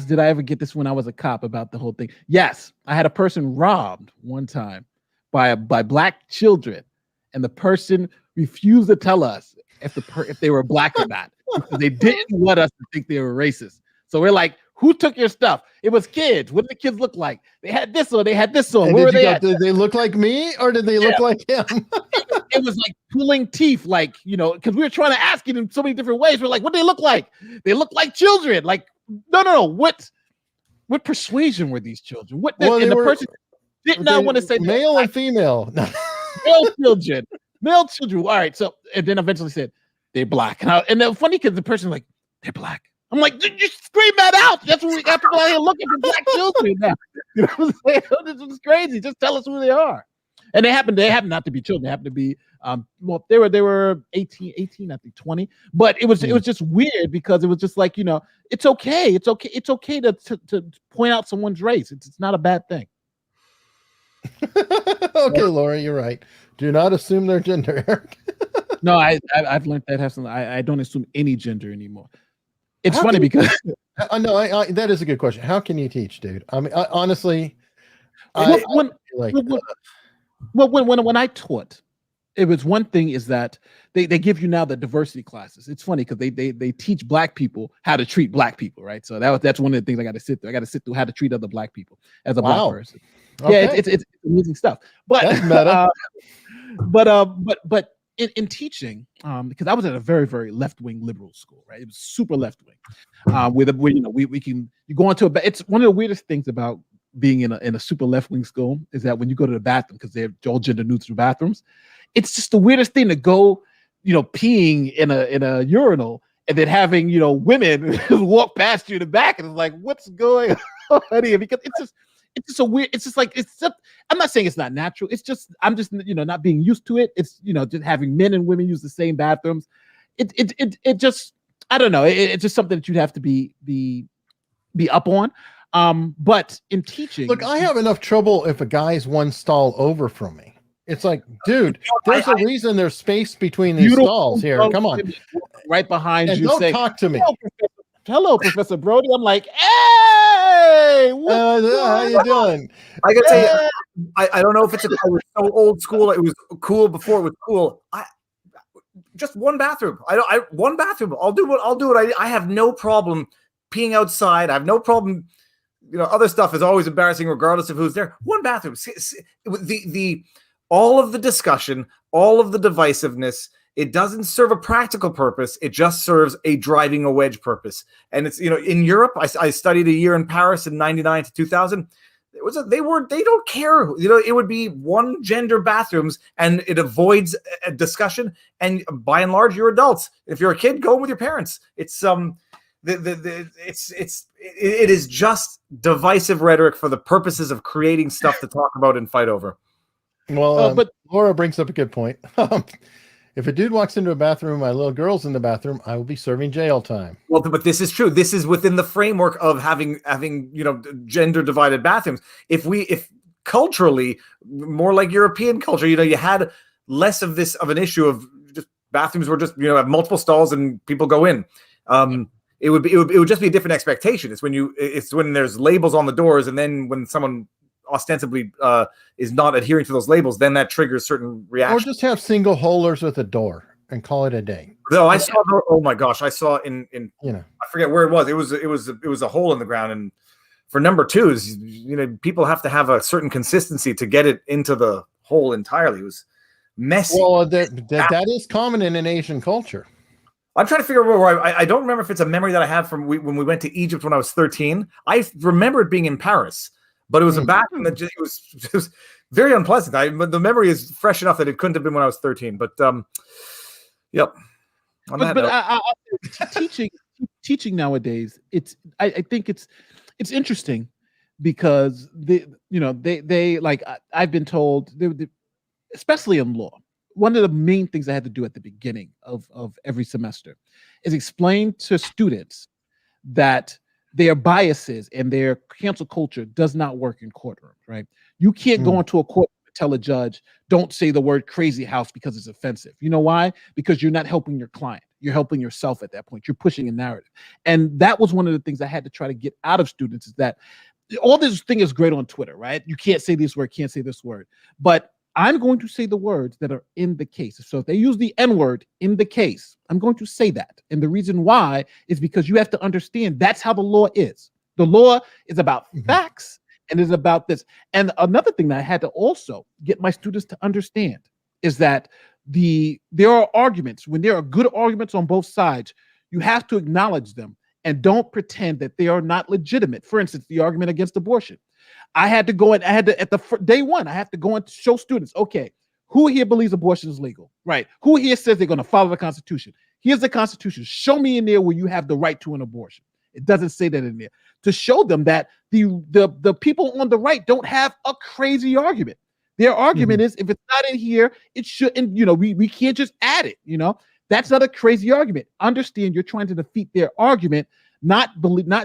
did I ever get this when I was a cop about the whole thing? Yes, I had a person robbed one time by black children, and the person refused to tell us if they were black or not because they didn't want us to think they were racist. So we're like, who took your stuff? It was kids. What did the kids look like? They had this on. They had this on. Where were they at? Did they look like me or did they look like him? It was like pulling teeth, because we were trying to ask it in so many different ways. We're like, what do they look like? They look like children. Like, no. What persuasion were these children? The person did not want to say male and female. Male children. All right. So, and then eventually said they're black. And the funny because the person like, they're black. I'm like, you scream that out. That's what we got people out here looking for black children now. You know what I'm saying? This is crazy. Just tell us who they are. And they happen not to be children. They happen to be well, they were 18, I think 20. But it was just weird because it was just like, it's okay. It's okay to point out someone's race. It's not a bad thing. Okay, Laura, you're right. Do not assume their gender, Eric. No, I've learned that I don't assume any gender anymore. It's funny because that is a good question. How can you teach, dude? I mean, honestly, when I taught, it was one thing is that they give you now the diversity classes. It's funny because they teach black people how to treat black people, right? So that's one of the things I got to sit through. I got to sit through how to treat other black people as a black person. Okay. Yeah, it's amazing stuff. But that's meta. But in teaching, because I was at a very, very left-wing liberal school, right? It was super left-wing. You go into it's one of the weirdest things about being in a super left-wing school is that when you go to the bathroom, because they're all gender neutral bathrooms, it's just the weirdest thing to go, peeing in a urinal and then having, women walk past you in the back, and it's like, what's going on here? Because it's just a weird. It's just like I'm not saying it's not natural. It's just I'm just not being used to it. It's just having men and women use the same bathrooms. It just I don't know. It's just something that you'd have to be up on. But in teaching, look, I have enough trouble if a guy's one stall over from me. It's like, dude, there's a reason there's space between these stalls here. Come on, right behind you. Don't talk to me. Hello, Professor Broady. I'm like, hey, how you doing? I gotta tell you, I don't know if I was so old school. It was cool before it was cool. Just one bathroom. One bathroom. I'll do it. I have no problem peeing outside. I have no problem. Other stuff is always embarrassing, regardless of who's there. One bathroom. All of the discussion, all of the divisiveness. It doesn't serve a practical purpose. It just serves a driving a wedge purpose. And it's, in Europe, I studied a year in Paris in 99 to 2000. They don't care. It would be one gender bathrooms and it avoids a discussion. And by and large, you're adults. If you're a kid, go with your parents. It's, it is just divisive rhetoric for the purposes of creating stuff to talk about and fight over. Well, but Laura brings up a good point. If a dude walks into a bathroom, my little girl's in the bathroom, I will be serving jail time. Well, but this is true. This is within the framework of having gender divided bathrooms. If culturally, more like European culture, you had less of an issue of just bathrooms were just have multiple stalls and people go in. It would just be a different expectation. It's when there's labels on the doors, and then when someone ostensibly is not adhering to those labels, then that triggers certain reactions. Or just have single holers with a door and call it a day. No, I saw. Oh my gosh, I saw in I forget where it was. It was a hole in the ground, and for number twos, people have to have a certain consistency to get it into the hole entirely. It was messy. Well, that is common in an Asian culture. I'm trying to figure out where I don't remember if it's a memory that I have from when we went to Egypt when I was 13. I remember it being in Paris. But it was a bathroom that it was very unpleasant. The memory is fresh enough that it couldn't have been when I was 13. But yep. Teaching nowadays, I think it's interesting because they like I've been told, especially in law, one of the main things I had to do at the beginning of every semester is explain to students that their biases and their cancel culture does not work in courtrooms, right? You can't go into a court and tell a judge, don't say the word crazy house because it's offensive. You know why? Because you're not helping your client. You're helping yourself at that point. You're pushing a narrative. And that was one of the things I had to try to get out of students is that all this thing is great on Twitter, right? You can't say this word, can't say this word. But I'm going to say the words that are in the case. So if they use the N-word in the case, I'm going to say that. And the reason why is because you have to understand that's how the law is. The law is about facts and is about this. And another thing that I had to also get my students to understand is that there are arguments. When there are good arguments on both sides, you have to acknowledge them and don't pretend that they are not legitimate. For instance, the argument against abortion. I had to at the day one, I have to go and show students, okay, who here believes abortion is legal? Right. Who here says they're going to follow the Constitution? Here's the Constitution. Show me in there where you have the right to an abortion. It doesn't say that in there. To show them that the people on the right don't have a crazy argument. Their argument is, if it's not in here, it shouldn't, we can't just add it, That's not a crazy argument. Understand you're trying to defeat their argument, not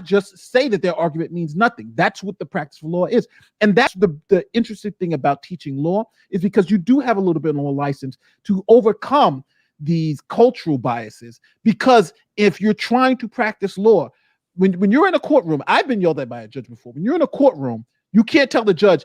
just say that their argument means nothing. That's what the practice of law is. And that's the interesting thing about teaching law, is because you do have a little bit more license to overcome these cultural biases. Because if you're trying to practice law, when you're in a courtroom, I've been yelled at by a judge before. When you're in a courtroom, you can't tell the judge,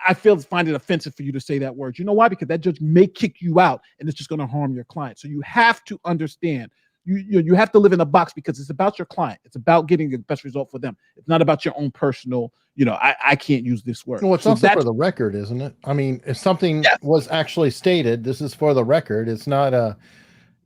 I find it offensive for you to say that word. You know why? Because that judge may kick you out, and it's just going to harm your client. So you have to understand, you have to live in a box, because it's about your client. It's about getting the best result for them. It's not about your own personal, I can't use this word. Well, it's also for the record, isn't it? I mean, if something was actually stated, this is for the record. It's not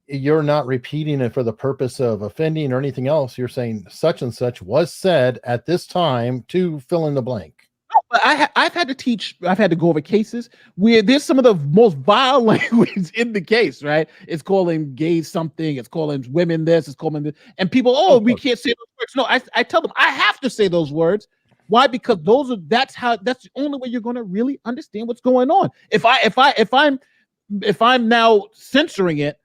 you're not repeating it for the purpose of offending or anything else. You're saying such and such was said at this time to fill in the blank. But I've had to go over cases where there's some of the most vile language in the case, right? It's calling gays something, it's calling women this, it's calling this, and people, we can't say those words. No, I tell them I have to say those words. Why? Because that's the only way you're going to really understand what's going on. If I'm now censoring it,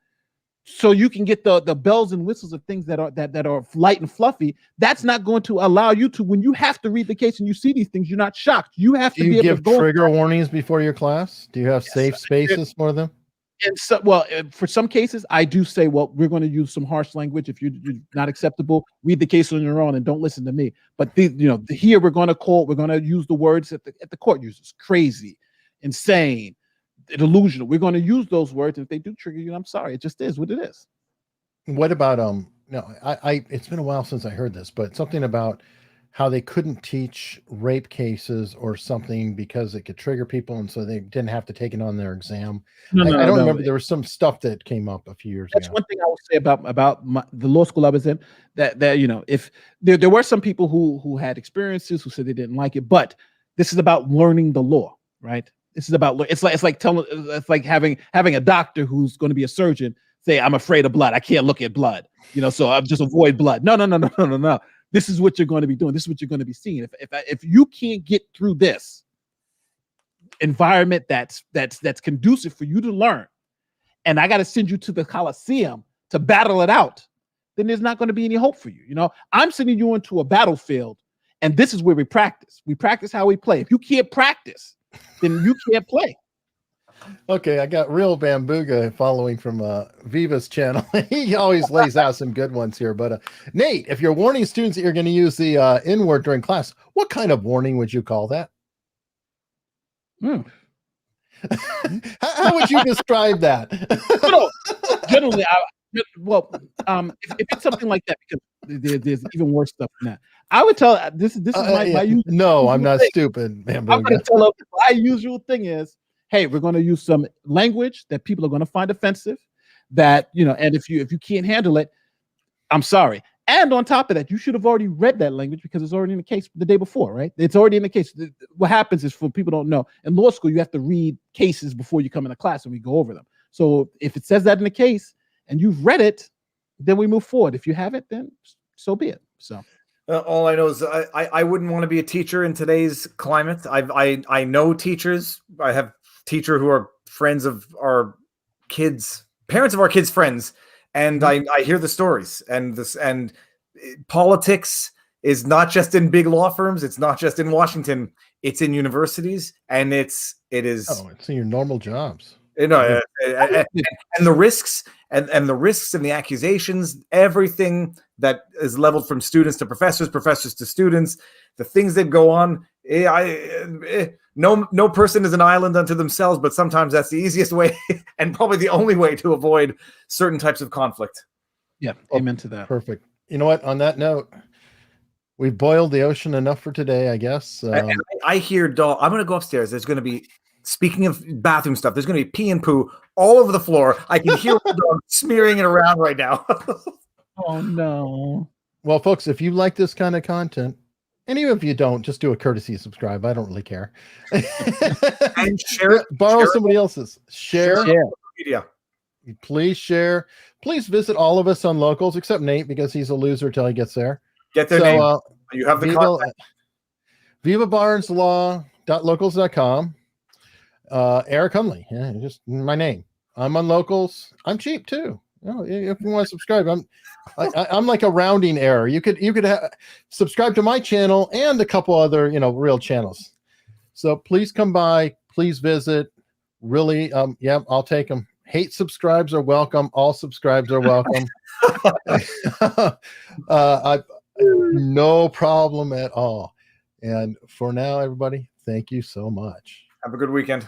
so you can get the bells and whistles of things that are light and fluffy, that's not going to allow you to, when you have to read the case and you see these things, you're not shocked. You have to be able to give trigger warnings before your class? Do you have safe spaces for them? And so, for some cases, I do say, we're going to use some harsh language. If you're not acceptable, read the case on your own and don't listen to me. But here we're going to use the words that the court uses: crazy, insane, delusional. We're going to use those words. If they do trigger you, I'm sorry. It just is what it is. What about it's been a while since I heard this, but something about how they couldn't teach rape cases or something because it could trigger people, and so they didn't have to take it on their exam. I don't remember. There was some stuff that came up a few years ago. That's one thing I will say about the law school I was in, that if there were some people who had experiences who said they didn't like it, but this is about learning the law, right? This is about, it's like having a doctor who's going to be a surgeon say, I'm afraid of blood. I can't look at blood, so I'll just avoid blood. No. This is what you're going to be doing. This is what you're going to be seeing. If you can't get through this environment that's conducive for you to learn, and I got to send you to the Coliseum to battle it out, then there's not going to be any hope for you. I'm sending you into a battlefield, and this is where we practice. We practice how we play. If you can't practice, then you can't play. Okay, I got Real Bambuga following from Viva's channel. He always lays out some good ones here. But Nate, if you're warning students that you're going to use the N-word during class, what kind of warning would you call that? How would you describe that? Generally, if it's something like that, because there's even worse stuff than that. I would tell this is my usual. No, I'm not stupid. I'm going to tell them my usual thing is, hey, we're going to use some language that people are going to find offensive, that, and if you can't handle it, I'm sorry. And on top of that, you should have already read that language because it's already in the case the day before, right? It's already in the case. What happens is, for people don't know, in law school, you have to read cases before you come into class and we go over them. So if it says that in the case and you've read it, then we move forward. If you haven't, then so be it. So. All I know is I wouldn't want to be a teacher in today's climate. I know teachers. I have teachers who are friends of our kids, parents of our kids' friends, and I hear the stories. And politics is not just in big law firms. It's not just in Washington. It's in universities, and it is. Oh, it's in your normal jobs. And the risks and the risks and the accusations, everything that is leveled from students to professors to students, the things that go on. No person is an island unto themselves, but sometimes that's the easiest way and probably the only way to avoid certain types of conflict. Yeah, amen to that. Perfect. You know what? On that note, we've boiled the ocean enough for today, I guess. I hear I'm going to go upstairs. There's going to be, speaking of bathroom stuff, there's going to be pee and poo all over the floor. I can hear the dog smearing it around right now. Oh, no. Well, folks, if you like this kind of content, and even if you don't, just do a courtesy subscribe. I don't really care. And share it. Borrow somebody else's. Share. Media. Please share. Please visit all of us on Locals, except Nate, because he's a loser till he gets there. Get their name. You have the contact. VivaBarnesLaw.locals.com. Eric Hunley, yeah, just my name. I'm on Locals. I'm cheap too. If you want to subscribe, I'm like a rounding error. You could subscribe to my channel and a couple other real channels. So please come by. Please visit. Really, I'll take them. Hate subscribes are welcome. All subscribes are welcome. No problem at all. And for now, everybody, thank you so much. Have a good weekend.